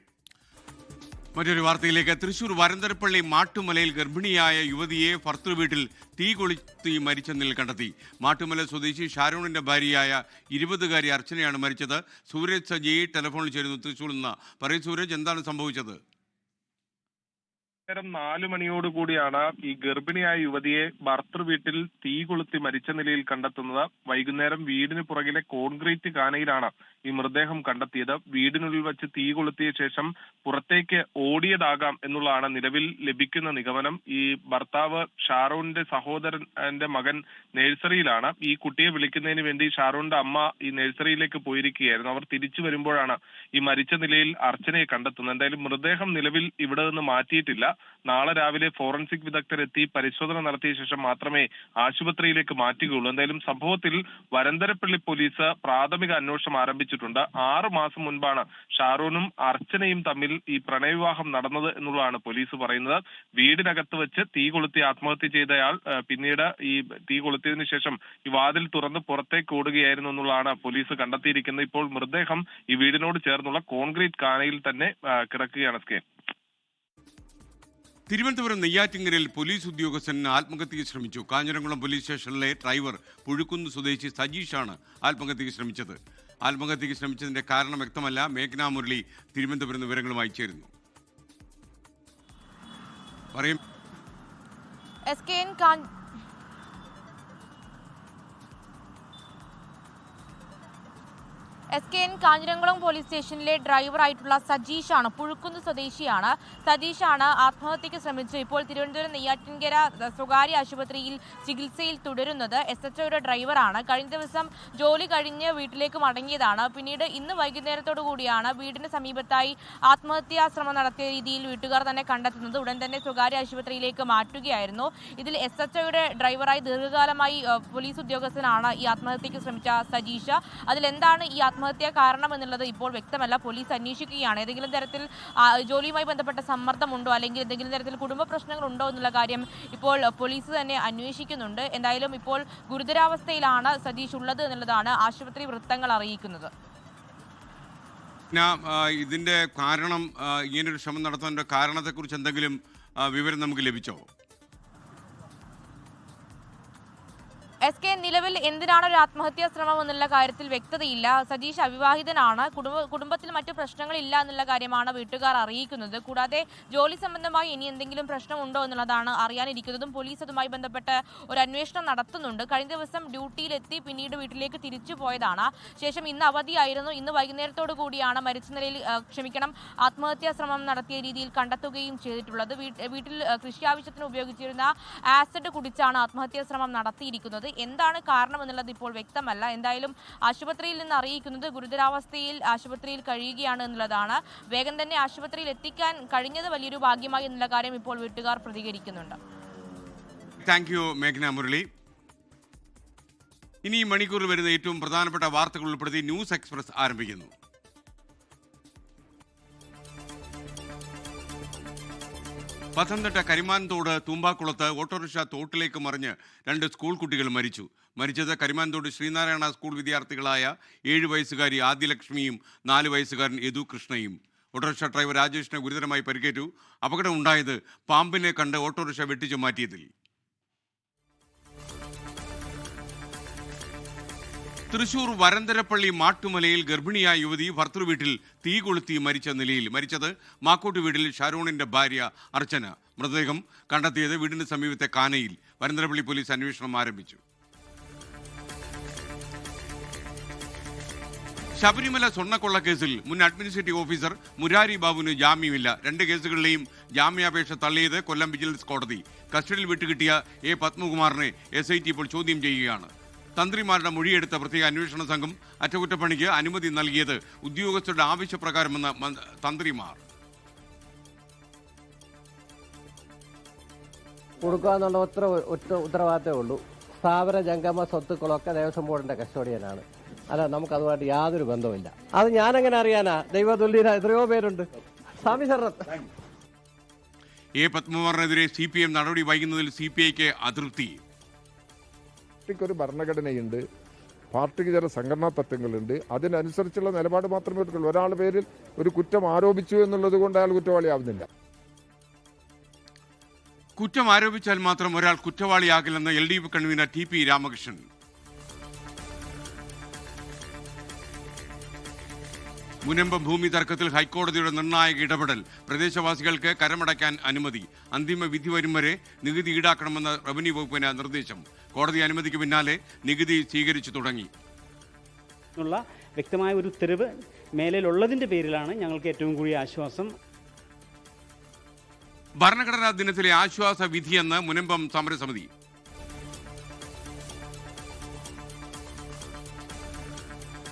മറ്റൊരു വാർത്തയിലേക്ക്. തൃശൂർ വരന്തരപ്പള്ളി മാട്ടുമലയിൽ ഗർഭിണിയായ യുവതിയെ ഭർത്തൃ വീട്ടിൽ തീ കൊളുത്തി മരിച്ച നിലയിൽ കണ്ടെത്തി. മാട്ടുമല സ്വദേശി ഷാരോണിന്റെ ഭാര്യയായ 20-കാരി അർച്ചനയാണ് മരിച്ചത്. സൂരജ് സജി ടെലിഫോണിൽ ചേരുന്നു തൃശൂരിൽ നിന്ന്. പറയൂ സൂരജ്, എന്താണ് സംഭവിച്ചത്? 4 മണിയോടുകൂടിയാണ് ഈ ഗർഭിണിയായ യുവതിയെ ഭർത്തൃ വീട്ടിൽ തീ കൊളുത്തി മരിച്ച നിലയിൽ കണ്ടെത്തുന്നത്. വൈകുന്നേരം വീടിന് പുറകിലെ കോൺക്രീറ്റ് കാനയിലാണ് ഈ മൃതദേഹം കണ്ടെത്തിയത്. വീടിനുള്ളിൽ വെച്ച് തീ കൊളുത്തിയ ശേഷം പുറത്തേക്ക് ഓടിയതാകാം എന്നുള്ളതാണ് നിലവിൽ ലഭിക്കുന്ന നിഗമനം. ഈ ഭർത്താവ് ഷാരോണിന്റെ സഹോദരന്റെ മകൻ നഴ്സറിയിലാണ്. ഈ കുട്ടിയെ വിളിക്കുന്നതിന് വേണ്ടി ഷാരോണിന്റെ അമ്മ ഈ നഴ്സറിയിലേക്ക് പോയിരിക്കുകയായിരുന്നു. അവർ തിരിച്ചു വരുമ്പോഴാണ് ഈ മരിച്ച നിലയിൽ അർച്ചനയെ കണ്ടെത്തുന്നത്. എന്തായാലും മൃതദേഹം നിലവിൽ ഇവിടെ നിന്ന് മാറ്റിയിട്ടില്ല. നാളെ രാവിലെ ഫോറൻസിക് വിദഗ്ധരെത്തി പരിശോധന നടത്തിയ ശേഷം മാത്രമേ ആശുപത്രിയിലേക്ക് മാറ്റുകയുള്ളൂ. എന്തായാലും സംഭവത്തിൽ വരന്തരപ്പള്ളി പോലീസ് പ്രാഥമിക അന്വേഷണം ആരംഭിച്ചിട്ടുണ്ട്. 6 മാസം മുൻപാണ് ഷാരോണും അർച്ചനയും തമ്മിൽ ഈ പ്രണയവിവാഹം നടന്നത് എന്നുള്ളതാണ് പോലീസ് പറയുന്നത്. വീടിനകത്ത് വെച്ച് തീ കൊളുത്തി ആത്മഹത്യ ചെയ്തയാൾ പിന്നീട് ഈ തീ കൊളുത്തിയതിനു ശേഷം ഈ വാതിൽ തുറന്ന് പുറത്തേക്ക് ഓടുകയായിരുന്നു എന്നുള്ളതാണ് പോലീസ് കണ്ടെത്തിയിരിക്കുന്നത്. ഇപ്പോൾ മൃതദേഹം ഈ വീടിനോട് ചേർന്നുള്ള കോൺക്രീറ്റ് കാനയിൽ തന്നെ കിടക്കുകയാണ്. സ്കേൻ തിരുവനന്തപുരം നെയ്യാറ്റിങ്കരയിൽ പോലീസ് ഉദ്യോഗസ്ഥൻ ആത്മഹത്യയ്ക്ക് ശ്രമിച്ചു. കാഞ്ഞിരംകുളം പോലീസ് സ്റ്റേഷനിലെ ഡ്രൈവർ പുഴുക്കുന്ന് സ്വദേശി സജീഷാണ് ആത്മഹത്യയ്ക്ക് ശ്രമിച്ചത്. ആത്മഹത്യയ്ക്ക് ശ്രമിച്ചതിന്റെ കാരണം വ്യക്തമല്ല. മേഘ്ന മുരളി തിരുവനന്തപുരം വിവരങ്ങളുമായി ചേരുന്നു. പറയും. SKN കാഞ്ഞിരംകുളം പോലീസ് സ്റ്റേഷനിലെ ഡ്രൈവറായിട്ടുള്ള സജീഷാണ്, പുഴുക്കുന്ന് സ്വദേശിയാണ്. സജീഷാണ് ആത്മഹത്യയ്ക്ക് ശ്രമിച്ചു ഇപ്പോൾ തിരുവനന്തപുരം നെയ്യാറ്റിൻകര സ്വകാര്യ ആശുപത്രിയിൽ ചികിത്സയിൽ തുടരുന്നത്. SHOയുടെ ഡ്രൈവറാണ്. കഴിഞ്ഞ ദിവസം ജോലി കഴിഞ്ഞ് വീട്ടിലേക്ക് മടങ്ങിയതാണ്. പിന്നീട് ഇന്ന് വൈകുന്നേരത്തോടു കൂടിയാണ് വീടിന് സമീപത്തായി ആത്മഹത്യാ ശ്രമം നടത്തിയ രീതിയിൽ വീട്ടുകാർ തന്നെ കണ്ടെത്തുന്നത്. ഉടൻ തന്നെ സ്വകാര്യ ആശുപത്രിയിലേക്ക് മാറ്റുകയായിരുന്നു. ഇതിൽ SHOയുടെ ഡ്രൈവറായി ദീർഘകാലമായി പോലീസ് ഉദ്യോഗസ്ഥനാണ് ഈ ആത്മഹത്യയ്ക്ക് ശ്രമിച്ച സജീഷ. അതിലെന്താണ് ഈ ആത്മഹത്യാ കാരണം എന്നുള്ളത് ഇപ്പോൾ വ്യക്തമല്ല. പോലീസ് അന്വേഷിക്കുകയാണ്. ഏതെങ്കിലും തരത്തിൽ ജോലിയുമായി ബന്ധപ്പെട്ട സമ്മർദ്ദമുണ്ടോ അല്ലെങ്കിൽ എന്തെങ്കിലും തരത്തിൽ കുടുംബ പ്രശ്നങ്ങളുണ്ടോ എന്നുള്ള കാര്യം ഇപ്പോൾ പോലീസ് തന്നെ അന്വേഷിക്കുന്നുണ്ട്. എന്തായാലും ഇപ്പോൾ ഗുരുതരാവസ്ഥയിലാണ് സതീഷ് ഉള്ളത് എന്നുള്ളതാണ് ആശുപത്രി വൃത്തങ്ങൾ അറിയിക്കുന്നത്. ഇതിന്റെ കാരണം, ഇങ്ങനൊരു ശ്രമം നടത്താനുള്ള കാരണത്തെക്കുറിച്ച് എന്തെങ്കിലും വിവരം നമുക്ക് ലഭിച്ചോ? നിലവിൽ എന്തിനാണ് ഒരു ആത്മഹത്യാ ശ്രമം എന്നുള്ള കാര്യത്തിൽ വ്യക്തതയില്ല. സതീഷ് അവിവാഹിതനാണ്. കുടുംബത്തിൽ മറ്റു പ്രശ്നങ്ങളില്ല എന്നുള്ള കാര്യമാണ് വീട്ടുകാർ അറിയിക്കുന്നത്. കൂടാതെ ജോലി സംബന്ധമായി ഇനി എന്തെങ്കിലും പ്രശ്നമുണ്ടോ എന്നുള്ളതാണ് അറിയാനിരിക്കുന്നതും. പോലീസ് അതുമായി ബന്ധപ്പെട്ട് ഒരു അന്വേഷണം നടത്തുന്നുണ്ട്. കഴിഞ്ഞ ദിവസം ഡ്യൂട്ടിയിലെത്തി പിന്നീട് വീട്ടിലേക്ക് തിരിച്ചു പോയതാണ്. ശേഷം ഇന്ന് അവധിയായിരുന്നു. ഇന്ന് വൈകുന്നേരത്തോടു കൂടിയാണ് മരിച്ച നിലയിൽ ആത്മഹത്യാ ശ്രമം നടത്തിയ രീതിയിൽ കണ്ടെത്തുകയും ചെയ്തിട്ടുള്ളത്. വീട്ടിൽ കൃഷി ആവശ്യത്തിന് ഉപയോഗിച്ചിരുന്ന ആസിഡ് കുടിച്ചാണ് ആത്മഹത്യാ ശ്രമം നടത്തിയിരിക്കുന്നത്. എന്താണ് കാരണം എന്നുള്ളത് ഇപ്പോൾ വ്യക്തമല്ല. എന്തായാലും ആശുപത്രിയിൽ നിന്ന് അറിയിക്കുന്നത് ഗുരുതരാവസ്ഥയിൽ ആശുപത്രിയിൽ കഴിയുകയാണ് എന്നുള്ളതാണ്. വേഗം തന്നെ ആശുപത്രിയിൽ എത്തിക്കാൻ കഴിഞ്ഞത് വലിയൊരു ഭാഗ്യമായി എന്നുള്ള കാര്യം ഇപ്പോൾ വീട്ടുകാർ പ്രതികരിക്കുന്നുണ്ട്. താങ്ക് യു മേഘ്ന മുരളി. ഇനി മണിക്കൂറിൽ വരുന്ന ഏറ്റവും പ്രധാനപ്പെട്ട വാർത്തകൾ ഉൾപ്പെടുത്തി ന്യൂസ് എക്സ്പ്രസ് ആരംഭിക്കുന്നു. പത്തനംതിട്ട കരിമാൻതോട് തൂമ്പാക്കുളത്ത് ഓട്ടോറിക്ഷ തോട്ടിലേക്ക് മറിഞ്ഞ് 2 സ്കൂൾ കുട്ടികൾ മരിച്ചു. മരിച്ചത് കരിമാൻതോട് ശ്രീനാരായണ സ്കൂൾ വിദ്യാർത്ഥികളായ 7 വയസ്സുകാരി ആദ്യലക്ഷ്മിയും 4 വയസ്സുകാരൻ യദു കൃഷ്ണയും. ഓട്ടോറിക്ഷ ഡ്രൈവർ രാജേഷിന് ഗുരുതരമായി പരിക്കേറ്റു. അപകടം ഉണ്ടായത് പാമ്പിനെ കണ്ട് ഓട്ടോറിക്ഷ വെട്ടിച്ചു മാറ്റിയതിൽ. തൃശൂർ വരന്തരപ്പള്ളി മാട്ടുമലയിൽ ഗർഭിണിയായ യുവതി ഭർത്തൃ വീട്ടിൽ തീ കൊളുത്തി മരിച്ച നിലയിൽ. മരിച്ചത് മാക്കോട്ട് വീട്ടിൽ ഷാരോണിന്റെ ഭാര്യ അർച്ചന. മൃതദേഹം കണ്ടെത്തിയത് വീടിന് സമീപത്തെ കാനയിൽ. വരന്തരപ്പള്ളി പോലീസ് അന്വേഷണം ആരംഭിച്ചു. ശബരിമല സ്വർണ്ണക്കൊള്ളക്കേസിൽ മുൻ അഡ്മിനിസ്ട്രേറ്റീവ് ഓഫീസർ മുരാരി ബാബുവിന് ജാമ്യമില്ല. 2 കേസുകളിലെയും ജാമ്യാപേക്ഷ തള്ളിയത് കൊല്ലം വിജിലൻസ് കോടതി. കസ്റ്റഡിയിൽ വിട്ടുകിട്ടിയ A. പത്മകുമാറിനെ SIT ഇപ്പോൾ ചോദ്യം ചെയ്യുകയാണ്. തന്ത്രിമാരുടെ മൊഴിയെടുത്ത പ്രത്യേക അന്വേഷണ സംഘം അറ്റകുറ്റപ്പണിക്ക് അനുമതി നൽകിയത് ഉദ്യോഗസ്ഥരുടെ ആവശ്യപ്രകാരമെന്ന് തന്ത്രിമാർ. കൊടുക്കുക എന്നുള്ള ഒറ്റ ഉത്തരവാദിത്തമേ ഉള്ളൂ. സ്ഥാപന ജംഗമ സ്വത്തുക്കളൊക്കെ ദേവസ്വം ബോർഡിന്റെ കസ്റ്റഡിയനാണ്. അല്ല, നമുക്കതുമായിട്ട് യാതൊരു ബന്ധവുമില്ല. അത് ഞാനെങ്ങനെ അറിയാനാ? ദൈവതുല്യത എത്രയോ പേരുണ്ട്. സ്വാമി ശരണം. A. പത്മകുമാറിനെതിരെ CPM നടപടി വൈകുന്നതിൽ CPIക്ക് അതൃപ്തി. ഒരു ഭരണഘടനയുണ്ട്. പാർട്ടിക്ക് ചില സംഘടനാ തത്വങ്ങളുണ്ട്. അതിനനുസരിച്ചുള്ള നിലപാട് മാത്രമേ എടുക്കുള്ളൂ. ഒരാളുടെ പേരിൽ ഒരു കുറ്റം ആരോപിച്ചു എന്നുള്ളത് കൊണ്ട് അയാൾ കുറ്റവാളിയാവുന്നില്ല. കുറ്റം ആരോപിച്ചാൽ മാത്രം ഒരാൾ കുറ്റവാളിയാകില്ലെന്ന് LDF convener TP Ramakrishnan. Munambam ഭൂമി തർക്കത്തിൽ ഹൈക്കോടതിയുടെ നിർണായക ഇടപെടൽ. പ്രദേശവാസികൾക്ക് കരമടയ്ക്കാൻ അനുമതി. അന്തിമ വിധി വരും വരെ നികുതി ഈടാക്കണമെന്ന് റവന്യൂ വകുപ്പിന് നിർദ്ദേശം. കോടതി അനുമതിക്ക് പിന്നാലെ നികുതി സ്വീകരിച്ചു തുടങ്ങി. വ്യക്തമായ ഒരു തെളിവ് മേലിലുള്ളതിന്റെ പേരിലാണ് ഞങ്ങൾക്ക് ഏറ്റവും കൂടിയ ആശ്വാസം. ഭരണഘടനാ ദിനത്തിലെ ആശ്വാസ വിധിയെന്ന് മുനമ്പം സമരസമിതി.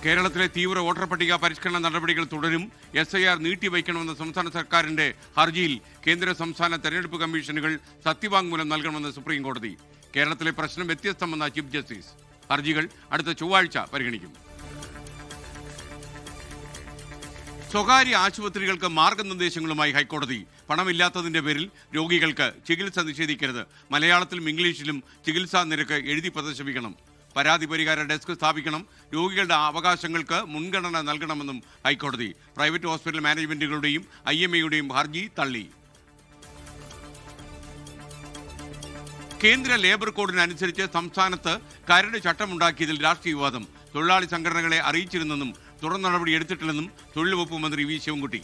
കേരളത്തിലെ തീവ്ര വോട്ടർ പട്ടിക പരിഷ്കരണ നടപടികൾ തുടരും. SIR നീട്ടിവയ്ക്കണമെന്ന സംസ്ഥാന സർക്കാരിന്റെ ഹർജിയിൽ കേന്ദ്ര സംസ്ഥാന തെരഞ്ഞെടുപ്പ് കമ്മീഷനുകൾ സത്യവാങ്മൂലം നൽകണമെന്ന് സുപ്രീം കോടതി. കേരളത്തിലെ പ്രശ്നം വ്യത്യസ്തമെന്ന ചീഫ് ജസ്റ്റിസ്. ഹർജികൾ അടുത്ത ചൊവ്വാഴ്ച പരിഗണിക്കും. സ്വകാര്യ ആശുപത്രികൾക്ക് മാർഗനിർദ്ദേശങ്ങളുമായി ഹൈക്കോടതി. പണമില്ലാത്തതിന്റെ പേരിൽ രോഗികൾക്ക് ചികിത്സ നിഷേധിക്കരുത്. മലയാളത്തിലും ഇംഗ്ലീഷിലും ചികിത്സാ നിരക്ക് എഴുതി പ്രദർശിപ്പിക്കണം. പരാതി പരിഹാര ഡെസ്ക് സ്ഥാപിക്കണം. രോഗികളുടെ അവകാശങ്ങൾക്ക് മുൻഗണന നൽകണമെന്നും ഹൈക്കോടതി. പ്രൈവറ്റ് ഹോസ്പിറ്റൽ മാനേജ്മെന്റുകളുടെയും IMAയുടെയും ഹർജി തള്ളി. കേന്ദ്ര ലേബർ കോഡിനനുസരിച്ച് സംസ്ഥാനത്ത് കരട് ചട്ടമുണ്ടാക്കിയതിൽ രാഷ്ട്രീയ വിവാദം. തൊഴിലാളി സംഘടനകളെ അറിയിച്ചിരുന്നെന്നും തുടർ നടപടി എടുത്തിട്ടില്ലെന്നും തൊഴിൽ വകുപ്പ് മന്ത്രി V ശിവൻകുട്ടി.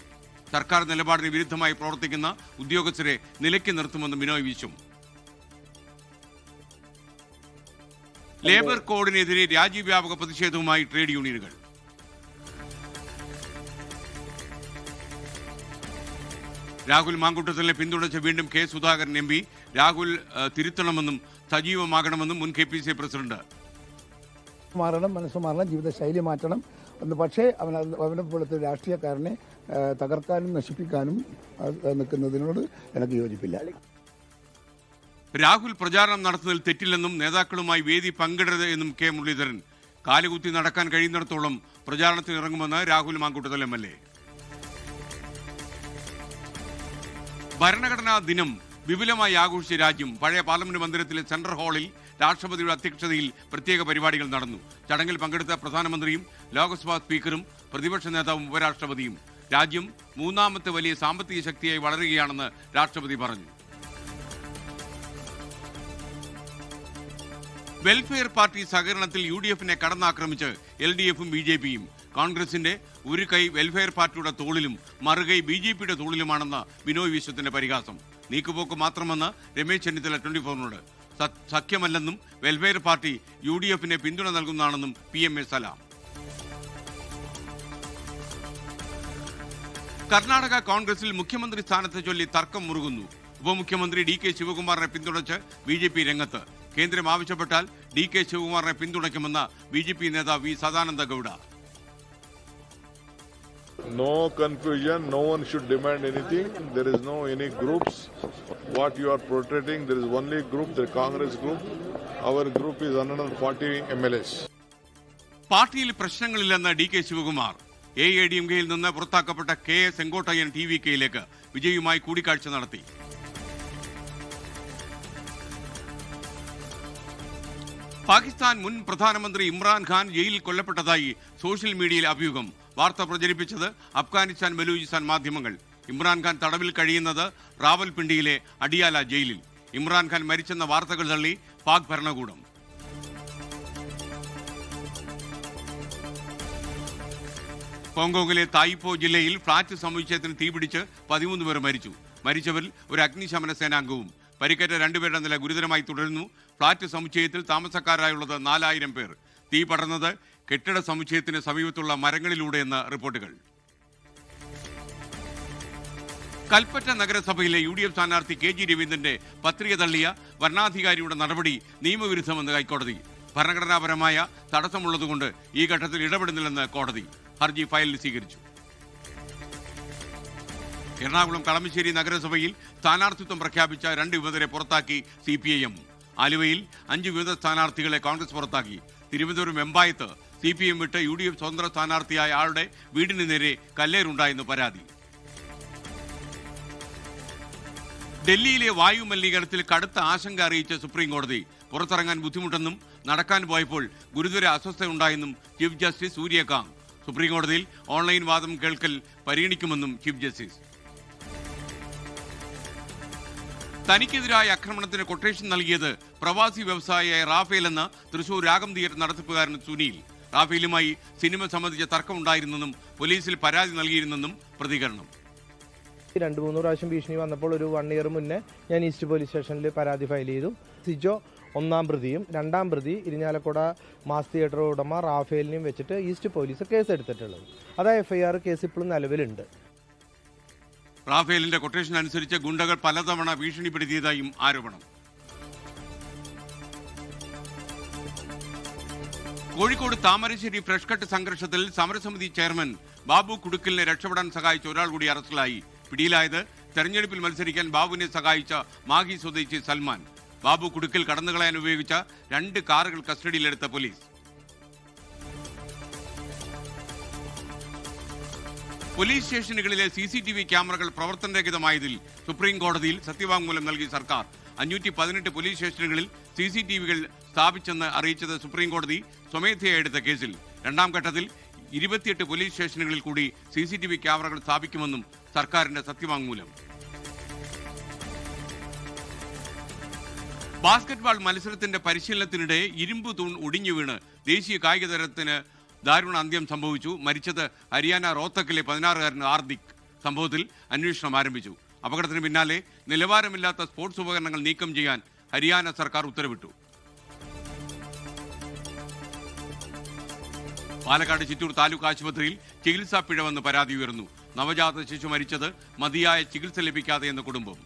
സർക്കാർ നിലപാടിന് വിരുദ്ധമായി പ്രവർത്തിക്കുന്ന ഉദ്യോഗസ്ഥരെ നിലയ്ക്ക് നിർത്തുമെന്നും ബിനോയ് വിശ്വം. ലേബർ കോഡിനെതിരെ രാജ്യവ്യാപക പ്രതിഷേധവുമായി ട്രേഡ് യൂണിയനുകൾ. രാഹുൽ മാങ്കൂട്ടത്തിലെ പിന്തുണച്ച് വീണ്ടും K സുധാകരൻ MP. രാഹുൽ തിരുത്തണമെന്നും സജീവമാകണമെന്നും മുൻ KPC പ്രസിഡന്റ്. മാറണം, മനസ്സ് മാറണം, ജീവിതശൈലി മാറ്റണം. പക്ഷേ അവനെ പോലത്തെ രാഷ്ട്രീയക്കാരനെ തകർക്കാനും നശിപ്പിക്കാനും നിൽക്കുന്നതിനോട് എനിക്ക് യോജിപ്പില്ല. രാഹുൽ പ്രചാരണം നടത്തുന്നതിൽ തെറ്റില്ലെന്നും നേതാക്കളുമായി വേദി പങ്കിടരുത് എന്നും K മുരളീധരൻ. കാലുകുത്തി നടക്കാൻ കഴിയുന്നിടത്തോളം പ്രചാരണത്തിന് ഇറങ്ങുമെന്ന് രാഹുൽ മാങ്കൂട്ടത്തിൽ MLA. ഭരണഘടനാ ദിനം വിപുലമായി ആഘോഷിച്ച രാജ്യം. പഴയ പാർലമെന്റ് മന്ദിരത്തിലെ സെൻട്രൽ ഹാളിൽ രാഷ്ട്രപതിയുടെ അധ്യക്ഷതയിൽ പ്രത്യേക പരിപാടികൾ നടന്നു. ചടങ്ങിൽ പങ്കെടുത്ത പ്രധാനമന്ത്രിയും ലോക്സഭാ സ്പീക്കറും പ്രതിപക്ഷ നേതാവും ഉപരാഷ്ട്രപതിയും. രാജ്യം മൂന്നാമത്തെ വലിയ സാമ്പത്തിക ശക്തിയായി വളരുകയാണെന്ന് രാഷ്ട്രപതി പറഞ്ഞു. വെൽഫെയർ പാർട്ടി സഹകരണത്തിൽ UDFനെ കടന്നാക്രമിച്ച് LDFും BJPയും. കോൺഗ്രസിന്റെ ഒരു കൈ വെൽഫെയർ പാർട്ടിയുടെ തോളിലും മറുകൈ BJPയുടെ തോളിലുമാണെന്ന് ബിനോയ് വിശ്വത്തിന്റെ പരിഹാസം. നീക്കുപോക്ക് മാത്രമെന്ന് രമേശ് ചെന്നിത്തല 24നോട്. സഖ്യമല്ലെന്നും വെൽഫെയർ പാർട്ടി UDFനെ പിന്തുണ നൽകുന്നതാണെന്നും PMA സലാം. കർണാടക കോൺഗ്രസിൽ മുഖ്യമന്ത്രി സ്ഥാനത്തെ ചൊല്ലി തർക്കം മുറുകുന്നു. ഉപമുഖ്യമന്ത്രി DK ശിവകുമാറിനെ പിന്തുണച്ച് BJP രംഗത്ത്. കേന്ദ്രം ആവശ്യപ്പെട്ടാൽ DK ശിവകുമാറിനെ പിന്തുണയ്ക്കുമെന്ന BJP നേതാവ് V Sadananda Gowda. No confusion, no one should demand anything. There is no any groups. What you are protecting, there is only group, the Congress group. Our group is 140 MLAs. പാർട്ടിയിൽ പ്രശ്നങ്ങളില്ലെന്ന് DK Shivakumar. AIADMKയിൽ നിന്ന് പുറത്താക്കപ്പെട്ട KS Sengottaiyan TVKയിലേക്ക് വിജയുമായി കൂടിക്കാഴ്ച നടത്തി. പാകിസ്ഥാൻ മുൻ പ്രധാനമന്ത്രി ഇമ്രാൻഖാൻ ജയിലിൽ കൊല്ലപ്പെട്ടതായി social മീഡിയയിൽ അഭ്യൂഹം. വാർത്ത പ്രചരിപ്പിച്ചത് അഫ്ഗാനിസ്ഥാൻ ബലൂചിസ്ഥാൻ മാധ്യമങ്ങൾ. ഇമ്രാൻഖാൻ തടവിൽ കഴിയുന്നത് റാവൽപിണ്ടിയിലെ അഡിയാല ജയിലിൽ. ഇമ്രാൻഖാൻ മരിച്ചെന്ന വാർത്തകൾ തള്ളി പാക് ഭരണകൂടം. ഹോങ്കോങ്ങിലെ തായിപ്പോ ജില്ലയിൽ ഫ്ളാറ്റ് സമുച്ചയത്തിന് തീപിടിച്ച് 13 പേർ മരിച്ചു. മരിച്ചവരിൽ ഒരു അഗ്നിശമന സേനാംഗവും. പരിക്കേറ്റ 2 പേരുടെ നില ഗുരുതരമായി തുടരുന്നു. ഫ്ളാറ്റ് സമുച്ചയത്തിൽ താമസക്കാരായുള്ളത് 4000 പേർ. തീ പടർന്നത് കെട്ടിട സമുച്ചയത്തിന് സമീപത്തുള്ള മരങ്ങളിലൂടെയെന്ന് റിപ്പോർട്ടുകൾ. കൽപ്പറ്റ നഗരസഭയിലെ UDF സ്ഥാനാർത്ഥി KG രവീന്ദ്രന്റെ പത്രിക തള്ളിയ വരണാധികാരിയുടെ നടപടി നിയമവിരുദ്ധമെന്ന് ഹൈക്കോടതി. ഭരണഘടനാപരമായ തടസ്സമുള്ളതുകൊണ്ട് ഈ ഘട്ടത്തിൽ ഇടപെടുന്നില്ലെന്ന് കോടതി. ഹർജി ഫയലിൽ സ്വീകരിച്ചു. എറണാകുളം കളമശ്ശേരി നഗരസഭയിൽ സ്ഥാനാർത്ഥിത്വം പ്രഖ്യാപിച്ച 2 വിമതരെ പുറത്താക്കി CPIM. ആലുവയിൽ 5 വിമത സ്ഥാനാർത്ഥികളെ കോൺഗ്രസ് പുറത്താക്കി. തിരുവനന്തപുരം വെമ്പായത്ത് CPM വിട്ട് UDF സ്വതന്ത്ര സ്ഥാനാർത്ഥിയായ ആളുടെ വീടിന് നേരെ കല്ലേറുണ്ടായെന്ന് പരാതി. ഡൽഹിയിലെ വായു മലിനീകരണത്തിൽ കടുത്ത ആശങ്ക അറിയിച്ച സുപ്രീം കോടതി പുറത്തിറങ്ങാൻ ബുദ്ധിമുട്ടെന്നും നടക്കാൻ പോയപ്പോൾ ഗുരുതര അസ്വസ്ഥയുണ്ടായെന്നും ചീഫ് ജസ്റ്റിസ് സൂര്യകാന്ത്. സുപ്രീം കോടതിയിൽ ഓൺലൈൻ വാദം കേൾക്കൽ പരിഗണിക്കുമെന്നും ചീഫ് ജസ്റ്റിസ്. തനിക്കെതിരായ ആക്രമണത്തിന് കൊട്ടേഷൻ നൽകിയത് പ്രവാസി വ്യവസായിയായ റാഫേൽ എന്ന തൃശൂർ രാഗം തിയേറ്റർ നടത്തിപ്പുകാരൻ സുനിൽ. റാഫേലുമായി സിനിമ സംബന്ധിച്ച തർക്കമുണ്ടായിരുന്നെന്നും പോലീസിൽ പരാതി നൽകിയിരുന്നെന്നും പ്രതികരണം. 2-3 പ്രാവശ്യം ഭീഷണി വന്നപ്പോൾ ഒരു 1 ഇയർ മുന്നേ ഞാൻ ഈസ്റ്റ് പോലീസ് സ്റ്റേഷനിൽ പരാതി ഫയൽ ചെയ്തു. സിജോ 1-ാം പ്രതിയും 2-ാം പ്രതി ഇരിഞ്ഞാലക്കുട മാസ് തിയേറ്റർ ഉടമ റാഫേലിനെയും വെച്ചിട്ട് ഈസ്റ്റ് പോലീസ് കേസ് എടുത്തിട്ടുള്ളത്. അത് FIR കേസ് ഇപ്പോഴും നിലവിലുണ്ട്. റാഫേലിന്റെ കൊട്ടേഷൻ അനുസരിച്ച് ഗുണ്ടകൾ പലതവണ ഭീഷണിപ്പെടുത്തിയതായും ആരോപണം. കോഴിക്കോട് താമരശ്ശേരി ഫ്രഷ് കട്ട് സംഘർഷത്തിൽ സമരസമിതി ചെയർമാൻ ബാബു കുടുക്കലിനെ രക്ഷപ്പെടാൻ സഹായിച്ച ഒരാൾ കൂടി അറസ്റ്റിലായി. പിടിയിലായത് തെരഞ്ഞെടുപ്പിൽ മത്സരിക്കാൻ ബാബുവിനെ സഹായിച്ച മാഹി സ്വദേശി സൽമാൻ. ബാബു കുടുക്കൽ കടന്നുകളയാൻ ഉപയോഗിച്ച 2 കാറുകൾ കസ്റ്റഡിയിലെടുത്ത പോലീസ്. പോലീസ് സ്റ്റേഷനുകളിലെ CCTV ക്യാമറകൾ പ്രവർത്തനരഹിതമായതിൽ സുപ്രീം കോടതിയിൽ സത്യവാങ്മൂലം നൽകി സർക്കാർ. 518 പോലീസ് സ്റ്റേഷനുകളിൽ CCTVകൾ സ്ഥാപിച്ചെന്ന് അറിയിച്ചത് സുപ്രീം കോടതി സ്വമേധയാ എടുത്ത കേസിൽ 2ാം ഘട്ടത്തിൽ 28 പോലീസ് സ്റ്റേഷനുകളിൽ കൂടി CCTV ക്യാമറകൾ സ്ഥാപിക്കുമെന്നും സർക്കാരിന്റെ സത്യവാങ്മൂലം. ബാസ്കറ്റ്ബോൾ മത്സരത്തിന്റെ പരിശീലനത്തിനിടെ ഇരുമ്പ് തൂൺ ഒടിഞ്ഞു വീണ് ദേശീയ കായിക താരത്തിന് ദാരുണ അന്ത്യം സംഭവിച്ചു. മരിച്ചത് ഹരിയാന റോത്തക്കിലെ 16-കാരൻ ഹാർദിക്. സംഭവത്തിൽ അന്വേഷണം ആരംഭിച്ചു. അപകടത്തിന് പിന്നാലെ നിലവാരമില്ലാത്ത സ്പോർട്സ് ഉപകരണങ്ങൾ നീക്കം ചെയ്യാൻ ഹരിയാന സർക്കാർ ഉത്തരവിട്ടു. പാലക്കാട് ചിറ്റൂർ താലൂക്ക് ആശുപത്രിയിൽ ചികിത്സാ പിഴവെന്ന് പരാതി ഉയർന്നു. നവജാത ശിശു മരിച്ചത് മതിയായ ചികിത്സ ലഭിക്കാതെ എന്ന കുടുംബം.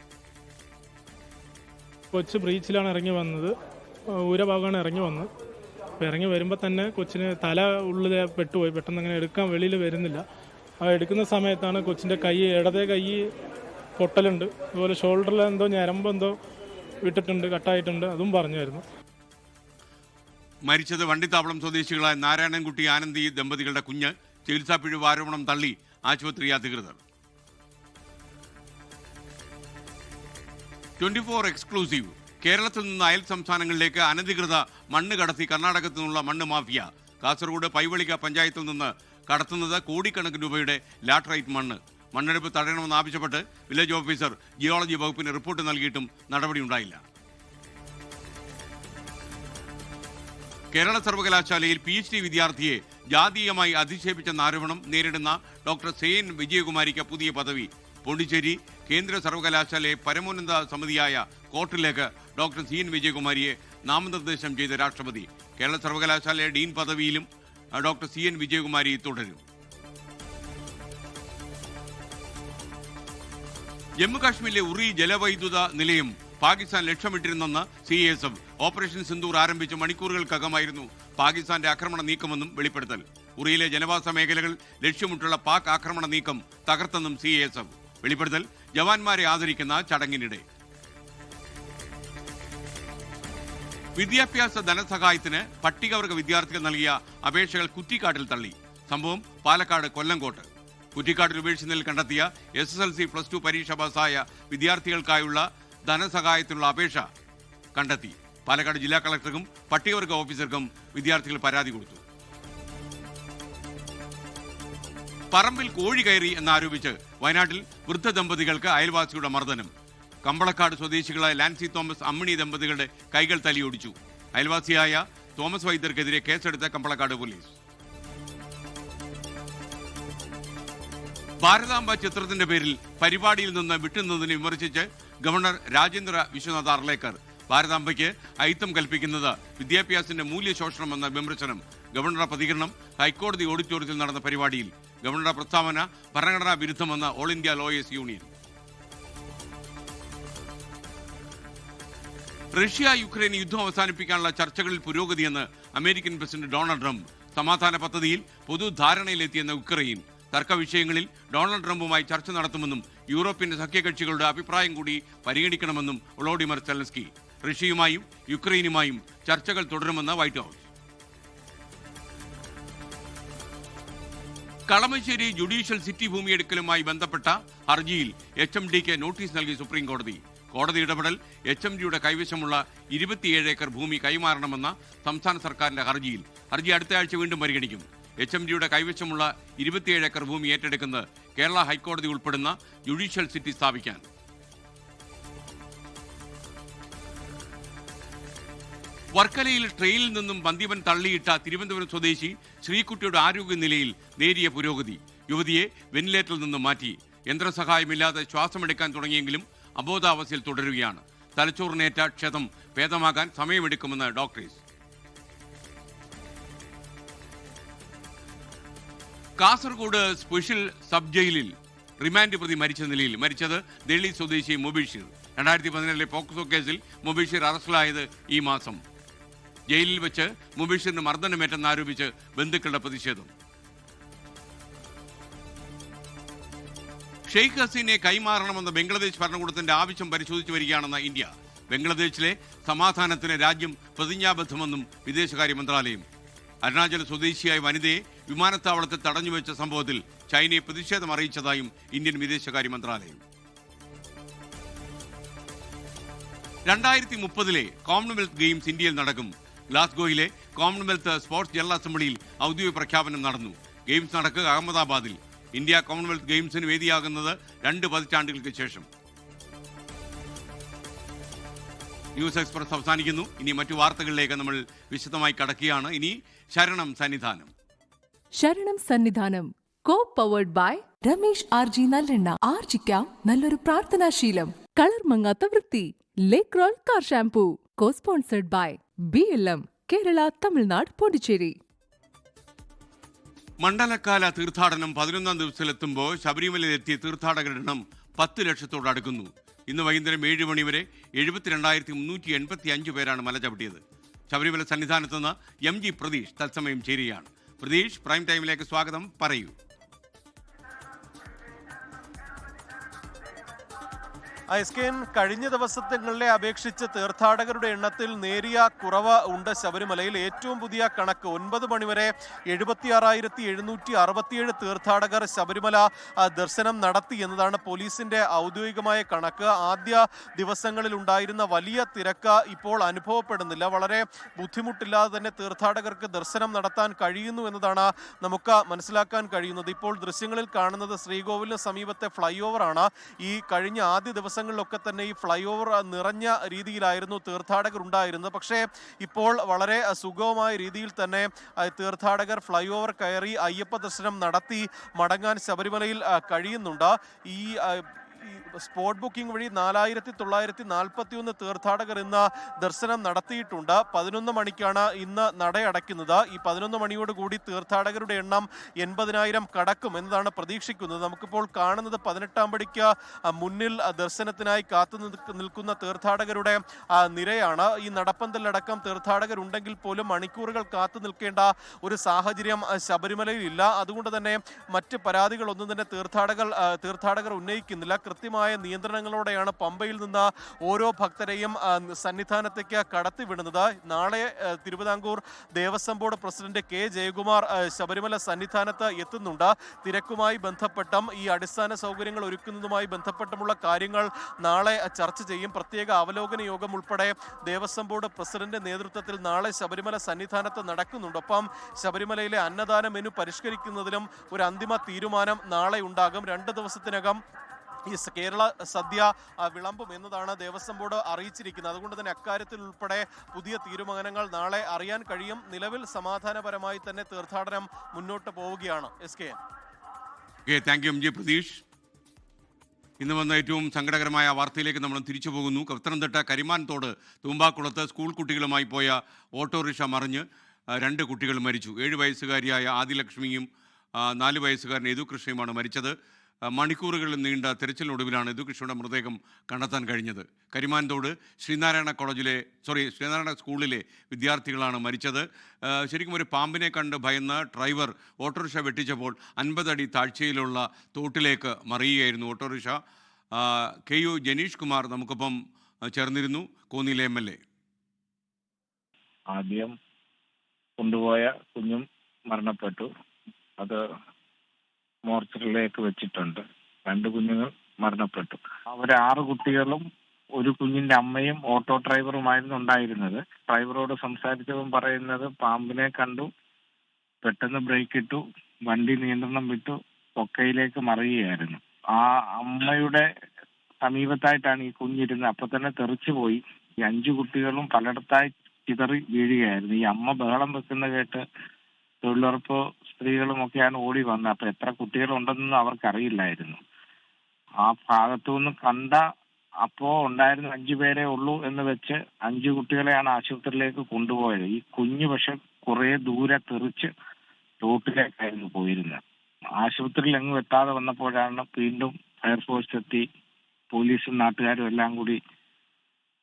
കൊച്ച് ബ്രീച്ചിലാണ് ഇറങ്ങി വന്നത്, ഊരഭാഗമാണ് ഇറങ്ങി വന്നത്. അപ്പോൾ ഇറങ്ങി വരുമ്പോൾ തന്നെ കൊച്ചിന് തല ഉള്ളിൽ പെട്ടുപോയി. പെട്ടെന്ന് അങ്ങനെ എടുക്കാൻ വെളിയിൽ വരുന്നില്ല. ആ എടുക്കുന്ന സമയത്താണ് കൊച്ചിൻ്റെ ഇടതേ കൈ പൊട്ടലുണ്ട്. അതുപോലെ ഷോൾഡറിൽ എന്തോ ഞരമ്പെന്തോ വിട്ടിട്ടുണ്ട്, കട്ടായിട്ടുണ്ട്, അതും പറഞ്ഞായിരുന്നു. മരിച്ചത് വണ്ടിത്താവളം സ്വദേശികളായ നാരായണൻകുട്ടി ആനന്ദി ദമ്പതികളുടെ കുഞ്ഞ്. ചികിത്സാ പിഴവ് ആരോപണം തള്ളി ആശുപത്രി അധികൃതർ. 24 എക്സ്ക്ലൂസീവ്. കേരളത്തിൽ നിന്ന് അയൽ സംസ്ഥാനങ്ങളിലേക്ക് അനധികൃത മണ്ണ് കടത്തി കർണാടകത്തിൽ നിന്നുള്ള മണ്ണ് മാഫിയ. കാസർഗോഡ് പൈവളിക പഞ്ചായത്തിൽ നിന്ന് കടത്തുന്നത് കോടിക്കണക്കിന് രൂപയുടെ ലാറ്ററൈറ്റ് മണ്ണ്. മണ്ണെടുപ്പ് തടയണമെന്നാവശ്യപ്പെട്ട് വില്ലേജ് ഓഫീസർ ജിയോളജി വകുപ്പിന് റിപ്പോർട്ട് നൽകിയിട്ടും നടപടിയുണ്ടായില്ല. കേരള സർവകലാശാലയിൽ PhD വിദ്യാർത്ഥിയെ ജാതീയമായി അധിക്ഷേപിച്ചെന്ന ആരോപണം നേരിടുന്ന ഡോക്ടർ സെയിൻ വിജയകുമാരിക്ക് പുതിയ പദവി. പോണ്ടിച്ചേരി കേന്ദ്ര സർവകലാശാലയെ പരമോന്നത സമിതിയായ കോർട്ടിലേക്ക് ഡോക്ടർ CN വിജയകുമാരിയെ നാമനിർദ്ദേശം ചെയ്ത രാഷ്ട്രപതി. കേരള സർവകലാശാലയുടെ ഡീൻ പദവിയിലും ഡോക്ടർ CN വിജയകുമാരി തുടരും. ജമ്മുകാശ്മീരിലെ ഉറി ജലവൈദ്യുത നിലയം പാകിസ്ഥാൻ ലക്ഷ്യമിട്ടിരുന്നെന്ന് CASF. ഓപ്പറേഷൻ സിന്ദൂർ ആരംഭിച്ച മണിക്കൂറുകൾക്കകമായിരുന്നു പാകിസ്ഥാന്റെ ആക്രമണ നീക്കമെന്നും വെളിപ്പെടുത്തൽ. ഉറിയിലെ ജനവാസ മേഖലകൾ ലക്ഷ്യമിട്ടുള്ള പാക് ആക്രമണ നീക്കം തകർത്തെന്നും CASF. വെളിപ്പെടുത്തൽ ജവാന്മാരെ ആദരിക്കുന്ന ചടങ്ങിനിടെ. വിദ്യാഭ്യാസ ധനസഹായത്തിന് പട്ടികവർഗ വിദ്യാർത്ഥികൾ നൽകിയ അപേക്ഷകൾ കുറ്റിക്കാട്ടിൽ തള്ളി. സംഭവം പാലക്കാട് കൊല്ലങ്കോട്ട്. കുറ്റിക്കാട്ടിൽ ഉപേക്ഷിച്ചതിൽ കണ്ടെത്തിയ SSLC +2 പരീക്ഷ പാസായ വിദ്യാർത്ഥികൾക്കായുള്ള ധനസഹായത്തിനുള്ള അപേക്ഷ കണ്ടെത്തി. പാലക്കാട് ജില്ലാ കളക്ടർക്കും പട്ടികവർഗ ഓഫീസർക്കും വിദ്യാർത്ഥികൾ പരാതി കൊടുത്തു. പറമ്പിൽ കോഴി കയറി എന്നാരോപിച്ച് വയനാട്ടിൽ വൃദ്ധ ദമ്പതികൾക്ക് അയൽവാസിയുടെ മർദ്ദനം. കമ്പളക്കാട് സ്വദേശികളായ ലാൻസി തോമസ് അമ്മിണി ദമ്പതികളുടെ കൈകൾ തലിയൊടിച്ചു. അയൽവാസിയായ തോമസ് വൈദ്യർക്കെതിരെ കേസെടുത്ത കമ്പളക്കാട് പോലീസ്. ഭാരതാംബ ചിത്രത്തിന്റെ പേരിൽ പരിപാടിയിൽ നിന്ന് വിട്ടുനിന്നതിനെ വിമർശിച്ച് ഗവർണർ രാജേന്ദ്ര വിശ്വനാഥ് അർലേക്കർ. ഭാരതാംബയ്ക്ക് അയിത്തം കൽപ്പിക്കുന്നത് വിദ്യാഭ്യാസത്തിന്റെ മൂല്യശോഷണമെന്ന വിമർശനം. ഗവർണറുടെ പ്രതികരണം ഹൈക്കോടതി ഓഡിറ്റോറിയത്തിൽ നടന്ന പരിപാടിയിൽ. ഗവർണറുടെ പ്രസ്താവന ഭരണഘടനാ വിരുദ്ധമെന്ന് all India lawyers union. Russia Ukraine യുദ്ധം അവസാനിപ്പിക്കാനുള്ള ചർച്ചകളിൽ പുരോഗതിയെന്ന് അമേരിക്കൻ പ്രസിഡന്റ് ഡൊണാൾഡ് ട്രംപ്. സമാധാന പദ്ധതിയിൽ പൊതുധാരണയിലെത്തിയെന്ന യുക്രൈൻ. തർക്ക വിഷയങ്ങളിൽ ഡൊണാൾഡ് ട്രംപുമായി ചർച്ച നടത്തുമെന്നും യൂറോപ്യൻ സഖ്യകക്ഷികളുടെ അഭിപ്രായം കൂടി പരിഗണിക്കണമെന്നും വൊളോഡിമർ സെലൻസ്കി. റഷ്യയുമായും യുക്രൈനുമായും ചർച്ചകൾ തുടരുമെന്ന് White House. Kalamassery judicial city ഭൂമിയെടുക്കലുമായി ബന്ധപ്പെട്ട ഹർജിയിൽ HMDക്ക് നോട്ടീസ് നൽകി സുപ്രീം കോടതി. കോടതി ഇടപെടൽ HMDയുടെ കൈവശമുള്ള 27 ഏക്കർ ഭൂമി കൈമാറണമെന്ന സംസ്ഥാന സർക്കാരിന്റെ ഹർജി അടുത്ത ആഴ്ച വീണ്ടും പരിഗണിക്കും. HMDയുടെ കൈവശമുള്ള 27 ഏക്കർ ഭൂമി ഏറ്റെടുക്കുന്നത് കേരള ഹൈക്കോടതി ഉൾപ്പെടുന്ന ജുഡീഷ്യൽ സിറ്റി സ്ഥാപിക്കാൻ. വർക്കലയിൽ ട്രെയിനിൽ നിന്നും വന്ധ്യവൻ തള്ളിയിട്ട തിരുവനന്തപുരം സ്വദേശി ശ്രീകുട്ടിയുടെ ആരോഗ്യനിലയിൽ നേരിയ പുരോഗതി. യുവതിയെ വെന്റിലേറ്ററിൽ നിന്നും മാറ്റി. യന്ത്രസഹായമില്ലാതെ ശ്വാസമെടുക്കാൻ തുടങ്ങിയെങ്കിലും അബോധാവസ്ഥയിൽ തുടരുകയാണ്. തലച്ചോറിനേറ്റ ക്ഷതം ഭേദമാകാൻ സമയമെടുക്കുമെന്ന് ഡോക്ടേഴ്സ്. കാസർഗോഡ് സ്പെഷ്യൽ സബ് ജയിലിൽ റിമാൻഡ് പ്രതി മരിച്ച നിലയിൽ. മരിച്ചത് ഡൽഹി സ്വദേശി മുബീഷിർ. 2017 പോക്സോ കേസിൽ മുബീഷിർ അറസ്റ്റിലായത് ഈ മാസം. ജയിലിൽ വെച്ച് മുബീഷിറിന് മർദ്ദനമേറ്റെന്നാരോപിച്ച് ബന്ധുക്കളുടെ പ്രതിഷേധം. ഷെയ്ഖ് ഹസീനെ കൈമാറണമെന്ന ബംഗ്ലാദേശ് ഭരണകൂടത്തിന്റെ ആവശ്യം പരിശോധിച്ചു വരികയാണെന്ന് ഇന്ത്യ. ബംഗ്ലാദേശിലെ സമാധാനത്തിന് രാജ്യം പ്രതിജ്ഞാബദ്ധമെന്നും വിദേശകാര്യ മന്ത്രാലയം. അരുണാചൽ സ്വദേശിയായ വനിതയെ വിമാനത്താവളത്തിൽ തടഞ്ഞുവെച്ച സംഭവത്തിൽ ചൈനയെ പ്രതിഷേധം അറിയിച്ചതായും ഇന്ത്യൻ വിദേശകാര്യ മന്ത്രാലയം. 2030 കോമൺവെൽത്ത് ഗെയിംസ് ഇന്ത്യയിൽ നടക്കും. ഗ്ലാസ്ഗോയിലെ കോമൺവെൽത്ത് സ്പോർട്സ് ജനറൽ അസംബ്ലിയിൽ ഔദ്യോഗിക പ്രഖ്യാപനം നടന്നു. ഗെയിംസ് നടക്കുക അഹമ്മദാബാദിൽ. ഇന്ത്യ കോമൺവെൽത്ത് ഗെയിംസിന് വേദിയാകുന്നത് 2 പതിറ്റാണ്ടുകൾക്ക് ശേഷം. ന്യൂസ് എക്സ്പ്രസ് അവസാനിക്കുന്നു. ഇനി മറ്റു വാർത്തകളിലേക്ക് നമ്മൾ വിശദമായി കടക്കുകയാണ്. ഇനി ശരണം സന്നിധാനം. ശരണം Sannidhanam co powered by Ramesh RG നല്ലെണ്ണ. ആർജിക്കാം നല്ലൊരു പ്രാർത്ഥനാശീലം. കളർ മങ്ങാത്ത വൃത്തി. Lake roll car shampoo. Co sponsored by BLM Kerala, Tamil Nadu, Pondicherry. മണ്ഡലകാല തീർത്ഥാടനം 11ാം ദിവസത്തിലെത്തുമ്പോൾ ശബരിമലയിലെത്തിയ തീർത്ഥാടകരുടെ എണ്ണം 10 ലക്ഷത്തോട് അടുക്കുന്നു. ഇന്ന് വൈകുന്നേരം 7 മണി വരെ 72,385 പേരാണ് മല ചവിട്ടിയത്. ശബരിമല സന്നിധാനത്ത് നിന്ന് MG പ്രതീഷ് തത്സമയം ചേരുകയാണ്. പ്രതീഷ്, പ്രൈം ടൈമിലേക്ക് സ്വാഗതം. പറയൂ. കഴിഞ്ഞ ദിവസങ്ങളിലെ അപേക്ഷിച്ച് തീർത്ഥാടകരുടെ എണ്ണത്തിൽ നേരിയ കുറവ് ഉണ്ട് ശബരിമലയിൽ. ഏറ്റവും പുതിയ കണക്ക് 9 മണിവരെ 76,767 തീർത്ഥാടകർ ശബരിമല ദർശനം നടത്തി എന്നതാണ് പോലീസിന്റെ ഔദ്യോഗികമായ കണക്ക്. ആദ്യ ദിവസങ്ങളിൽ ഉണ്ടായിരുന്ന വലിയ തിരക്ക് ഇപ്പോൾ അനുഭവപ്പെടുന്നില്ല. വളരെ ബുദ്ധിമുട്ടില്ലാതെ തന്നെ തീർത്ഥാടകർക്ക് ദർശനം നടത്താൻ കഴിയുന്നു എന്നതാണ് നമുക്ക് മനസ്സിലാക്കാൻ കഴിയുന്നത്. ഇപ്പോൾ ദൃശ്യങ്ങളിൽ കാണുന്നത് ശ്രീകോവിലിന് സമീപത്തെ ഫ്ലൈ ഓവറാണ്. ഈ കഴിഞ്ഞ ആദ്യ ദിവസങ്ങളിലൊക്കെ തന്നെ ഈ ഫ്ലൈ ഓവർ നിറഞ്ഞ രീതിയിലായിരുന്നു തീർത്ഥാടകർ ഉണ്ടായിരുന്നത്. പക്ഷേ ഇപ്പോൾ വളരെ സുഗമമായ രീതിയിൽ തന്നെ തീർത്ഥാടകർ ഫ്ലൈ ഓവർ കയറി അയ്യപ്പ ദർശനം നടത്തി മടങ്ങാൻ ശബരിമലയിൽ കഴിയുന്നുണ്ട്. ഈ സ്പോട്ട് ബുക്കിംഗ് വഴി 4,941 തീർത്ഥാടകർ ഇന്ന് ദർശനം നടത്തിയിട്ടുണ്ട്. 11 മണിക്കാണ് ഇന്ന് നടയടയ്ക്കുന്നത്. ഈ 11 മണിയോടുകൂടി തീർത്ഥാടകരുടെ എണ്ണം 80,000 കടക്കും എന്നതാണ് പ്രതീക്ഷിക്കുന്നത്. നമുക്കിപ്പോൾ കാണുന്നത് 18-ാം പടിക്ക് മുന്നിൽ ദർശനത്തിനായി കാത്തു നിൽക്കുന്ന തീർത്ഥാടകരുടെ നിരയാണ്. ഈ നടപ്പന്തലിലടക്കം തീർത്ഥാടകരുണ്ടെങ്കിൽ പോലും മണിക്കൂറുകൾ കാത്തു നിൽക്കേണ്ട ഒരു സാഹചര്യം ശബരിമലയിൽ ഇല്ല. അതുകൊണ്ട് തന്നെ മറ്റ് പരാതികളൊന്നും തന്നെ തീർത്ഥാടകർ ഉന്നയിക്കുന്നില്ല. കൃത്യമായ നിയന്ത്രണങ്ങളോടെയാണ് പമ്പയിൽ നിന്ന് ഓരോ ഭക്തരെയും സന്നിധാനത്തേക്ക് കടത്തിവിടുന്നത്. നാളെ Thiruvithamkoor Devaswom board president K. Jayakumar Sabarimala സന്നിധാനത്ത് എത്തുന്നുണ്ട്. തിരക്കുമായി ബന്ധപ്പെട്ടും ഈ അടിസ്ഥാന സൗകര്യങ്ങൾ ഒരുക്കുന്നതുമായി ബന്ധപ്പെട്ടുമുള്ള കാര്യങ്ങൾ നാളെ ചർച്ച ചെയ്യും. പ്രത്യേക അവലോകന യോഗം ഉൾപ്പെടെ ദേവസ്വം ബോർഡ് പ്രസിഡന്റ് നേതൃത്വത്തിൽ നാളെ ശബരിമല സന്നിധാനത്ത് നടക്കുന്നുണ്ട്. ഒപ്പം ശബരിമലയിലെ അന്നദാന മെനു പരിഷ്കരിക്കുന്നതിലും ഒരു അന്തിമ തീരുമാനം നാളെ ഉണ്ടാകും. 2 ദിവസത്തിനകം ഈ കേരള സദ്യ വിളമ്പും എന്നതാണ് ദേവസ്വം ബോർഡ് അറിയിച്ചിരിക്കുന്നത്. അതുകൊണ്ട് തന്നെ അക്കാര്യത്തിൽ ഉൾപ്പെടെ പുതിയ തീരുമാനങ്ങൾ നാളെ അറിയാൻ കഴിയും. നിലവിൽ സമാധാനപരമായി തന്നെ തീർത്ഥാടനം മുന്നോട്ട് പോവുകയാണ്. Thank you MG Pratheesh. ഇന്ന് വന്ന ഏറ്റവും സങ്കടകരമായ വാർത്തയിലേക്ക് നമ്മൾ തിരിച്ചു പോകുന്നു. പത്തനംതിട്ട കരിമാൻതോട് തൂമ്പാക്കുളത്ത് സ്കൂൾ കുട്ടികളുമായി പോയ ഓട്ടോറിക്ഷ മറിഞ്ഞ് 2 കുട്ടികൾ മരിച്ചു. 7 വയസ്സുകാരിയായ ആദിലക്ഷ്മിയും 4 വയസ്സുകാരൻ യദുകൃഷ്ണയുമാണ് മരിച്ചത്. മണിക്കൂറുകളിൽ നീണ്ട തെരച്ചിലിനൊടുവിലാണ് യദുകൃഷ്ണയുടെ മൃതദേഹം കണ്ടെത്താൻ കഴിഞ്ഞത്. കരിമാൻതോട് ശ്രീനാരായണ സ്കൂളിലെ വിദ്യാർത്ഥികളാണ് മരിച്ചത്. ശരിക്കും ഒരു പാമ്പിനെ കണ്ട് ഭയന്ന് ഡ്രൈവർ ഓട്ടോറിക്ഷ വെട്ടിച്ചപ്പോൾ 50 അടി താഴ്ചയിലുള്ള തോട്ടിലേക്ക് മറിയുകയായിരുന്നു ഓട്ടോറിക്ഷ. KU ജനീഷ് കുമാർ നമുക്കൊപ്പം ചേർന്നിരുന്നു, കോന്നിയിലെ MLA. ആദ്യം കൊണ്ടുപോയ കുഞ്ഞും മരണപ്പെട്ടു. അത് മോർച്ചറിയിലേക്ക് വെച്ചിട്ടുണ്ട്. 2 കുഞ്ഞുങ്ങൾ മരണപ്പെട്ടു. 6 കുട്ടികളും ഒരു കുഞ്ഞിന്റെ അമ്മയും ഓട്ടോ ഡ്രൈവറുമായിരുന്നു ഉണ്ടായിരുന്നത്. ഡ്രൈവറോട് സംസാരിച്ചപ്പോൾ പറയുന്നത് പാമ്പിനെ കണ്ടു, പെട്ടെന്ന് ബ്രേക്ക് ഇട്ടു, വണ്ടി നിയന്ത്രണം വിട്ടു, കൊക്കയിലേക്ക് മറിയുകയായിരുന്നു. ആ അമ്മയുടെ സമീപത്തായിട്ടാണ് ഈ കുഞ്ഞിരുന്നത്. അപ്പൊ തന്നെ തെറിച്ചു പോയി. ഈ 5 കുട്ടികളും പലയിടത്തായി ചിതറി വീഴുകയായിരുന്നു. ഈ അമ്മ ബഹളം വെക്കുന്ന കേട്ട് തൊഴിലുറപ്പ് സ്ത്രീകളുമൊക്കെയാണ് ഓടി വന്നത്. അപ്പൊ എത്ര കുട്ടികളുണ്ടെന്നൊന്നും അവർക്കറിയില്ലായിരുന്നു. ആ ഭാഗത്തുനിന്ന് കണ്ട അപ്പോ ഉണ്ടായിരുന്ന 5 പേരെ ഉള്ളൂ എന്ന് വെച്ച് 5 കുട്ടികളെയാണ് ആശുപത്രിയിലേക്ക് കൊണ്ടുപോയത്. ഈ കുഞ്ഞ് പക്ഷെ കുറെ ദൂരെ തെറിച്ച് റോട്ടിലേക്കായിരുന്നു പോയിരുന്നത്. ആശുപത്രിയിൽ എങ്ങും എത്താതെ വന്നപ്പോഴാണ് വീണ്ടും ഫയർഫോഴ്സ് എത്തി പോലീസും നാട്ടുകാരും എല്ലാം കൂടി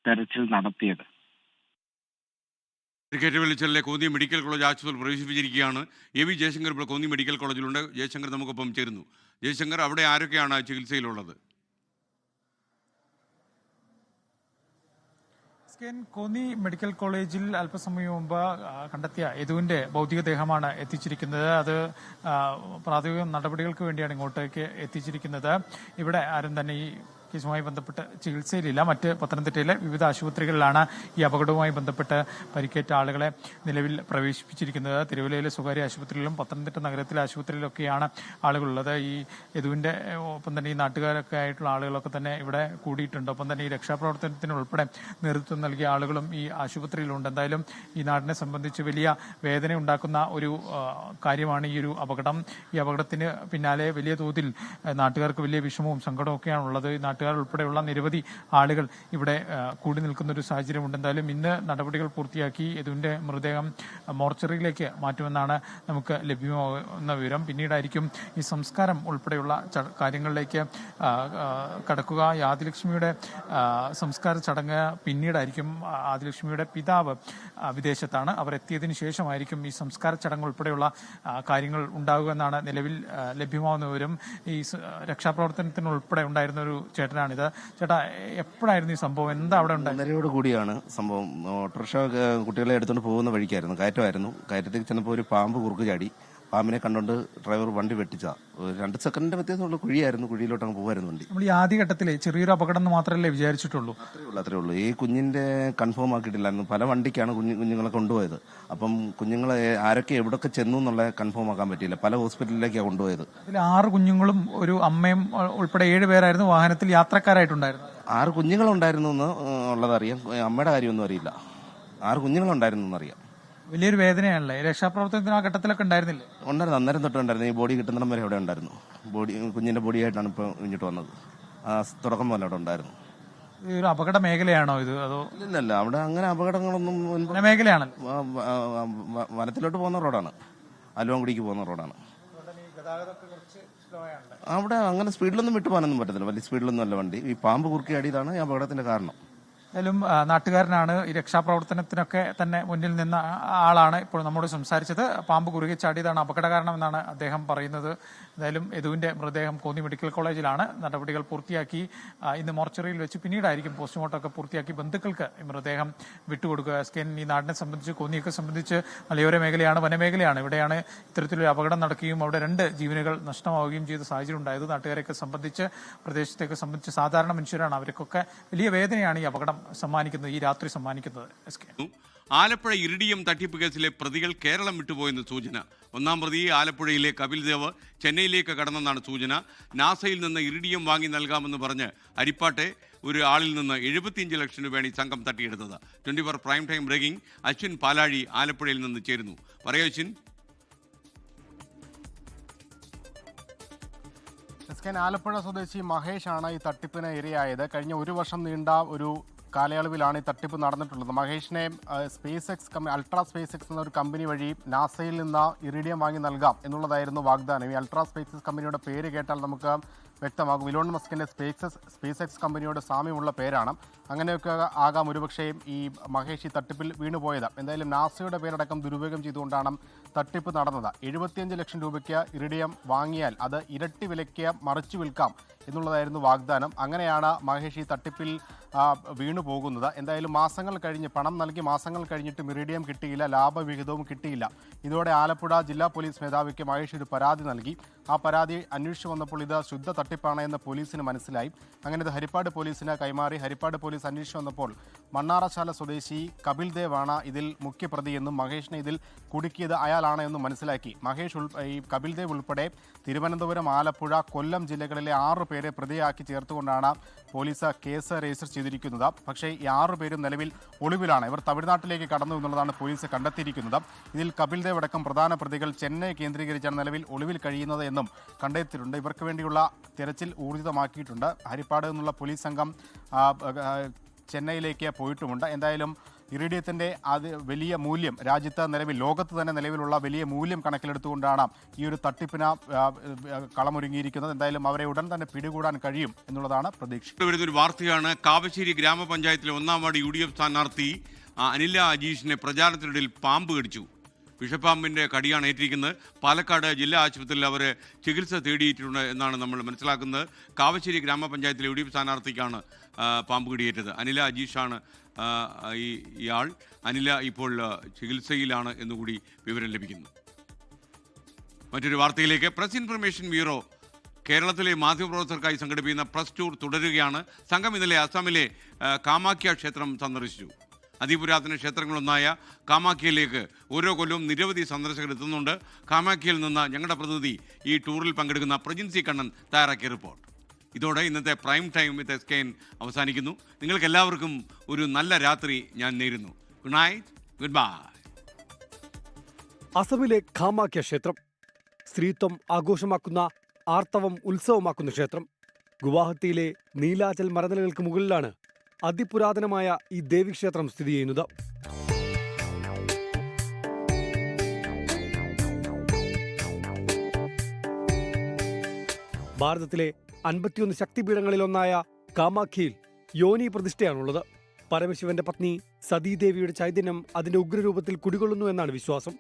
തെരച്ചിൽ നടത്തിയത്. ക്രിക്കറ്റ് വെളിച്ചലിലെ കോന്നി മെഡിക്കൽ കോളേജ് ആശുപത്രിയിൽ പ്രവേശിപ്പിച്ചിരിക്കുകയാണ്. എ വി ജയശങ്കർ ഇപ്പോൾ കോന്നി മെഡിക്കൽ കോളേജിലുണ്ട്. ജയശങ്കർ നമുക്കൊപ്പം ചേരുന്നു. ജയശങ്കർ, അവിടെ ആരൊക്കെയാണ് ചികിത്സയിലുള്ളത്? കോന്നി മെഡിക്കൽ കോളേജിൽ അല്പസമയം മുമ്പ് കണ്ടെത്തിയ യദുവിന്റെ ഭൗതികദേഹമാണ് എത്തിച്ചിരിക്കുന്നത്. അത് പ്രാഥമിക നടപടികൾക്ക് വേണ്ടിയാണ് ഇങ്ങോട്ടേക്ക് എത്തിച്ചിരിക്കുന്നത്. ഇവിടെ ആരും തന്നെ ഈ കേസുമായി ബന്ധപ്പെട്ട് ചികിത്സയിലില്ല. മറ്റ് പത്തനംതിട്ടയിലെ വിവിധ ആശുപത്രികളിലാണ് ഈ അപകടവുമായി ബന്ധപ്പെട്ട് പരിക്കേറ്റ ആളുകളെ നിലവിൽ പ്രവേശിപ്പിച്ചിരിക്കുന്നത്. തിരുവല്ലയിലെ സ്വകാര്യ ആശുപത്രിയിലും പത്തനംതിട്ട നഗരത്തിലെ ആശുപത്രിയിലൊക്കെയാണ് ആളുകളുള്ളത്. ഈ യദുവിന്റെ ഒപ്പം തന്നെ ഈ നാട്ടുകാരൊക്കെ ആയിട്ടുള്ള ആളുകളൊക്കെ തന്നെ ഇവിടെ കൂടിയിട്ടുണ്ട്. ഒപ്പം തന്നെ ഈ രക്ഷാപ്രവർത്തനത്തിന് ഉൾപ്പെടെ നേതൃത്വം നൽകിയ ആളുകളും ഈ ആശുപത്രിയിലുണ്ട്. എന്തായാലും ഈ നാടിനെ സംബന്ധിച്ച് വലിയ വേദന ഉണ്ടാക്കുന്ന ഒരു കാര്യമാണ് ഈ ഒരു അപകടം. ഈ അപകടത്തിന് പിന്നാലെ വലിയ തോതിൽ നാട്ടുകാർക്ക് വലിയ വിഷമവും സങ്കടവും ഒക്കെയാണ് ഉള്ളത്. നാട്ടുകാർ ഉൾപ്പെടെയുള്ള നിരവധി ആളുകൾ ഇവിടെ കൂടി നിൽക്കുന്ന ഒരു സാഹചര്യമുണ്ട്. എന്തായാലും ഇന്ന് നടപടികൾ പൂർത്തിയാക്കി യദുവിന്റെ മൃതദേഹം മോർച്ചറിയിലേക്ക് മാറ്റുമെന്നാണ് നമുക്ക് ലഭ്യമാകുന്ന വിവരം. പിന്നീടായിരിക്കും ഈ സംസ്കാരം ഉൾപ്പെടെയുള്ള കാര്യങ്ങളിലേക്ക് കടക്കുക. ഈ ആദിലക്ഷ്മിയുടെ സംസ്കാര ചടങ്ങ് പിന്നീടായിരിക്കും. ആദിലക്ഷ്മിയുടെ പിതാവ് വിദേശത്താണ്. അവർ എത്തിയതിനു ശേഷമായിരിക്കും ഈ സംസ്കാര ചടങ്ങ് ഉൾപ്പെടെയുള്ള കാര്യങ്ങൾ ഉണ്ടാകുക എന്നാണ് നിലവിൽ ലഭ്യമാകുന്ന വിവരം. ഈ രക്ഷാപ്രവർത്തനത്തിന് ഉൾപ്പെടെ ഉണ്ടായിരുന്ന ഒരു ചേട്ടനാണിത്. ചേട്ടാ, എപ്പോഴായിരുന്നു ഈ സംഭവം? എന്താ അവിടെ ഉണ്ടായത്? 5:30 കൂടിയാണ് സംഭവം. ഓട്ടോറിക്ഷ കുട്ടികളെ എടുത്തുകൊണ്ട് പോകുന്ന വഴിക്കായിരുന്നു. കയറ്റമായിരുന്നു. കയറ്റത്തേക്ക് ചെന്നപ്പോൾ ഒരു പാമ്പ് കുറുക്ക് ചാടി. പാമ്പിനെ കണ്ടുകൊണ്ട് ഡ്രൈവർ വണ്ടി വെട്ടിച്ച 2 സെക്കൻഡിന്റെ വ്യത്യാസമുള്ള കുഴിയായിരുന്നു. കുഴിയിലോട്ട് അങ്ങ് പോകുമായിരുന്നു വണ്ടി. നമ്മൾ ഈ ആദ്യഘട്ടത്തിലെ ചെറിയൊരു അപകടം എന്ന് മാത്രമല്ലേ വിചാരിച്ചിട്ടുള്ളൂ? അത്രേ ഉള്ളൂ. ഈ കുഞ്ഞിന്റെ കൺഫേം ആക്കിയിട്ടില്ലായിരുന്നു. പല വണ്ടിക്കാണ് കുഞ്ഞുങ്ങളെ കൊണ്ടുപോയത്. അപ്പം കുഞ്ഞുങ്ങളെ ആരൊക്കെ എവിടെയൊക്കെ ചെന്നു എന്നുള്ള കൺഫേം ആക്കാൻ പറ്റിയില്ല. പല ഹോസ്പിറ്റലിലേക്കാണ് കൊണ്ടുപോയത്. ഇതിൽ 6 കുഞ്ഞുങ്ങളും ഒരു അമ്മയും ഉൾപ്പെടെ 7 പേരായിരുന്നു വാഹനത്തിൽ യാത്രക്കാരായിട്ടുണ്ടായിരുന്നു. 6 കുഞ്ഞുങ്ങളുണ്ടായിരുന്നു എന്ന് ഉള്ളതറിയാം. അമ്മയുടെ കാര്യമൊന്നും അറിയില്ല. 6 കുഞ്ഞുങ്ങളുണ്ടായിരുന്നു എന്നറിയാം. വലിയൊരു വേദനയാണല്ലേ? രക്ഷാപ്രവർത്തനത്തിന് ആ ഘട്ടത്തിലൊക്കെ ഉണ്ടായിരുന്നില്ലേ? ഉണ്ടായിരുന്നു. അന്നേരം തൊട്ടുണ്ടായിരുന്നു. ഈ ബോഡി കിട്ടുന്നിടം വരെ അവിടെ ഉണ്ടായിരുന്നു. കുഞ്ഞിന്റെ ബോഡിയായിട്ടാണ് ഇപ്പോൾ ഇങ്ങോട്ട് വന്നത്. ആ തുടക്കം പോലെ അവിടെ ഉണ്ടായിരുന്നു. ഈ ഒരു അപകട മേഖലയാണോ ഇത്? അതോ? ഇല്ലല്ല, അവിടെ അങ്ങനെ അപകടങ്ങളൊന്നും മേഖലയാണല്ലോ. വനത്തിലോട്ട് പോകുന്ന റോഡാണ്. അലുവാങ്കുടിക്ക് പോകുന്ന റോഡാണ്. അവിടെ അങ്ങനെ സ്പീഡിലൊന്നും വിട്ടു പോകാനൊന്നും പറ്റത്തില്ല. വലിയ സ്പീഡിലൊന്നും അല്ല വണ്ടി. ഈ പാമ്പ് കുറുക്കിയാടിയതാണ് ഈ അപകടത്തിന്റെ കാരണം. എന്തായാലും നാട്ടുകാരനാണ് ഈ രക്ഷാപ്രവർത്തനത്തിനൊക്കെ തന്നെ മുന്നിൽ നിന്ന ആളാണ് ഇപ്പോൾ നമ്മോട് സംസാരിച്ചത്. പാമ്പ് കുറുകെ ചാടിയതാണ് അപകട കാരണമെന്നാണ് അദ്ദേഹം പറയുന്നത്. എന്തായാലും യദുവിന്റെ മൃതദേഹം കോന്നി മെഡിക്കൽ കോളേജിലാണ്. നടപടികൾ പൂർത്തിയാക്കി ഇന്ന് മോർച്ചറിയിൽ വെച്ച് പിന്നീടായിരിക്കും പോസ്റ്റ്മോർട്ടം ഒക്കെ പൂർത്തിയാക്കി ബന്ധുക്കൾക്ക് ഈ മൃതദേഹം വിട്ടുകൊടുക്കുക. ഈ നാടിനെ സംബന്ധിച്ച്, കോന്നിയൊക്കെ സംബന്ധിച്ച് മലയോര മേഖലയാണ്, വനമേഖലയാണ്. ഇവിടെയാണ് ഇത്തരത്തിലൊരു അപകടം നടക്കുകയും അവിടെ 2 ജീവനുകൾ നഷ്ടമാവുകയും ചെയ്ത സാഹചര്യം ഉണ്ടായത്. നാട്ടുകാരെയൊക്കെ സംബന്ധിച്ച്, പ്രദേശത്തെയൊക്കെ സംബന്ധിച്ച് സാധാരണ മനുഷ്യരാണ്. അവർക്കൊക്കെ വലിയ വേദനയാണ് ഈ അപകടം സമ്മാനിക്കുന്നത്, ഈ രാത്രി സമ്മാനിക്കുന്നത്. ആലപ്പുഴ ഇറിഡിയം തട്ടിപ്പ് കേസിലെ പ്രതികൾ കേരളം വിട്ടുപോയെന്ന് സൂചന. 1-ാം പ്രതി ആലപ്പുഴയിലെ കപിൽ ദേവ് ചെന്നൈയിലേക്ക് കടന്നെന്നാണ് സൂചന. നാസയിൽ നിന്ന് ഇറിഡിയം വാങ്ങി നൽകാമെന്ന് പറഞ്ഞ് അരിപ്പാട്ടെ ഒരു ആളിൽ നിന്ന് 75 ലക്ഷം രൂപയാണ് ഈ സംഘം തട്ടിയെടുത്തത്. 24 പ്രൈം ടൈം ബ്രേക്കിംഗ്. അശ്വിൻ പാലാഴി ആലപ്പുഴയിൽ നിന്ന് ചേരുന്നു. പറയൂ അശ്വിൻ. ആലപ്പുഴ സ്വദേശി മഹേഷാണ് ഈ തട്ടിപ്പിന് ഇരയായത്. കഴിഞ്ഞ 1 വർഷം നീണ്ട ഒരു കാലയളവിലാണ് ഈ തട്ടിപ്പ് നടന്നിട്ടുള്ളത്. മഹേഷിനെ അൾട്രാ സ്പേസ് എക്സ് എന്ന ഒരു കമ്പനി വഴി നാസയിൽ നിന്ന് ഇറിഡിയം വാങ്ങി നൽകാം എന്നുള്ളതായിരുന്നു വാഗ്ദാനം. ഈ അൾട്രാ സ്പേസ് എക്സ് കമ്പനിയുടെ പേര് കേട്ടാൽ നമുക്ക് വ്യക്തമാകും. ഇലോൺ മസ്കിന്റെ സ്പേസ് എക്സ് കമ്പനിയോട് സാമ്യമുള്ള പേരാണ്. അങ്ങനെയൊക്കെ ആകാം ഒരുപക്ഷേ ഈ മഹേഷ് ഈ തട്ടിപ്പിൽ വീണുപോയത്. എന്തായാലും നാസയുടെ പേരടക്കം ദുരുപയോഗം ചെയ്തുകൊണ്ടാണ് തട്ടിപ്പ് നടന്നത്. 75 ലക്ഷം രൂപയ്ക്ക് ഇറിഡിയം വാങ്ങിയാൽ അത് ഇരട്ടി വിലയ്ക്ക് മറിച്ചു വിൽക്കാം എന്നുള്ളതായിരുന്നു വാഗ്ദാനം. അങ്ങനെയാണ് മഹേഷ് ഈ തട്ടിപ്പിൽ വീണു പോകുന്നത്. എന്തായാലും മാസങ്ങൾ കഴിഞ്ഞ്, പണം നൽകി മാസങ്ങൾ കഴിഞ്ഞിട്ടും ഇറിഡിയം കിട്ടിയില്ല, ലാഭവിഹിതവും കിട്ടിയില്ല. ഇതോടെ ആലപ്പുഴ ജില്ലാ പോലീസ് മേധാവിക്ക് മഹേഷ് ഒരു പരാതി നൽകി. ആ പരാതി അന്വേഷിച്ചു വന്നപ്പോൾ ഇത് ശുദ്ധ തട്ടിപ്പാണ് എന്ന് പോലീസിന് മനസ്സിലായി. അങ്ങനെ ഇത് ഹരിപ്പാട് പോലീസിന് കൈമാറി. ഹരിപ്പാട് പോലീസ് അന്വേഷിച്ചു വന്നപ്പോൾ മണ്ണാറശാല സ്വദേശി കപിൽ ദേവ് ആണ് ഇതിൽ മുഖ്യപ്രതിയെന്നും മഹേഷിനെ ഇതിൽ കുടുക്കിയത് അയാളാണ് എന്നും മനസ്സിലാക്കി. ഈ കപിൽ ദേവ് ഉൾപ്പെടെ തിരുവനന്തപുരം, ആലപ്പുഴ, കൊല്ലം ജില്ലകളിലെ 6 പേരെ പ്രതിയാക്കി ചേർത്തുകൊണ്ടാണ് പോലീസ് കേസ് രജിസ്റ്റർ ചെയ്തിരിക്കുന്നത്. പക്ഷേ ഈ 6 പേരും നിലവിൽ ഒളിവിലാണ്. ഇവർ തമിഴ്നാട്ടിലേക്ക് കടന്നു എന്നുള്ളതാണ് പോലീസ് കണ്ടെത്തിയിരിക്കുന്നത്. ഇതിൽ കപിൽ ദേവ് അടക്കം പ്രധാന പ്രതികൾ ചെന്നൈ കേന്ദ്രീകരിച്ചാണ് നിലവിൽ ഒളിവിൽ കഴിയുന്നത് എന്നും കണ്ടെത്തിയിട്ടുണ്ട്. ഇവർക്ക് വേണ്ടിയുള്ള തിരച്ചിൽ ഊർജിതമാക്കിയിട്ടുണ്ട്. ഹരിപ്പാട് നിന്നുള്ള പോലീസ് സംഘം ചെന്നൈയിലേക്ക് പോയിട്ടുമുണ്ട്. എന്തായാലും ഇറിഡിയത്തിൻ്റെ വലിയ മൂല്യം രാജ്യത്ത് നിലവിൽ, ലോകത്ത് തന്നെ നിലവിലുള്ള വലിയ മൂല്യം കണക്കിലെടുത്തുകൊണ്ടാണ് ഈ ഒരു തട്ടിപ്പിന് കളമൊരുങ്ങിയിരിക്കുന്നത്. എന്തായാലും അവരെ ഉടൻ തന്നെ പിടികൂടാൻ കഴിയും എന്നുള്ളതാണ് പ്രതീക്ഷ. വരുന്നൊരു വാർത്തയാണ്. കാവശ്ശേരി ഗ്രാമപഞ്ചായത്തിലെ 1-ാം വാർഡ് UDF സ്ഥാനാർത്ഥി അനില അജീഷിനെ പ്രചാരണത്തിനിടയിൽ പാമ്പ് കടിച്ചു. വിഷപ്പാമ്പിൻ്റെ കടിയാണ് ഏറ്റിരിക്കുന്നത്. പാലക്കാട് ജില്ലാ ആശുപത്രിയിൽ അവർ ചികിത്സ തേടിയിട്ടുണ്ട് എന്നാണ് നമ്മൾ മനസ്സിലാക്കുന്നത്. കാവശ്ശേരി ഗ്രാമപഞ്ചായത്തിലെ UDF സ്ഥാനാർത്ഥിക്കാണ് പാമ്പ് കടിയേറ്റത്. അനില അജീഷാണ് ഇയാൾ. അനില ഇപ്പോൾ ചികിത്സയിലാണ് എന്നുകൂടി വിവരം ലഭിക്കുന്നു. മറ്റൊരു വാർത്തയിലേക്ക്. പ്രസ് ഇൻഫർമേഷൻ ബ്യൂറോ കേരളത്തിലെ മാധ്യമപ്രവർത്തകർക്കായി സംഘടിപ്പിക്കുന്ന പ്രസ് ടൂർ തുടരുകയാണ്. സംഘം ഇന്നലെ അസമിലെ കാമാഖ്യ ക്ഷേത്രം സന്ദർശിച്ചു. അതിപുരാതന ക്ഷേത്രങ്ങളൊന്നായ കാമാഖ്യയിലേക്ക് ഓരോ കൊല്ലവും നിരവധി സന്ദർശകർ എത്തുന്നുണ്ട്. കാമാഖ്യയിൽ നിന്ന് ഞങ്ങളുടെ പ്രതിനിധി ഈ ടൂറിൽ പങ്കെടുക്കുന്ന പ്രജിൻസി കണ്ണൻ തയ്യാറാക്കിയ റിപ്പോർട്ട്. ഇതോടെ ഇന്നത്തെ പ്രൈം ടൈം വിത്ത് SKN അവസാനിക്കുന്നു. നിങ്ങൾക്ക് എല്ലാവർക്കും ഒരു നല്ല രാത്രി ഞാൻ നേരുന്നു. Good night, good bye. അസമിലെ കാമാഖ്യ ക്ഷേത്രം സ്ത്രീത്വം ആഘോഷമാക്കുന്ന, ആർത്തവം ഉത്സവമാക്കുന്ന ക്ഷേത്രം. ഗുവാഹത്തിയിലെ നീലാചൽ മരനിലകൾക്ക് മുകളിലാണ് അതിപുരാതനമായ ഈ ദേവീക്ഷേത്രം സ്ഥിതി ചെയ്യുന്നത്. ഭാരതത്തിലെ 51 ശക്തിപീഠങ്ങളിലൊന്നായ കാമാഖ്യയിൽ യോനി പ്രതിഷ്ഠയാണുള്ളത്. പരമശിവന്റെ പത്നി സതീദേവിയുടെ ചൈതന്യം അതിന്റെ ഉഗ്രരൂപത്തിൽ കുടികൊള്ളുന്നു എന്നാണ് വിശ്വാസം.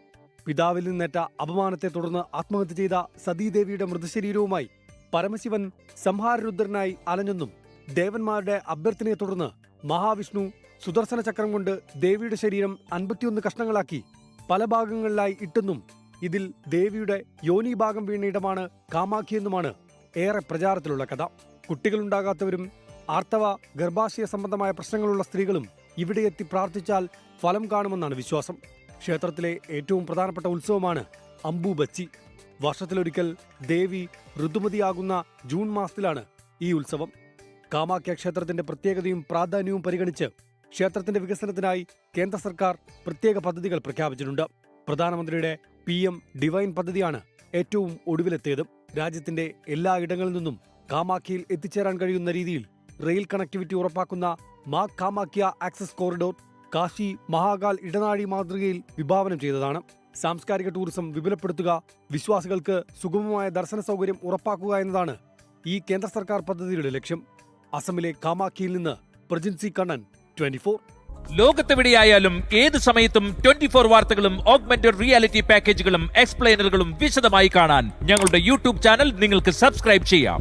പിതാവിൽ നിന്നേറ്റ അപമാനത്തെ തുടർന്ന് ആത്മഹത്യ ചെയ്ത സതീദേവിയുടെ മൃതശരീരവുമായി പരമശിവൻ സംഹാരരുദ്രനായി അലഞ്ഞെന്നും ദേവന്മാരുടെ അഭ്യർത്ഥനയെ തുടർന്ന് മഹാവിഷ്ണു സുദർശന ചക്രം കൊണ്ട് ദേവിയുടെ ശരീരം 51 കഷ്ണങ്ങളാക്കി പല ഭാഗങ്ങളിലായി ഇട്ടെന്നും ഇതിൽ ദേവിയുടെ യോനി ഭാഗം വീണ ഇടമാണ് കാമാഖ്യയെന്നുമാണ് ഏറെ പ്രചാരത്തിലുള്ള കഥ. കുട്ടികളുണ്ടാകാത്തവരും ആർത്തവ ഗർഭാശയ സംബന്ധമായ പ്രശ്നങ്ങളുള്ള സ്ത്രീകളും ഇവിടെ എത്തി പ്രാർത്ഥിച്ചാൽ ഫലം കാണുമെന്നാണ് വിശ്വാസം. ക്ഷേത്രത്തിലെ ഏറ്റവും പ്രധാനപ്പെട്ട ഉത്സവമാണ് അംബുബച്ചി. വർഷത്തിലൊരിക്കൽ ദേവി ഋതുമതിയാകുന്ന ജൂൺ മാസത്തിലാണ് ഈ ഉത്സവം. കാമാഖ്യ ക്ഷേത്രത്തിന്റെ പ്രത്യേകതയും പ്രാധാന്യവും പരിഗണിച്ച് ക്ഷേത്രത്തിന്റെ വികസനത്തിനായി കേന്ദ്ര സർക്കാർ പ്രത്യേക പദ്ധതികൾ പ്രഖ്യാപിച്ചിട്ടുണ്ട്. പ്രധാനമന്ത്രിയുടെ PM ഡിവൈൻ പദ്ധതിയാണ് ഏറ്റവും ഒടുവിലെത്തിയത്. രാജ്യത്തിന്റെ എല്ലാ ഇടങ്ങളിൽ നിന്നും കാമാഖ്യയിൽ എത്തിച്ചേരാൻ കഴിയുന്ന രീതിയിൽ റെയിൽ കണക്ടിവിറ്റി ഉറപ്പാക്കുന്ന മാ കാമാഖ്യ ആക്സസ് കോറിഡോർ കാശി മഹാകാൽ ഇടനാഴി മാതൃകയിൽ വിഭാവനം ചെയ്തതാണ്. സാംസ്കാരിക ടൂറിസം വിപുലപ്പെടുത്തുക, വിശ്വാസികൾക്ക് സുഗമമായ ദർശന സൗകര്യം ഉറപ്പാക്കുക എന്നതാണ് ഈ കേന്ദ്ര സർക്കാർ പദ്ധതിയുടെ ലക്ഷ്യം. അസമിലെ കാമാഖ്യയിൽ നിന്ന് പ്രജിൻസി കണ്ണൻ, 24. ലോകത്തെവിടെയായാലും ഏത് സമയത്തും 24 വാർത്തകളും ഓഗ്മെന്റഡ് റിയാലിറ്റി പാക്കേജുകളും എക്സ്പ്ലെയിനറുകളും വിശദമായി കാണാൻ ഞങ്ങളുടെ YouTube ചാനൽ നിങ്ങൾക്ക് സബ്സ്ക്രൈബ് ചെയ്യാം.